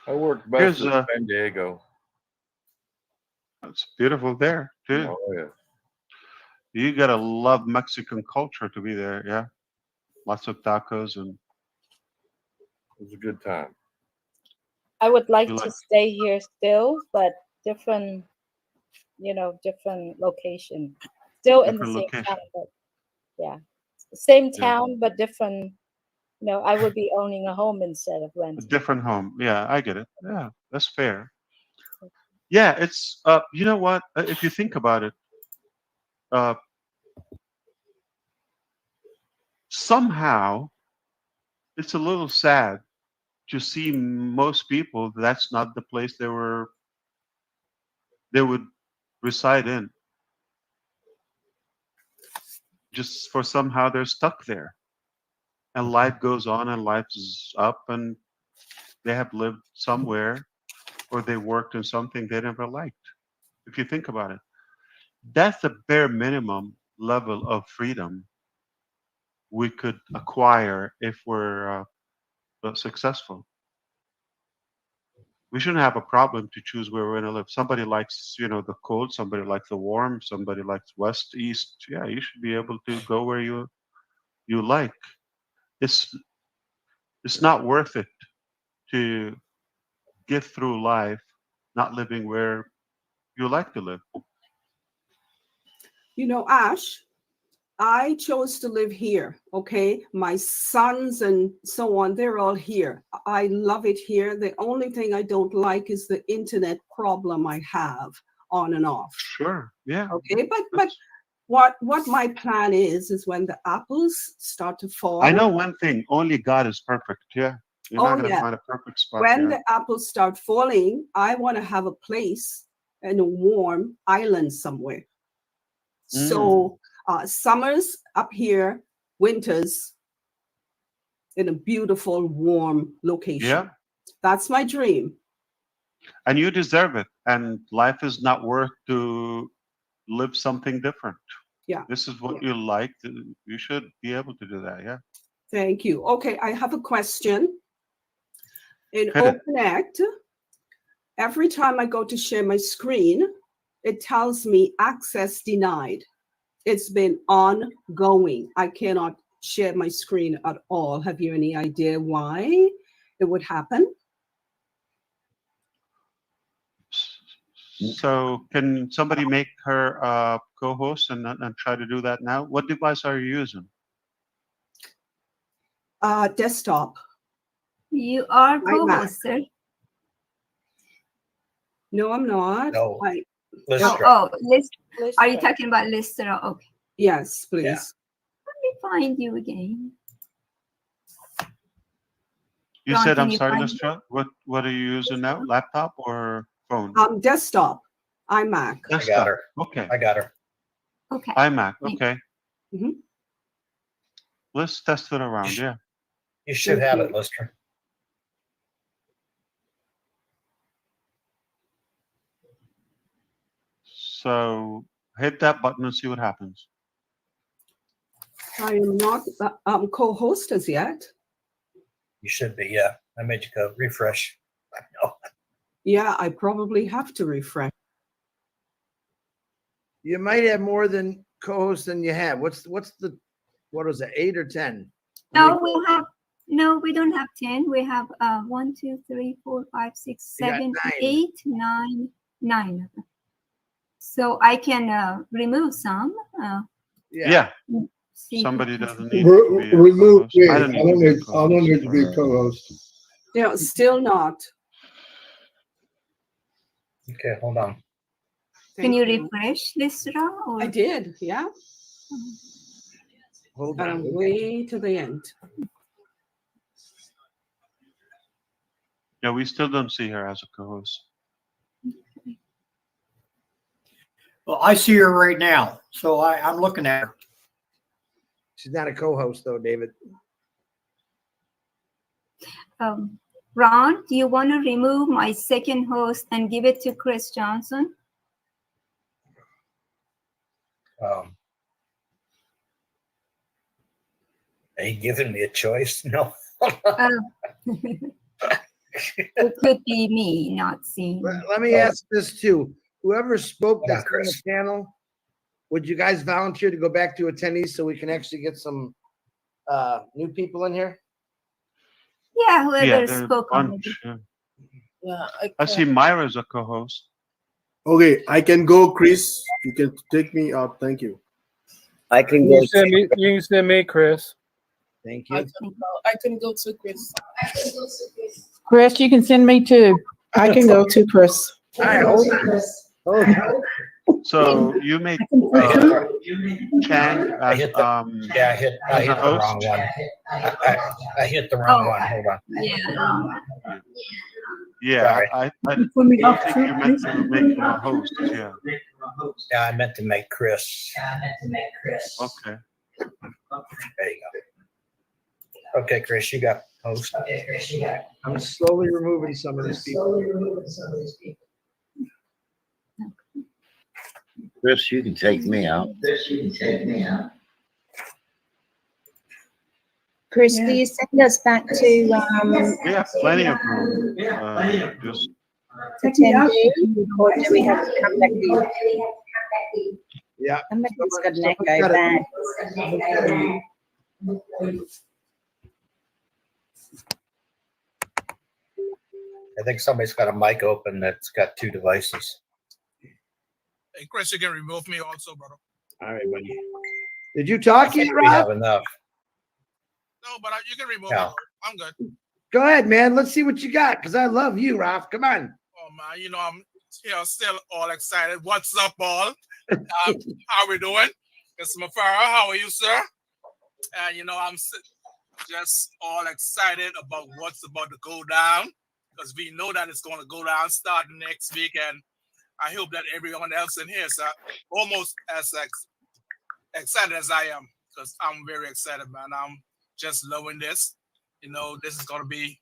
I worked best Here's in San Diego. It's beautiful there too. Oh yeah. You gotta love Mexican culture to be there. Yeah, lots of tacos and. It was a good time. I would like You to like- stay here still, but different location. Still in the Different same location. town, but yeah, same Yeah. town but different. I would be owning a home instead of A renting. different home. Yeah, I get it. Yeah, that's fair. Yeah, it's you know what? If you think about it, uh, somehow it's a little sad to see most people that's not the place they would reside in. Just for somehow they're stuck there, and life goes on, and life is up, and they have lived somewhere, or they worked in something they never liked. If you think about it, that's the bare minimum level of freedom we could acquire if we're successful. We shouldn't have a problem to choose where we're going to live. Somebody likes, the cold. Somebody likes the warm. Somebody likes west, east. Yeah, you should be able to go where you like. It's not worth it to get through life not living where you like to live. You know, Ash, I chose to live here. Okay. My sons and so on, they're all here. I love it here. The only thing I don't like is the internet problem I have on and off. Sure. Yeah. Okay. But what my plan is when the apples start to fall. I know one thing, only God is perfect. Yeah. You're not going to find a perfect spot. When the apples start falling, I want to have a place in a warm island somewhere. So summers up here, winters in a beautiful, warm location. Yeah. That's my dream. And you deserve it. And life is not worth to live something different. Yeah. This is what you like. You should be able to do that. Yeah. Thank you. Okay, I have a question. In Hit it. OpenAct, every time I go to share my screen, it tells me access denied. It's been ongoing. I cannot share my screen at all. Have you any idea why it would happen? So can somebody make her co-host and try to do that now? What device are you using? Desktop. You are co-host, sir. No, I'm not. No. Are you talking about Lystra? Okay. Yes, please. Yeah. Let me find you again. You Ron, said, can I'm you sorry, find Lystra. What are you using now? Laptop or phone? Desktop. iMac. I got her. Okay. I got her. Okay. iMac. Okay. Mhm. Let's test it around. Yeah. You should have it, Lister. So hit that button and see what happens. I am not co-host as yet. You should be. Yeah. I made you go refresh. I know. Yeah, I probably have to refresh. You might have more than co-hosts than you have. What is it, 8 or 10? No, we don't have 10. We have 1, 2, 3, 4, 5, 6, You got 7, 9. 8, 9 of them. So I can remove some. Yeah. See Somebody who- doesn't need to be a Remove co-host. me. I I don't don't need to be a need to be co-host. co-host. Yeah, still not. Okay, hold on. Can you refresh, Lystra? Or? I did, yeah. Hold But on. I'm way to the end. Yeah, we still don't see her as a co-host. Well, I see her right now, so I'm looking at her. She's not a co-host though, David. Ron, do you want to remove my second host and give it to Chris Johnson? Are you giving me a choice? No. It could be me not seeing. Let me ask this too. Whoever spoke Hold on, that's on the Chris. panel, would you guys volunteer to go back to attendees so we can actually get some new people in here? Yeah, whoever Yeah, there's a spoke on it. bunch. Yeah. Yeah, I see Myra's a co-host. Okay, I can go, Chris. You can take me out. Thank you. I can You go. can send me, you can send me, Chris. Thank I you. can go to Chris. Chris, you can send me too. I can go to Chris. All right, hold on. So you made Chang I as hit the, yeah, I as hit a the host. wrong one. I hit the wrong one. Hold on. Yeah, Sorry. I don't think you meant to make him a host. Yeah. Yeah, I meant to make Chris. Okay. There you go. Okay, Chris, you got host. I'm slowly removing some of these people. Chris, you can take me out. Chris, do you send us back to We have plenty of room. Just attendee, or do we have to come back to you? Yeah. Somebody's got an echo back. I think somebody's got a mic open that's got two devices. Hey, Chris, you can remove me also, brother. All right, buddy. Did you talk I yet, think we have Rob? enough. No, but you can remove Yeah. me. I'm good. Go ahead, man. Let's see what you got, because I love you, Ralph. Come on. Oh man, you know I'm still all excited. What's up, all? How we doing? It's Mafara. How are you, sir? And you know just all excited about what's about to go down, because we know that it's going to go down starting next week, and I hope that everyone else in here is almost as excited as I am, because I'm very excited, man. I'm just loving this. You know, this is going to be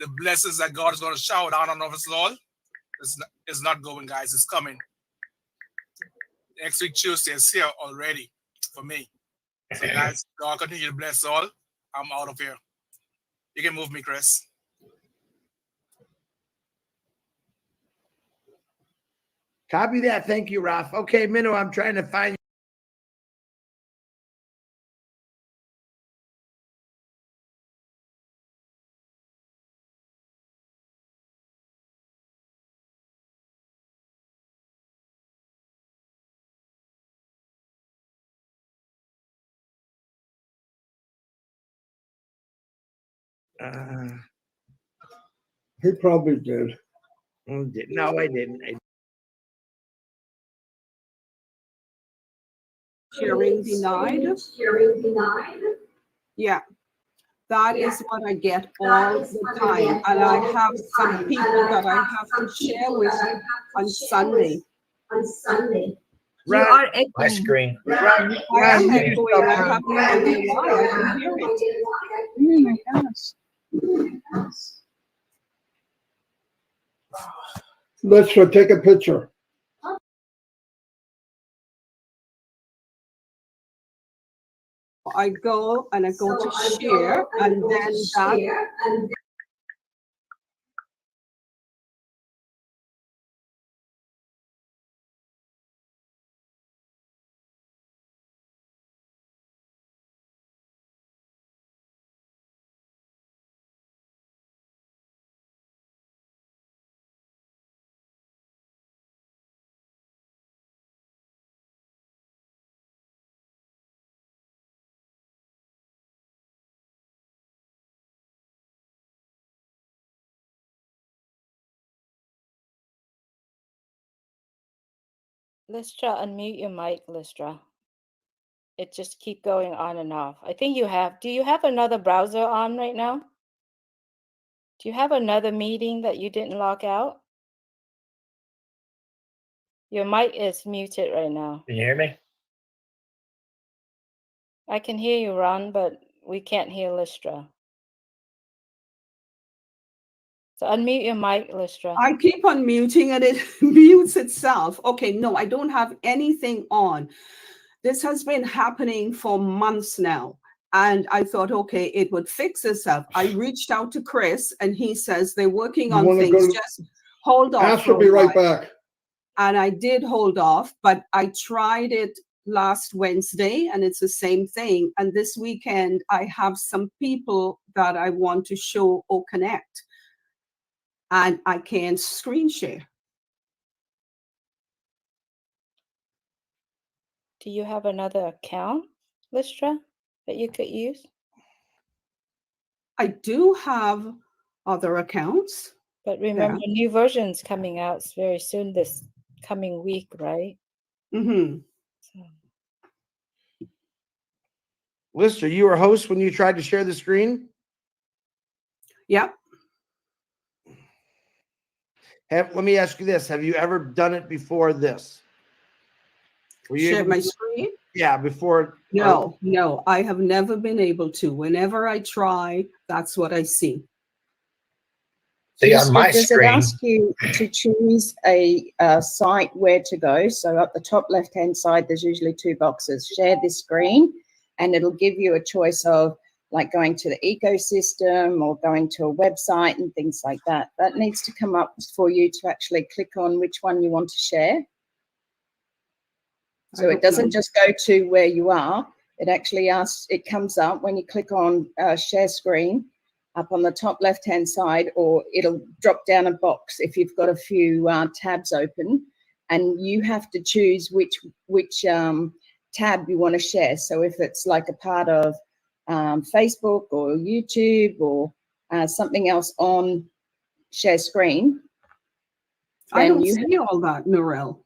the blessings that God is going to shower down on us all. It's not going, guys. It's coming. Next week, Tuesday is here already for me. So, guys, God continue to bless all. I'm out of here. You can move me, Chris. Copy that. Thank you, Ralph. Okay, Minnow, I'm trying to find He probably did. No, I didn't. Sharing denied. Yeah, that is what I get all the time. And I have some people that I have to share with on Sunday. You are My echoing. screen. I am echoing. I have no idea why. I can hear it. Oh my gosh. Let's take a picture. I go and I go to share, and then that. Lystra, unmute your mic, Lystra. It just keep going on and off. I think you have. Do you have another browser on right now? Do you have another meeting that you didn't log out? Your mic is muted right now. Can you hear me? I can hear you, Ron, but we can't hear Lystra. So unmute your mic, Lystra. I keep on muting and it mutes itself. Okay, no, I don't have anything on. This has been happening for months now. And I thought, okay, it would fix itself. I reached out to Chris and he says they're working You on wanna things. go- Just hold off. Ash for will a be right while. back. And I did hold off, but I tried it last Wednesday and it's the same thing. And this weekend, I have some people that I want to show or connect. And I can screen share. Do you have another account, Lystra, that you could use? I do have other accounts. But remember, new versions coming out very soon this coming week, right? Mm-hmm. Lister, you were host when you tried to share the screen? Yep. Let me ask you this. Have you ever done it before this? Were you Share able my to- screen? Yeah, before. No, I have never been able to. Whenever I try, that's what I see. See, on my Does it screen, ask you to choose a site where to go? So up the top left-hand side, there's usually two boxes. Share this screen, and it'll give you a choice of like going to the ecosystem or going to a website and things like that. That needs to come up for you to actually click on which one you want to share. So it doesn't just go to where you are. It actually asks, it comes up when you click on share screen up on the top left-hand side, or it'll drop down a box if you've got a few tabs open, and you have to choose which tab you want to share. So if it's like a part of Facebook or YouTube or something else on share screen, I then don't you see all that, Norel.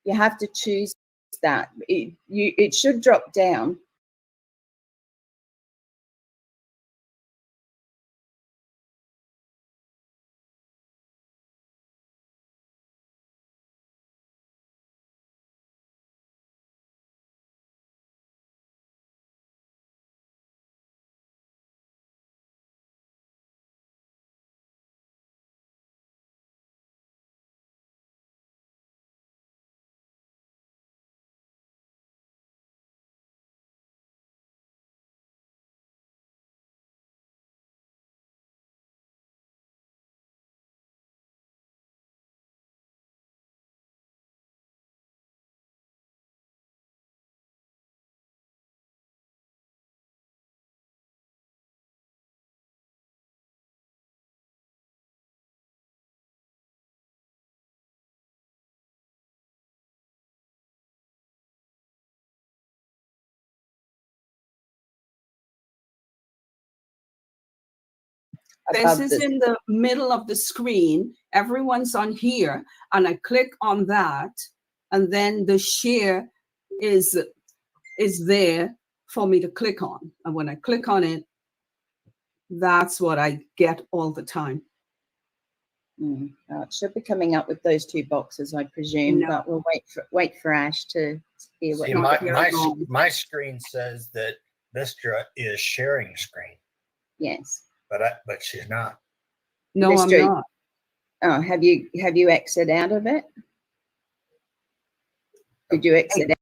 You have to choose that. It should drop down. This is in the middle of the screen. Everyone's on here, and I click on that, and then the share is there for me to click on. And when I click on it, that's what I get all the time. It should be coming up with those two boxes, I presume, No. but we'll wait for Ash to hear what see, my screen says that Vistra is sharing screen, Yes. but she's not. No, I'm Mystery. not. Oh, have you exited out of it? Did you exit out?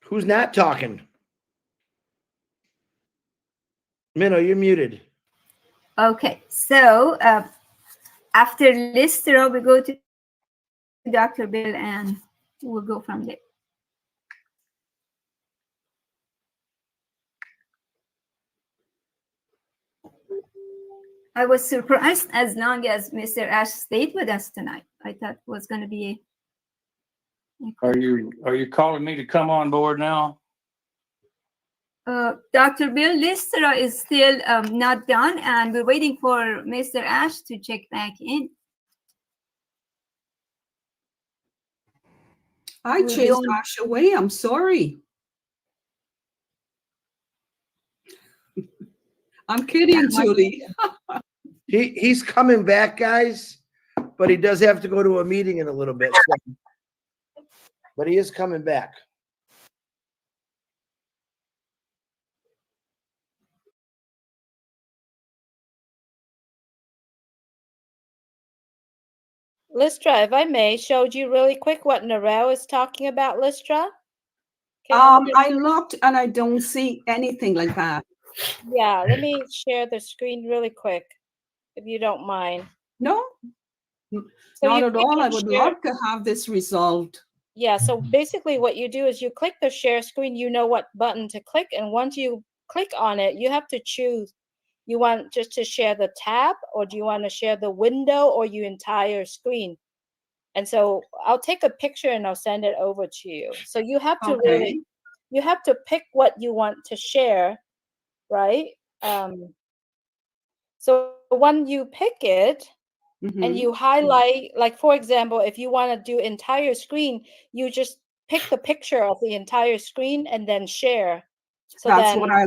Who's not talking? Minnow, you're muted. Okay, so after Lystra, we go to Dr. Bill, and we'll go from there. I was surprised as long as Mr. Ash stayed with us tonight. I thought it was going to be Are you calling me to come on board now? Dr. Bill, Lystra is still not done, and we're waiting for Mr. Ash to check back in. I chased Ash away. I'm sorry. I'm kidding, Julie. He's coming back, guys, but he does have to go to a meeting in a little bit. So. But he is coming back. Lystra, if I may, showed you really quick what Narelle is talking about, Lystra? I looked and I don't see anything like that. Yeah, let me share the screen really quick, if you don't mind. No, So not you at click all. on I would share. love to have this resolved. Yeah, so basically what you do is you click the share screen, you know what button to click, and once you click on it, you have to choose. You want just to share the tab, or do you want to share the window or your entire screen? And so I'll take a picture and I'll send it over to you. So you have to really, you have to pick what you want to share, right? So when you pick it, and you highlight, like for example, if you want to do entire screen, you just pick the picture of the entire screen and then share. So That's then what I.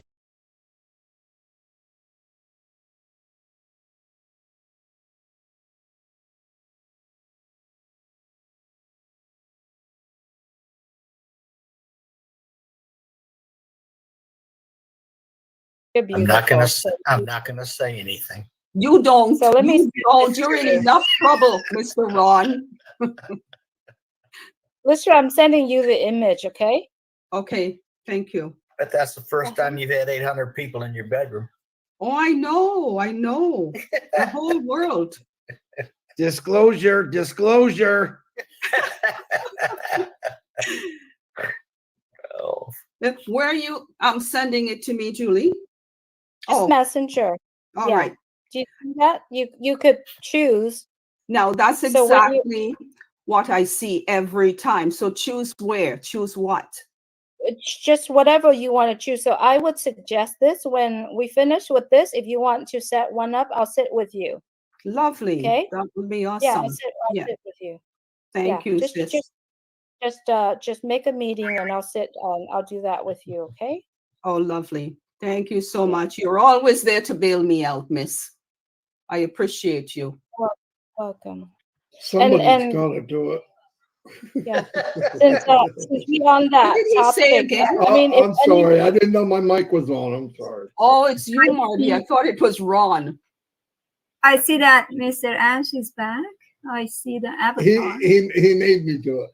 I'm not gonna say. I'm not gonna say anything. You don't. So let me. You don't. You're in enough trouble, Mr. Ron. Lystra, I'm sending you the image, okay? Okay, thank you. But that's the first time you've had 800 people in your bedroom. Oh, I know. I know. The whole world. Disclosure, disclosure. Oh. Where are you? I'm sending it to me, Julie. Just Messenger. All Yeah. right. Do you see that? You could choose. Now that's So when you- exactly what I see every time. So choose where? Choose what? It's just whatever you want to choose. So I would suggest this when we finish with this. If you want to set one up, I'll sit with you. Lovely. Okay. That would be awesome. Yeah, I'll sit with you. Thank you, just, sis. just make a meeting and I'll sit. I'll do that with you. Okay. Oh, lovely. Thank you so much. You're always there to bail me out, miss. I appreciate you. Welcome. Somebody's got to do it. Yeah. Since we're on that What did he say topic, again? I mean, if I'm sorry. I didn't know my mic was on. I'm sorry. Oh, it's you, Marty. I thought it was Ron. I see that Mr. Ash is back. I see the avatar. He made me do it.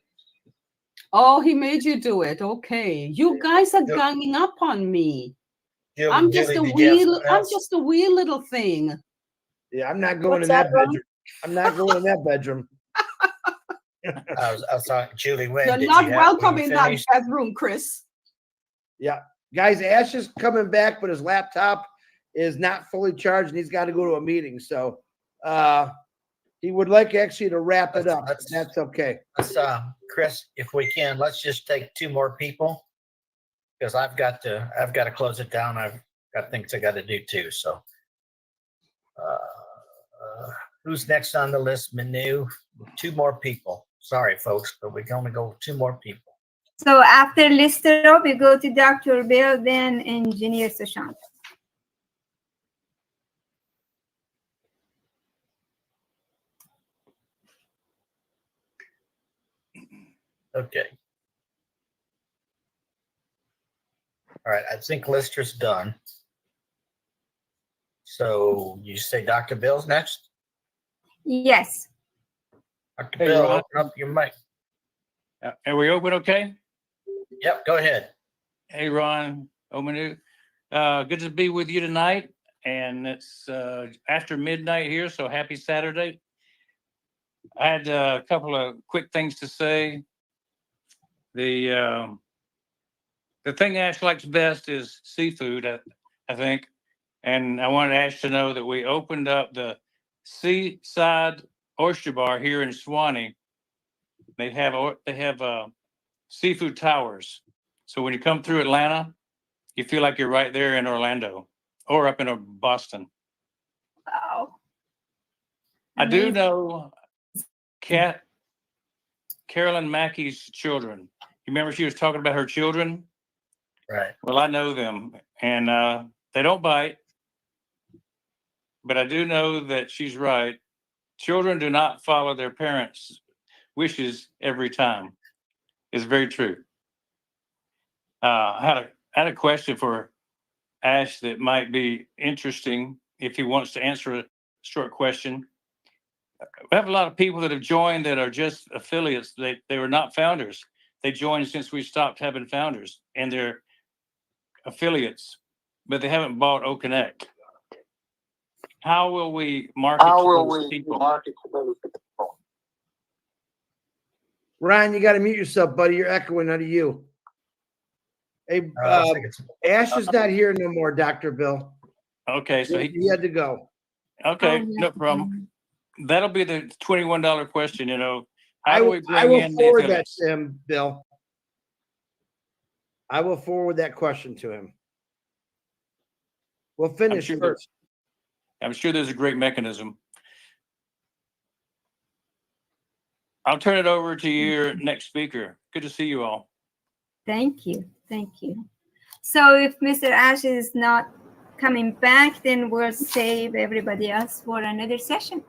Oh, he made you do it. Okay. You guys are ganging up on me. I'm just a wee little thing. Yeah, I'm not going What's in that that, Ron? bedroom. I'm not going in that bedroom. I was talking, Julie. When You're did not you have, welcome when in you that finished? bedroom, Chris. Yeah. Guys, Ash is coming back, but his laptop is not fully charged and he's got to go to a meeting. So he would like actually to wrap it up. That's okay. Let's, Chris, if we can, let's just take 2 more people because I've got to close it down. I've got things I got to do too. So, who's next on the list? Manu. 2 more people. Sorry, folks, but we can only go 2 more people. So after Lystra, we go to Dr. Bill, then Engineer Sushant. Okay. All right. I think Lister's done. So you say Dr. Bill's next? Yes. Dr. Hey, Bill, Ron. open up your mic. Are we open okay? Yep, go ahead. Hey, Ron Omanu. Good to be with you tonight. And it's after midnight here, so happy Saturday. I had a couple of quick things to say. The thing Ash likes best is seafood, I think. And I wanted Ash to know that we opened up the Seaside Oyster Bar here in Suwanee. They have seafood towers. So when you come through Atlanta, you feel like you're right there in Orlando or up in Boston. Wow. I do know Carolyn Mackey's children. You remember she was talking about her children? Right. Well, I know them, and they don't bite. But I do know that she's right. Children do not follow their parents' wishes every time. It's very true. I had a question for Ash that might be interesting if he wants to answer a short question. We have a lot of people that have joined that are just affiliates. They were not founders. They joined since we stopped having founders, and they're affiliates, but they haven't bought OConnect. How will we market to those people? Ryan, you got to mute yourself, buddy. You're echoing out of you. Hey, Ash is not here no more, Dr. Bill. Okay, so he had to go. Okay, no problem. That'll be the $21 question, you know. How I do will, we bring I will in the forward that affiliates? to him, Bill. I will forward that question to him. We'll finish first. I'm sure there's a great mechanism. I'll turn it over to your next speaker. Good to see you all. Thank you. Thank you. So if Mr. Ash is not coming back, then we'll save everybody else for another session.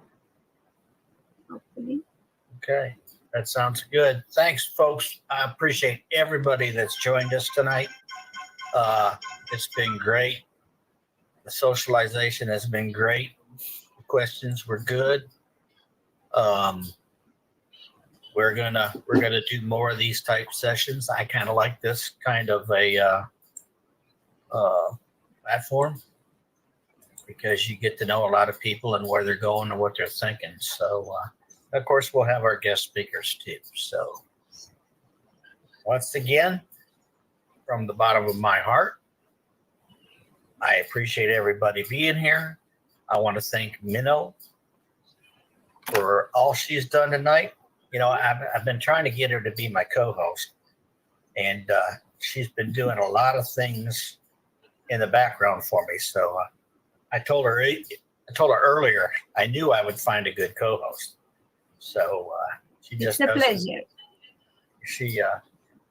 Hopefully. Okay, that sounds good. Thanks, folks. I appreciate everybody that's joined us tonight. It's been great. The socialization has been great. The questions were good. We're gonna do more of these type sessions. I kind of like this kind of a platform because you get to know a lot of people and where they're going and what they're thinking. So, of course, we'll have our guest speakers too. So, once again, from the bottom of my heart, I appreciate everybody being here. I want to thank Minnow for all she's done tonight. You know, I've been trying to get her to be my co-host, and she's been doing a lot of things in the background for me. So I told her earlier I knew I would find a good co-host. So she just it's a pleasure. She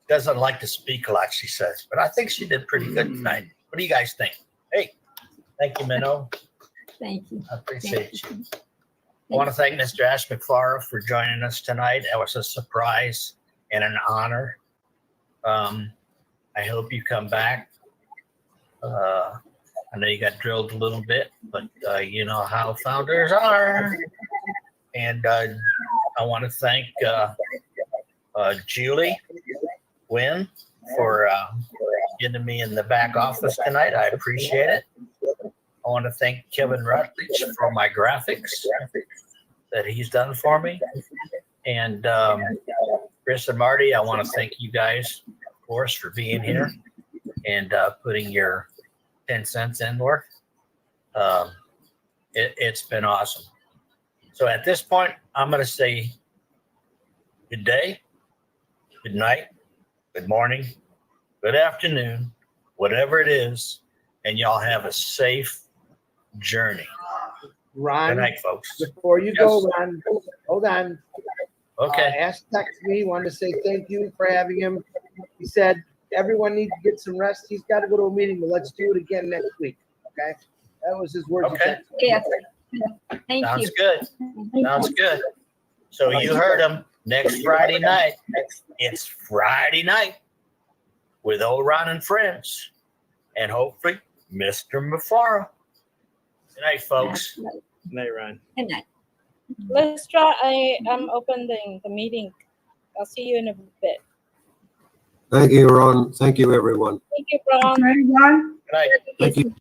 doesn't like to speak a lot, she says, but I think she did pretty good tonight. What do you guys think? Hey, thank you, Minnow. Thank you. I appreciate you. I want to thank Mr. Ash McFarland for joining us tonight. That was a surprise and an honor. I hope you come back. I know you got drilled a little bit, but you know how founders are. And I want to thank Julie Wynn for getting me in the back office tonight. I appreciate it. I want to thank Kevin Rutledge for my graphics that he's done for me. And Chris and Marty, I want to thank you guys, of course, for being here and putting your 10 cents in work. It's been awesome. So at this point, I'm going to say good day, good night, good morning, good afternoon, whatever it is, and y'all have a safe journey. Ron, good night, folks. Before you go, Ron, hold on. Okay. Ash texted me, wanted to say thank you for having him. He said everyone needs to get some rest. He's got to go to a meeting, but let's do it again next week. Okay, that was his words. Okay. Yes. Thank Sounds you. good. Sounds good. So you heard him. Next Friday night. It's Friday night with old Ron and friends, and hopefully Mr. Mafara. Good night, folks. Good night, Ron. Good night. Lestra, I am opening the meeting. I'll see you in a bit. Thank you, Ron. Thank you, everyone. Thank you, Ron. Good night. Thank you.